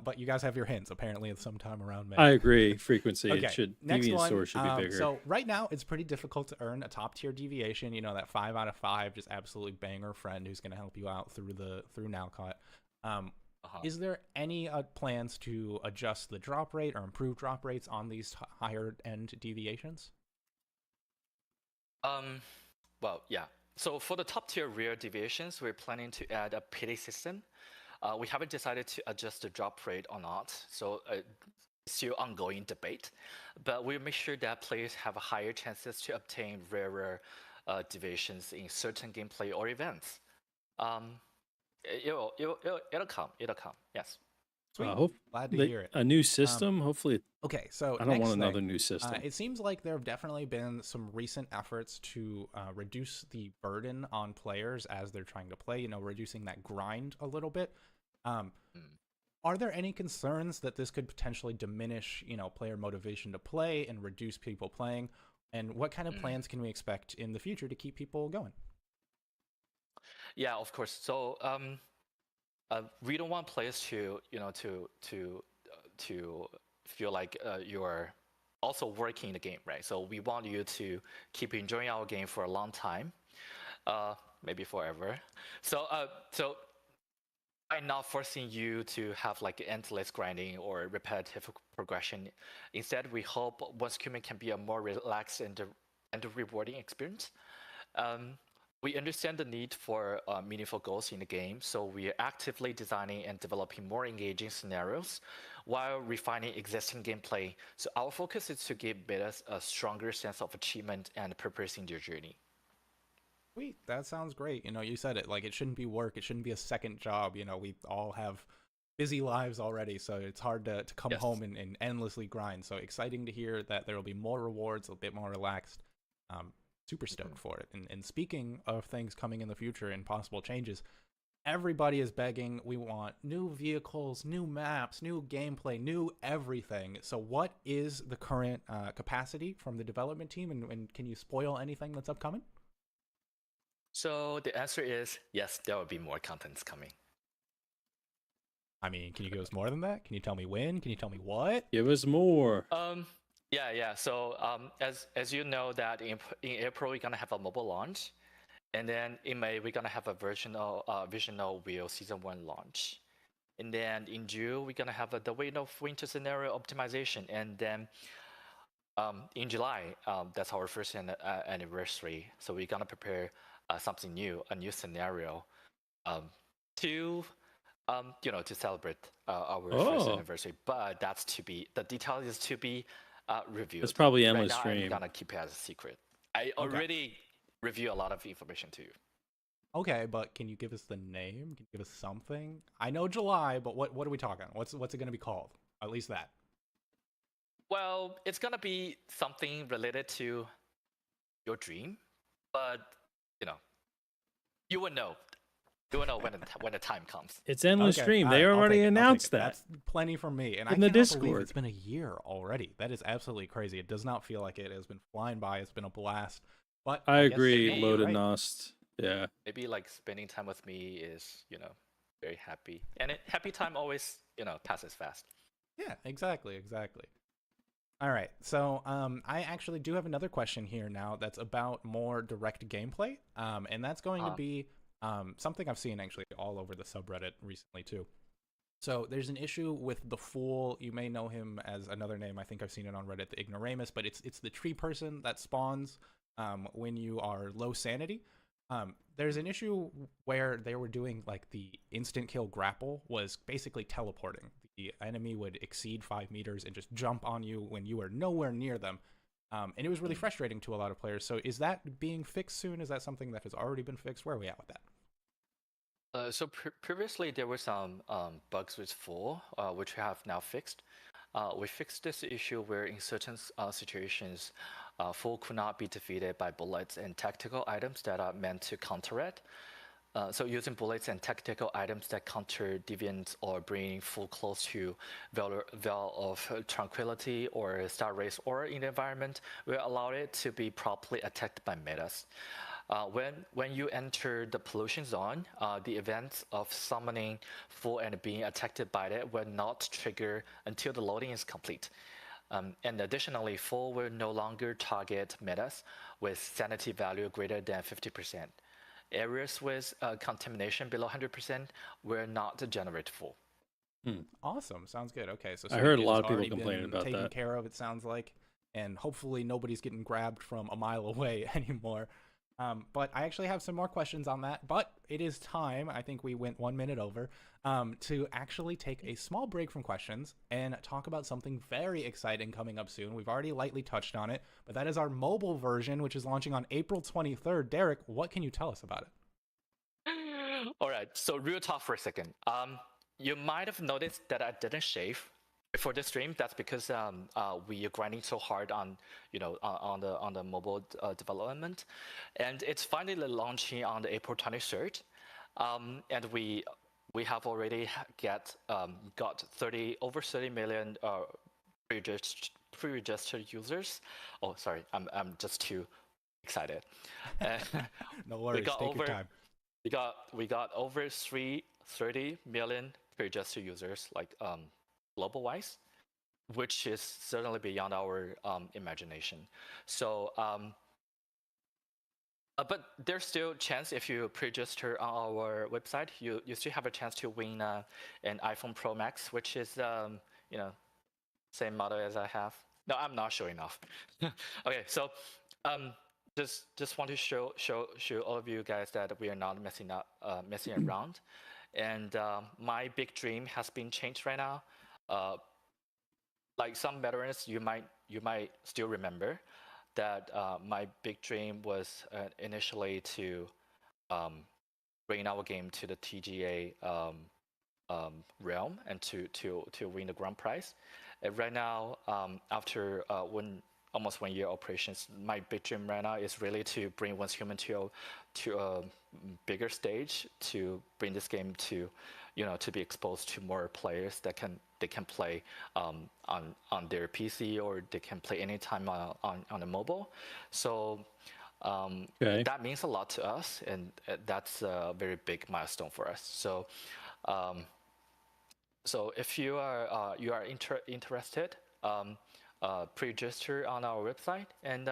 But you guys have your hints. Apparently, it's sometime around May. I agree. Frequency. Okay, It should. next Deviant one. Store should be bigger. So right now, it's pretty difficult to earn a top tier deviation. That 5 out of 5, just absolutely banger friend who's going to help you out through Nalcott. Uh-huh. Is there any plans to adjust the drop rate or improve drop rates on these higher end deviations? Well, yeah. So for the top tier rare deviations, we're planning to add a pity system. We haven't decided to adjust the drop rate or not, so still ongoing debate. But we'll make sure that players have higher chances to obtain rarer deviations in certain gameplay or events. It'll come. It'll come. Yes. Sweet. hope Glad to they- hear it. A new system. Hopefully, Okay, so I don't next want thing. another new system. It seems like there have definitely been some recent efforts to reduce the burden on players as they're trying to play, reducing that grind a little bit. Are there any concerns that this could potentially diminish, player motivation to play and reduce people playing? And what kind of plans can we expect in the future to keep people going? Yeah, of course. So we don't want players to feel like you're also working the game, right? So we want you to keep enjoying our game for a long time, maybe forever. So by not forcing you to have like endless grinding or repetitive progression, instead we hope once Cumin can be a more relaxed and rewarding experience. We understand the need for meaningful goals in the game, so we are actively designing and developing more engaging scenarios while refining existing gameplay. So our focus is to give betas a stronger sense of achievement and purpose in their journey. Sweet, that sounds great. You said it, like it shouldn't be work, it shouldn't be a second job. We all have busy lives already, so it's hard to come Yes. home and endlessly grind. So exciting to hear that there will be more rewards, a bit more relaxed. Super stoked for it. And speaking of things coming in the future and possible changes, everybody is begging. We want new vehicles, new maps, new gameplay, new everything. So what is the current capacity from the development team, and can you spoil anything that's upcoming? So the answer is yes, there will be more contents coming. I mean, can you give us more than that? Can you tell me when? Can you tell me what? Give us more. Yeah. So as you know that in April we're gonna have a mobile launch, and then in May we're gonna have a Visional Wheel Season 1 launch, and then in June we're gonna have the Wind of Winter scenario optimization, and then in July that's our first anniversary. So we're gonna prepare something new, a new scenario, to celebrate our first anniversary. But the detail is to be reviewed. It's probably Right endless now, stream. I'm gonna keep it as a secret. I already review a lot of information to you. Okay, but can you give us the name? Can you give us something? I know July, but what are we talking? What's it going to be called? At least that. Well, it's gonna be something related to your dream, but you will know. You will know when the time comes. It's endless Okay, stream. all They right, I'll already take it, I'll take announced it. that. That's plenty for me. And I In the cannot believe Discord. it's been a year already. That is absolutely crazy. It does not feel like it has been flying by. It's been a blast. But I guess agree. maybe Loaded you're right. Nost. Yeah. Maybe like spending time with me is very happy, and happy time always passes fast. Yeah, exactly. All right, so I actually do have another question here now that's about more direct gameplay, and that's going to be something I've seen actually all over the subreddit recently too. So there's an issue with the Fool. You may know him as another name. I think I've seen it on Reddit, the Ignoramus, but it's the tree person that spawns when you are low sanity. There's an issue where they were doing like the instant kill grapple was basically teleporting. The enemy would exceed 5 meters and just jump on you when you were nowhere near them. And it was really frustrating to a lot of players. So is that being fixed soon? Is that something that has already been fixed? Where are we at with that? So previously there were some bugs with full, which we have now fixed. We fixed this issue where in certain situations, full could not be defeated by bullets and tactical items that are meant to counter it. So using bullets and tactical items that counter deviants or bringing full close to Veil of Tranquility or Star Race aura in the environment will allow it to be properly attacked by metas. When you enter the pollution zone, the events of summoning full and being attacked by it will not trigger until the loading is complete. And additionally, full will no longer target metas with sanity value greater than 50%. Areas with contamination below 100% will not generate full. Awesome. Sounds good. Okay, so I heard a Synergy lot has of people already complaining been about taken that. care of, it sounds like, and hopefully nobody's getting grabbed from a mile away anymore. But I actually have some more questions on that, but it is time, I think we went 1 minute over, to actually take a small break from questions and talk about something very exciting coming up soon. We've already lightly touched on it, but that is our mobile version, which is launching on April 23rd. Derek, what can you tell us about it? All right, so real talk for a second. You might have noticed that I didn't shave for this stream. That's because we are grinding so hard on on the mobile development, and it's finally launching on the April 23rd. And we have already got over 30 million pre-registered users. Oh, sorry, I'm just too excited. No worries, take your time. We got over 30 million pre-registered users, like global wise, which is certainly beyond our imagination. So, but there's still chance if you pre-register on our website, you still have a chance to win an iPhone Pro Max, which is same model as I have. No, I'm not showing off. Okay, so just want to show all of you guys that we are not messing around, and my big dream has been changed right now. Like some veterans, you might still remember that my big dream was initially to bring our game to the TGA realm and to win the grand prize. And right now, after almost 1 year operations, my big dream right now is really to bring Once Human to a bigger stage, to bring this game to to be exposed to more players that they can play on their PC, or they can play anytime on a mobile. So that means a lot to us, and that's a very big milestone for us. So so if you are interested, pre-register on our website, and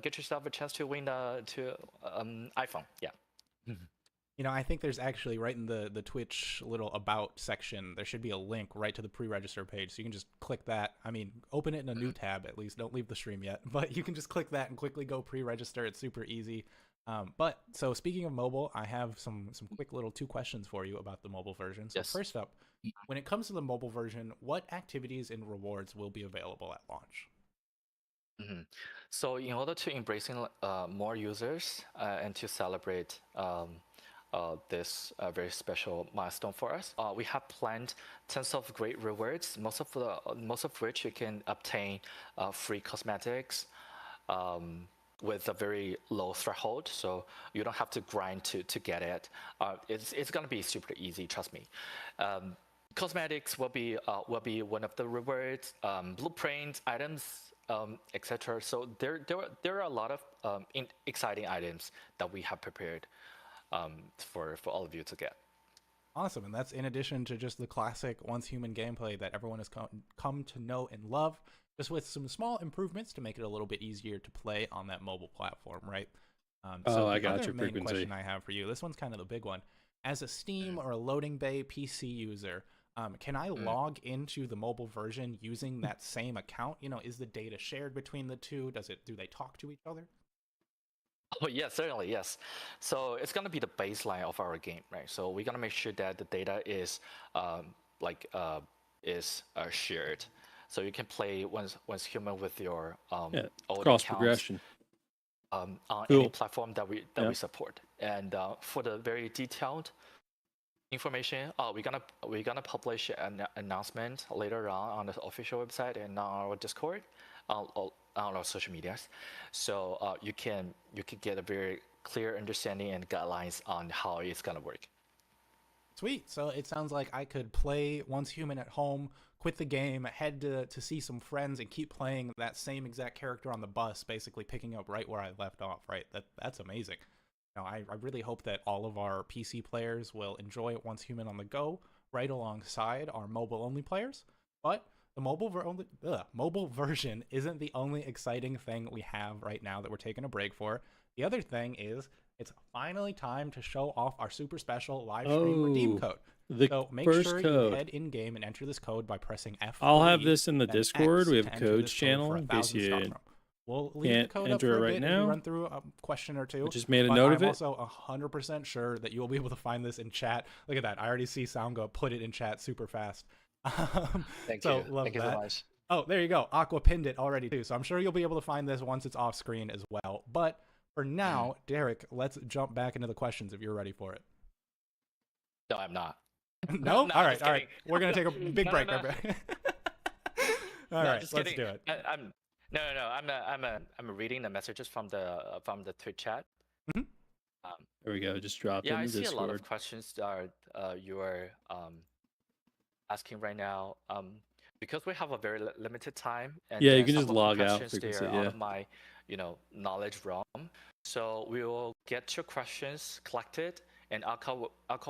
get yourself a chance to win iPhone. Yeah. I think there's actually right in the Twitch little about section, there should be a link right to the pre-register page. So you can just click that. I mean, open it in a new tab at least. Don't leave the stream yet. But you can just click that and quickly go pre-register. It's super easy. But so speaking of mobile, I have some quick little 2 questions for you about the mobile version. So First up, when it comes to the mobile version, what activities and rewards will be available at launch? So in order to embracing more users and to celebrate this very special milestone for us, we have planned tons of great rewards, most of which you can obtain free cosmetics with a very low threshold, so you don't have to grind to get it. It's gonna be super easy, trust me. Cosmetics will be one of the rewards, blueprint items, etc. So there are a lot of exciting items that we have prepared for all of you to get. Awesome, and that's in addition to just the classic Once Human gameplay that everyone has come to know and love, just with some small improvements to make it a little bit easier to play on that mobile platform, right? So I got the your main frequency. question I have for you, this one's kind of the big one. As a Steam or a Loading Bay PC user, can I log into the mobile version using that same account? Is the data shared between the two? Do they talk to each other? Oh, yes, certainly, yes. So it's going to be the baseline of our game, right? So we're going to make sure that the data is like shared. So you can play once human with your Yeah, old cross accounts progression. on any Cool. platform that Yeah. we support. And for the very detailed information, we're gonna publish an announcement later on the official website and on our Discord, on our social medias, so you can get a very clear understanding and guidelines on how it's gonna work. Sweet. So it sounds like I could play Once Human at home, quit the game, head to see some friends, and keep playing that same exact character on the bus, basically picking up right where I left off. Right. That's amazing. Now, I really hope that all of our PC players will enjoy Once Human on the go, right alongside our mobile-only players. But the mobile version isn't the only exciting thing we have right now that we're taking a break for. The other thing is it's finally time to show off our super special live stream redeem Oh, code. the So make first sure you code. head in game and enter this code by pressing F3. I'll have this in the then Discord. X We have to a enter codes this code channel for in case 1,000 you Starcraft. We'll leave can't the code up enter for it a right bit as we now. run through a question or two. I just made a but note I'm of it. also 100% sure that you will be able to find this in chat. Look at that. I already see Soundgo put it in chat super fast. Thank so you. love Thank you that. so much. Oh, there you go. Aqua pinned it already too. So I'm sure you'll be able to find this once it's off screen as well. But for now, Derek, let's jump back into the questions if you're ready for it. No, I'm not. No? No, all just right, all right. kidding. We're going to take a big No, break. no. All No, right, just let's kidding. do it. I'm no, no, no. I'm reading the messages from the Twitch chat. Mhm. There we go. Just dropped Yeah, it I in the see a lot Discord. of questions that you are asking right now. Because we have a very limited time, and Yeah, you then can some just of the log out questions frequency. they are out Yeah. of my knowledge realm. So we will get your questions collected, and Alka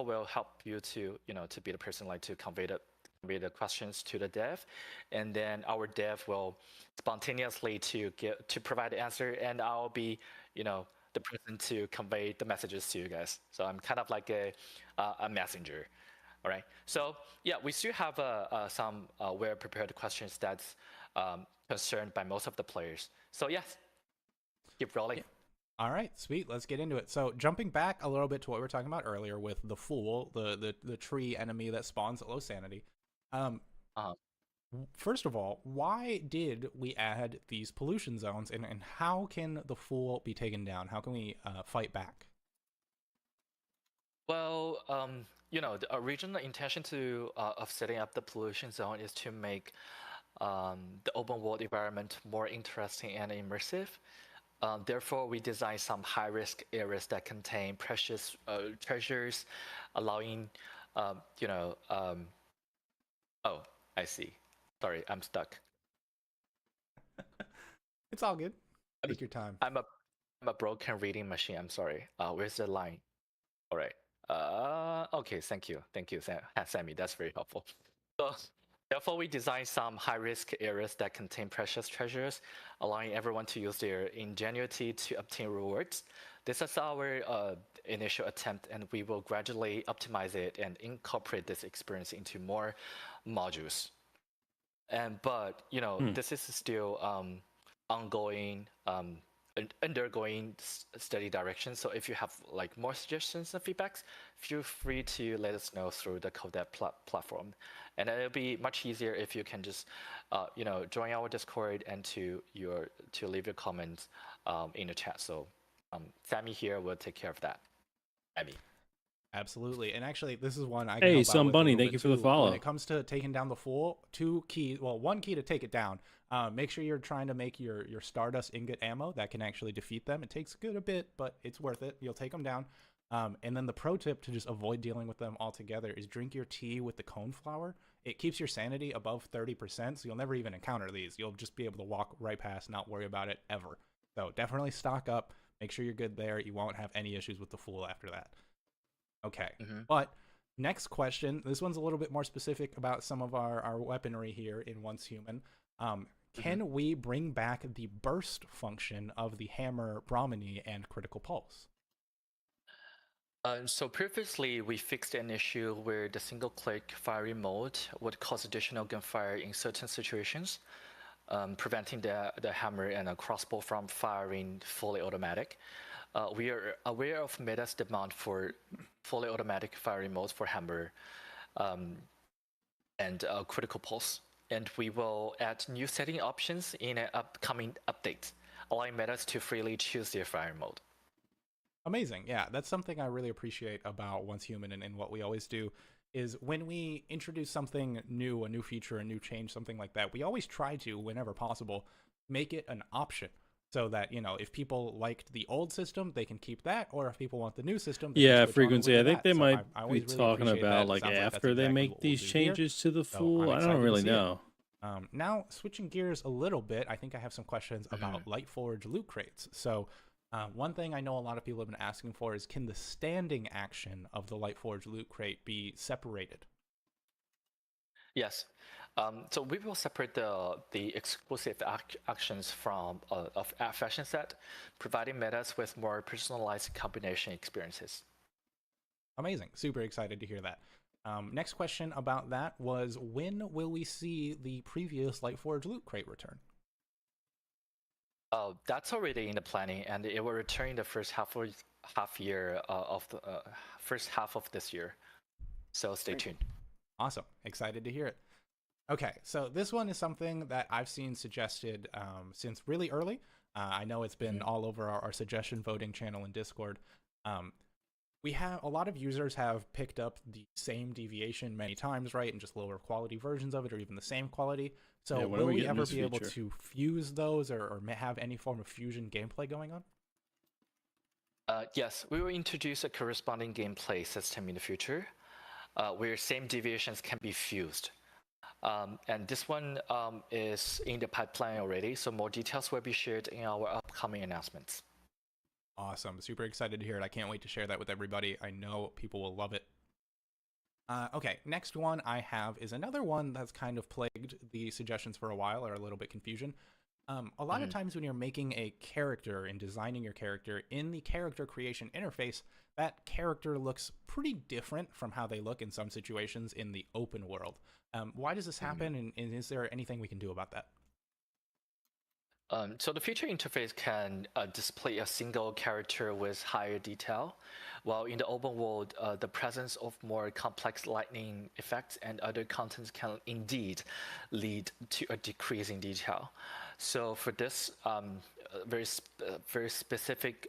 will help you to to be the person like to convey the questions to the dev, and then our dev will spontaneously to provide the answer, and I'll be the person to convey the messages to you guys. So I'm kind of like a messenger. All right. So yeah, we still have some well-prepared questions that's concerned by most of the players. So yes, keep rolling. Yeah. All right, sweet. Let's get into it. So jumping back a little bit to what we were talking about earlier with the Fool, the tree enemy that spawns at low sanity. Uh, First of all, why did we add these pollution zones, and how can the Fool be taken down? How can we fight back? well, the original intention of setting up the pollution zone is to make the open world environment more interesting and immersive. Therefore, we designed some high-risk areas that contain precious treasures, allowing, oh, I see. Sorry, I'm stuck. It's all good. Take your time. I'm a broken reading machine. I'm sorry. Where's the line? All right. Okay. Thank you, Sammy. That's very helpful. So, therefore, we designed some high-risk areas that contain precious treasures, allowing everyone to use their ingenuity to obtain rewards. This is our initial attempt, and we will gradually optimize it and incorporate this experience into more modules. But this is still ongoing, undergoing steady direction. So if you have like more suggestions and feedbacks, feel free to let us know through the Codep platform, and it'll be much easier if you can just join our Discord and to leave your comments in the chat. So Sammy here will take care of that. Sammy. Absolutely. And actually, this is one I can Hey, help out Some with a Bunny, little thank bit you for the too. follow. When it comes to taking down the Fool, one key to take it down. Make sure you're trying to make your Stardust ingot ammo that can actually defeat them. It takes a bit, but it's worth it. You'll take them down. And then the pro tip to just avoid dealing with them altogether is drink your tea with the cone flower. It keeps your sanity above 30%, so you'll never even encounter these. You'll just be able to walk right past, not worry about it ever. So definitely stock up. Make sure you're good there. You won't have any issues with the Fool after that. Okay, but next question. This one's a little bit more specific about some of our weaponry here in Once Human. Can we bring back the burst function of the hammer, Brahmini, and critical pulse? So previously, we fixed an issue where the single-click firing mode would cause additional gunfire in certain situations. preventing the hammer and a crossbow from firing fully automatic. We are aware of meta's demand for fully automatic firing modes for hammer and critical pulse, and we will add new setting options in an upcoming update, allowing metas to freely choose their firing mode. Amazing. Yeah, that's something I really appreciate about Once Human and what we always do is when we introduce something new, a new feature, a new change, something like that, we always try to, whenever possible, make it an option so that, you know, if people liked the old system, they can keep that, or if people want the new system, they can Yeah, switch on frequency. over I to think that. they So might I be always really talking appreciate that. about It like sounds like that's after they exactly make what we'll these do here. changes to the So full. I'm I excited don't to really see it. know. Now, switching gears a little bit, I think I have some questions about Lightforge loot crates. So, one thing I know a lot of people have been asking for is, can the standing action of the Lightforge loot crate be separated? Yes. So we will separate the exclusive actions from of fashion set, providing metas with more personalized combination experiences. Amazing. Super excited to hear that. Next question about that was, when will we see the previous Lightforge loot crate return? That's already in the planning, and it will return in the first half year of the first half of this year. So stay tuned. Awesome. Excited to hear it. Okay, so this one is something that I've seen suggested since really early. I know it's been all over our suggestion voting channel in Discord. We have a lot of users have picked up the same deviation many times, right, and just lower quality versions of it, or even the same quality. So Yeah, when are will we we getting ever this be able feature? to fuse those, or have any form of fusion gameplay going on? Yes, we will introduce a corresponding gameplay system in the future, where same deviations can be fused. And this one is in the pipeline already, so more details will be shared in our upcoming announcements. Awesome. Super excited to hear it. I can't wait to share that with everybody. I know people will love it. Okay, next one I have is another one that's kind of plagued the suggestions for a while, or a little bit confusion. A lot of times when you're making a character and designing your character in the character creation interface, that character looks pretty different from how they look in some situations in the open world. Why does this happen, and is there anything we can do about that? So the feature interface can display a single character with higher detail, while in the open world, the presence of more complex lighting effects and other contents can indeed lead to a decrease in detail. So for this very specific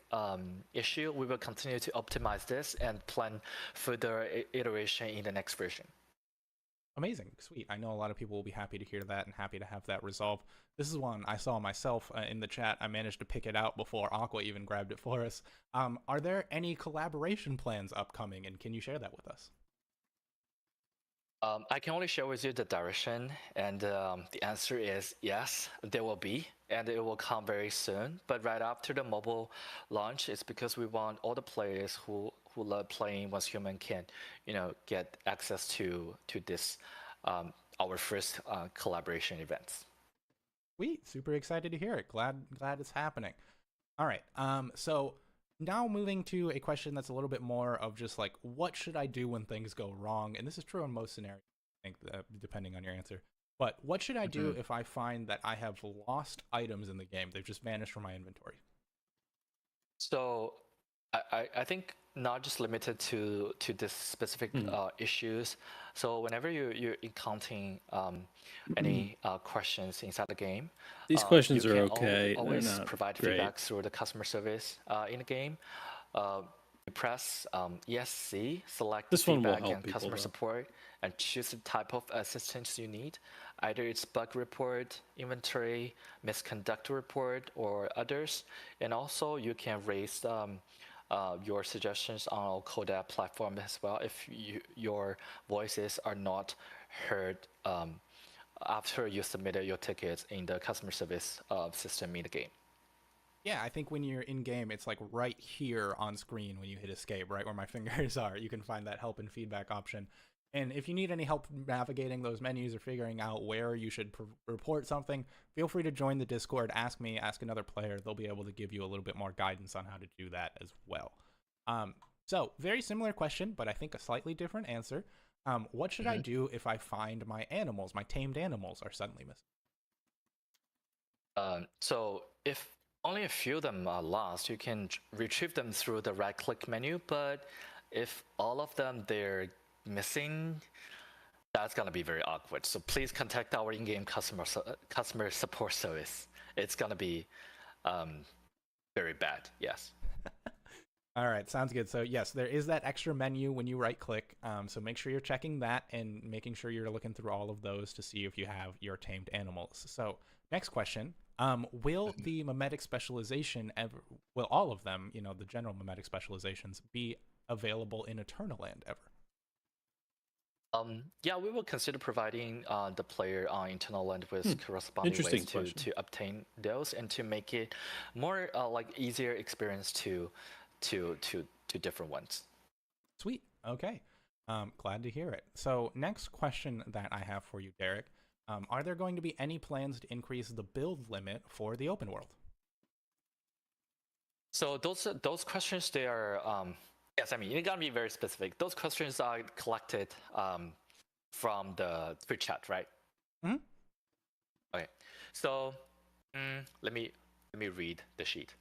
issue, we will continue to optimize this and plan further iteration in the next version. Amazing. Sweet. I know a lot of people will be happy to hear that and happy to have that resolved. This is one I saw myself in the chat. I managed to pick it out before Aqua even grabbed it for us. Are there any collaboration plans upcoming, and can you share that with us? I can only share with you the direction, and the answer is yes, there will be, and it will come very soon. But right after the mobile launch, it's because we want all the players who love playing Once Human can, get access to this our first collaboration events. Sweet. Super excited to hear it. Glad it's happening. All right. So now moving to a question that's a little bit more of just like, what should I do when things go wrong? And this is true in most scenarios, I think, depending on your answer. But what should I do if I find that I have lost items in the game? They've just vanished from my inventory. So I think not just limited to this specific issues. So whenever you're encountering any questions inside the game, These questions you are can okay. They're always not provide great. feedback through the customer service in the game. You press ESC, select This one will feedback help and people, customer though. support, and choose the type of assistance you need. Either it's bug report, inventory, misconduct report, or others. And also you can raise your suggestions on our Coda platform as well if your voices are not heard after you submitted your tickets in the customer service system in the game. Yeah, I think when you're in game, it's like right here on screen when you hit escape, right where my fingers are. You can find that help and feedback option. And if you need any help navigating those menus or figuring out where you should report something, feel free to join the Discord, ask me, ask another player. They'll be able to give you a little bit more guidance on how to do that as well. So very similar question, but I think a slightly different answer. What should I do if I find my animals, my tamed animals, are suddenly missing? So if only a few of them are lost, you can retrieve them through the right-click menu. But if all of them they're missing, that's gonna be very awkward. So please contact our in-game customer support service. It's gonna be very bad. Yes. All right, sounds good. So yes, there is that extra menu when you right click. So make sure you're checking that and making sure you're looking through all of those to see if you have your tamed animals. So next question. Will the mimetic specialization ever, will all of them, the general mimetic specializations, be available in Eternaland ever? Yeah, we will consider providing the player on Eternaland with corresponding Interesting ways to obtain those and to make it more like easier experience to different ones. Sweet. Okay. Glad to hear it. So next question that I have for you, Derek. Are there going to be any plans to increase the build limit for the open world? So those questions, they are yes. I mean, you gotta be very specific. Those questions are collected from the Twitch chat, right? Mm-hmm. Okay. So let me read the sheet.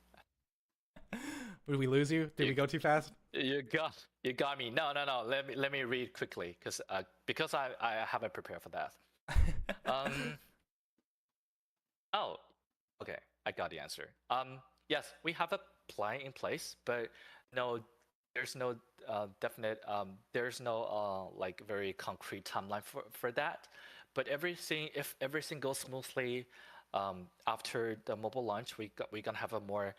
Did we lose you? Did we go too fast? You got me. No. Let me read quickly because I haven't prepared for that. Oh, okay. I got the answer. Yes, we have a plan in place, but no, there's no definite. There's no like very concrete timeline for that. But if everything goes smoothly, after the mobile launch, we're gonna have a more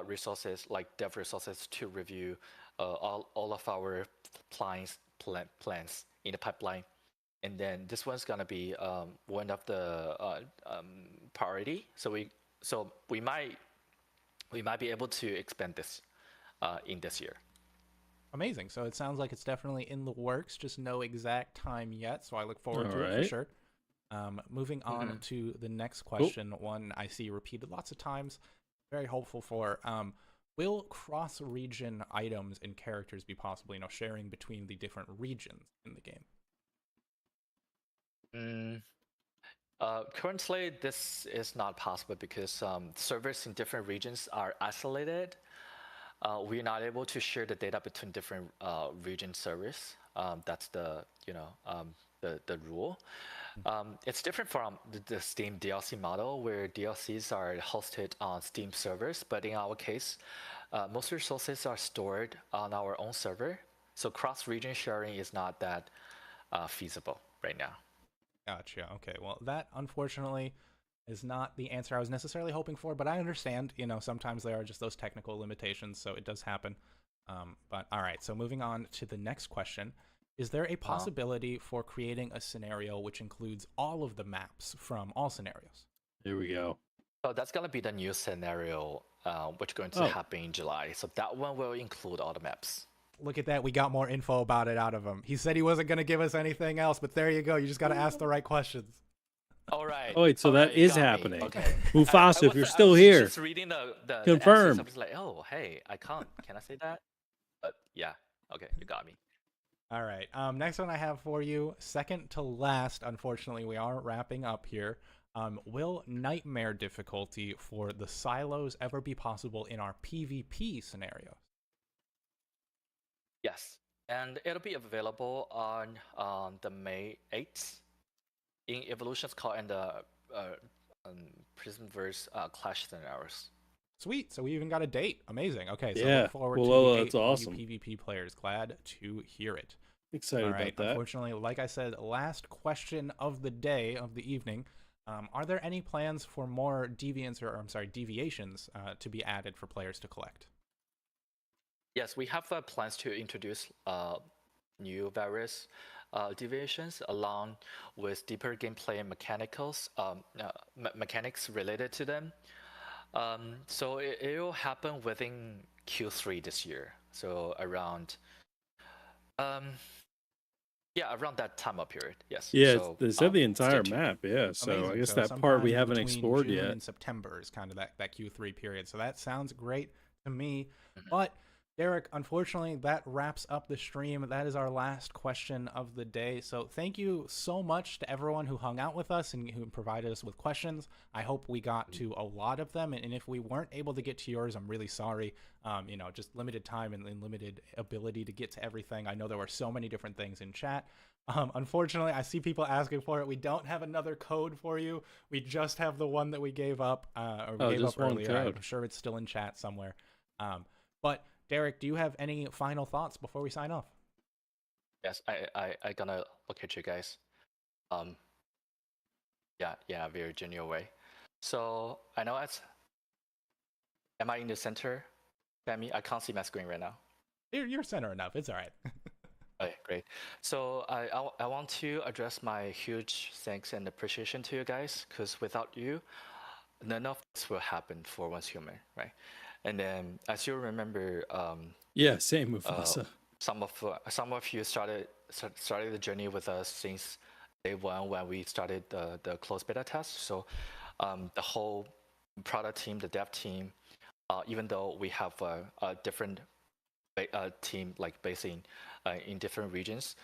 resources, like dev resources, to review all of our plans in the pipeline, and then this one's gonna be one of the priority. So we might be able to expand this in this year. Amazing. So it sounds like it's definitely in the works, just no exact time yet. So I look forward to it for sure. Moving on to the next question, one I see repeated lots of times, very hopeful for. Will cross-region items and characters be possible, sharing between the different regions in the game? Currently, this is not possible because servers in different regions are isolated. We're not able to share the data between different region servers. That's the rule. It's different from the Steam DLC model, where DLCs are hosted on Steam servers, but in our case, most resources are stored on our own server, so cross-region sharing is not that feasible right now. Gotcha. Okay, well, that unfortunately is not the answer I was necessarily hoping for, but I understand, sometimes there are just those technical limitations, so it does happen. But all right, so moving on to the next question. Is there a possibility for creating a scenario which includes all of the maps from all scenarios? There we go. So that's going to be the new scenario, which is going to happen in July. So that one will include all the maps. Look at that. We got more info about it out of him. He said he wasn't going to give us anything else, but there you go. You just got to ask the right questions. All right. Oh, wait, so that is happening. Okay. Mufasa, if you're still here. Just reading the confirm. I was like, oh, hey, I can't. Can I say that? But yeah. Okay, you got me. All right. Next one I have for you, second to last. Unfortunately, we are wrapping up here. Will nightmare difficulty for the silos ever be possible in our PvP scenario? Yes, and it'll be available on the May 8th in Evolution's Call and the Prismverse Clash scenarios. Sweet. So we even got a date. Amazing. Okay. So yeah. look forward to the that's awesome. PvP players. Glad to hear it. Excited about that. Unfortunately, like I said, last question of the day, of the evening. Are there any plans for more deviations to be added for players to collect? Yes, we have plans to introduce new various deviations along with deeper gameplay and mechanics related to them. So it will happen within Q3 this year. So around around that time period. Yes. Yeah, so, they said the entire map. Yeah, so amazing. I guess So that part we sometime haven't between explored June yet. and September is kind of that Q3 period. So that sounds great to me. But Derek, unfortunately, that wraps up the stream. That is our last question of the day. So thank you so much to everyone who hung out with us and who provided us with questions. I hope we got to a lot of them. And if we weren't able to get to yours, I'm really sorry. Just limited time and limited ability to get to everything. I know there were so many different things in chat. Unfortunately, I see people asking for it. We don't have another code for you. We just have the one that we gave up, gave up one earlier. code. I'm sure it's still in chat somewhere. But Derek, do you have any final thoughts before we sign off? Yes, I gonna look at you guys. Yeah, very genuine way. So I know am I in the center, Femi? I can't see my screen right now. You're center enough. It's all right. Okay, great. So I want to address my huge thanks and appreciation to you guys, because without you, none of this will happen for Once Human, right? And then, as you remember, Yeah, same Mufasa. some of you started the journey with us since day one when we started the closed beta test. So the whole product team, the dev team, even though we have a different team like based in different regions,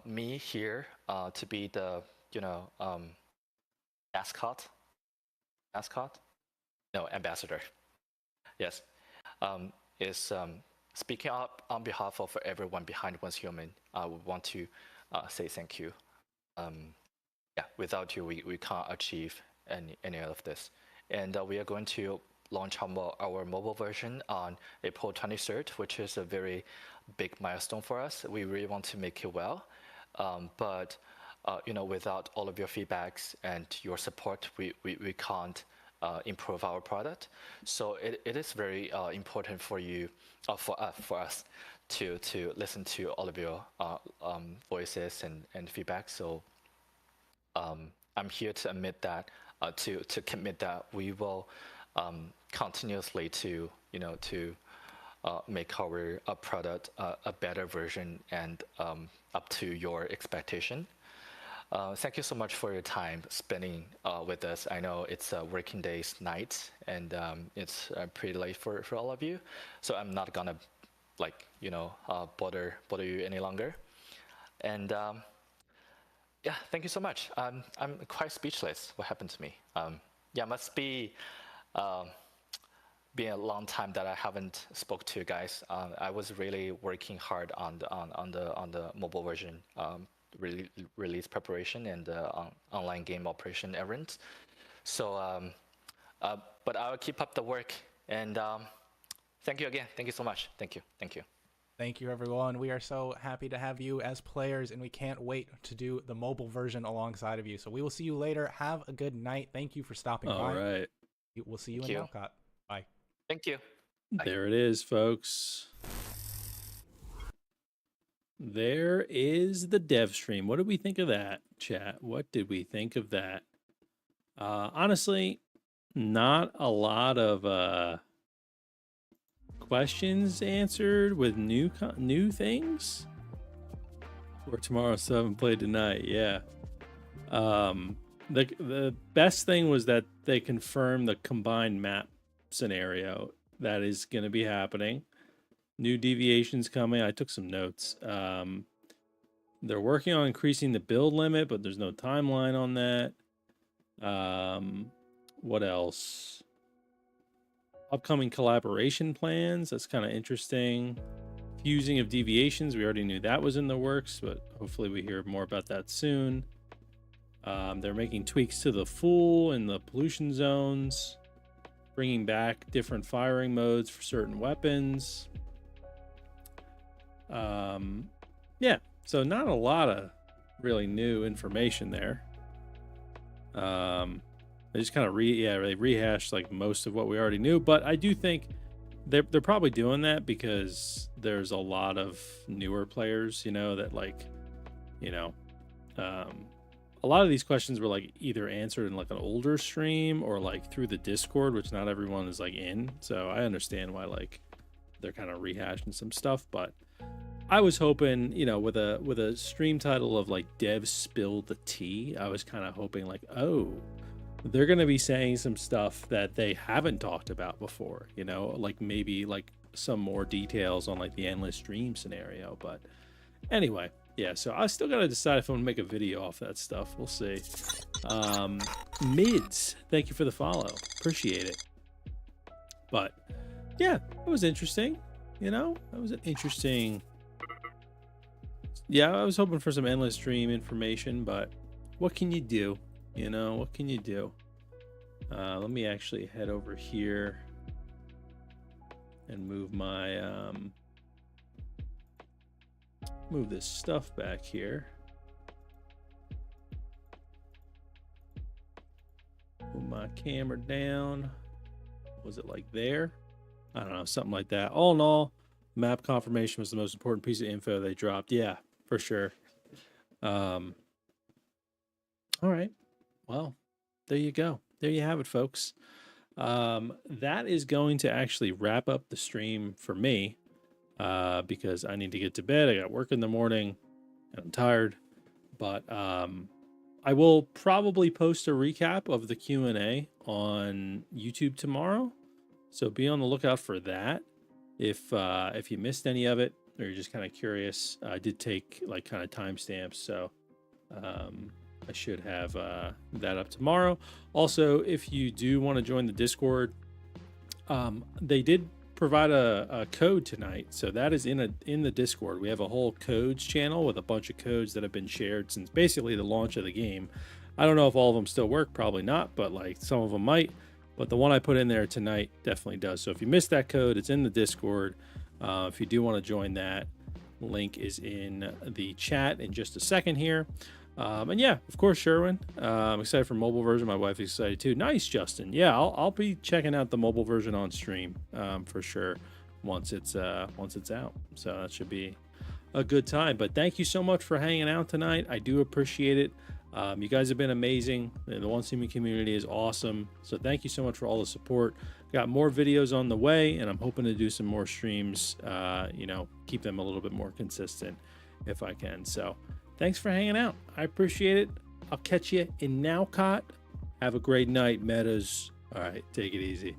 me here to be the ambassador. Yes, is speaking up on behalf of everyone behind Once Human. I would want to say thank you. Without you, we can't achieve any of this. And we are going to launch our mobile version on April 23rd, which is a very big milestone for us. We really want to make it well, but without all of your feedbacks and your support, we can't improve our product. So it is very important for you, for us to listen to all of your voices and feedback. So I'm here to admit that, to commit that we will continuously to make our product a better version and up to your expectation. Thank you so much for your time spending with us. I know it's working days, nights, and it's pretty late for all of you. So I'm not gonna bother you any longer. And thank you so much. I'm quite speechless. What happened to me? Must be been a long time that I haven't spoke to you guys. I was really working hard on the mobile version. Release preparation and online game operation errands. So, but I'll keep up the work. And thank you again. Thank you so much. Thank you. Thank you, everyone. We are so happy to have you as players, and we can't wait to do the mobile version alongside of you. So we will see you later. Have a good night. Thank you for stopping by. All right. We'll see you in Malcott. Bye. Thank you. Bye. There it is, folks. There is the dev stream. What did we think of that, chat? What did we think of that? Honestly, not a lot of questions answered with new things. Or tomorrow, 7 played tonight. Yeah. The best thing was that they confirmed the combined map scenario that is going to be happening. New deviations coming. I took some notes. They're working on increasing the build limit, but there's no timeline on that. What else? Upcoming collaboration plans. That's kind of interesting. Fusing of deviations. We already knew that was in the works, but hopefully we hear more about that soon. They're making tweaks to the Fool and the pollution zones. Bringing back different firing modes for certain weapons. So not a lot of really new information there. They just kind of they rehashed like most of what we already knew, but I do think they're probably doing that because there's a lot of newer players, that a lot of these questions were like either answered in like an older stream or like through the Discord, which not everyone is like in. So I understand why like they're kind of rehashing some stuff, but I was hoping, with a stream title of like Dev Spill the Tea, I was kind of hoping like, oh, they're going to be saying some stuff that they haven't talked about before, like maybe like some more details on like the endless stream scenario. But anyway, yeah, so I still gotta decide if I'm gonna make a video off that stuff. We'll see. Mids, thank you for the follow, appreciate it. But yeah, it was interesting. You know, that was an interesting. Yeah, I was hoping for some endless stream information, but what can you do? You know, what can you do? Let me actually head over here and move my move this stuff back here. Move my camera down. Was it like there? I don't know, something like that. All in all, map confirmation was the most important piece of info they dropped. Yeah, for sure. All right. Well, there you go. There you have it, folks. That is going to actually wrap up the stream for me because I need to get to bed. I got work in the morning and I'm tired. But I will probably post a recap of the Q&A on YouTube tomorrow. So be on the lookout for that. If you missed any of it or you're just kind of curious, I did take like kind of timestamps. So I should have that up tomorrow. Also, if you do want to join the Discord, they did provide a code tonight, so that is in the Discord. We have a whole codes channel with a bunch of codes that have been shared since basically the launch of the game. I don't know if all of them still work, probably not, but like some of them might. But the one I put in there tonight definitely does. So if you missed that code, it's in the Discord. If you do want to join that, link is in the chat in just a second here. And yeah, of course, Sherwin. I'm excited for mobile version. My wife is excited too. Nice, Justin. Yeah, I'll be checking out the mobile version on stream for sure once it's out. So that should be a good time. But thank you so much for hanging out tonight. I do appreciate it. You guys have been amazing. The One Streaming community is awesome. So thank you so much for all the support. Got more videos on the way, and I'm hoping to do some more streams. Keep them a little bit more consistent if I can. So. Thanks for hanging out. I appreciate it. I'll catch you in Nowcott. Have a great night, Metas. All right, take it easy.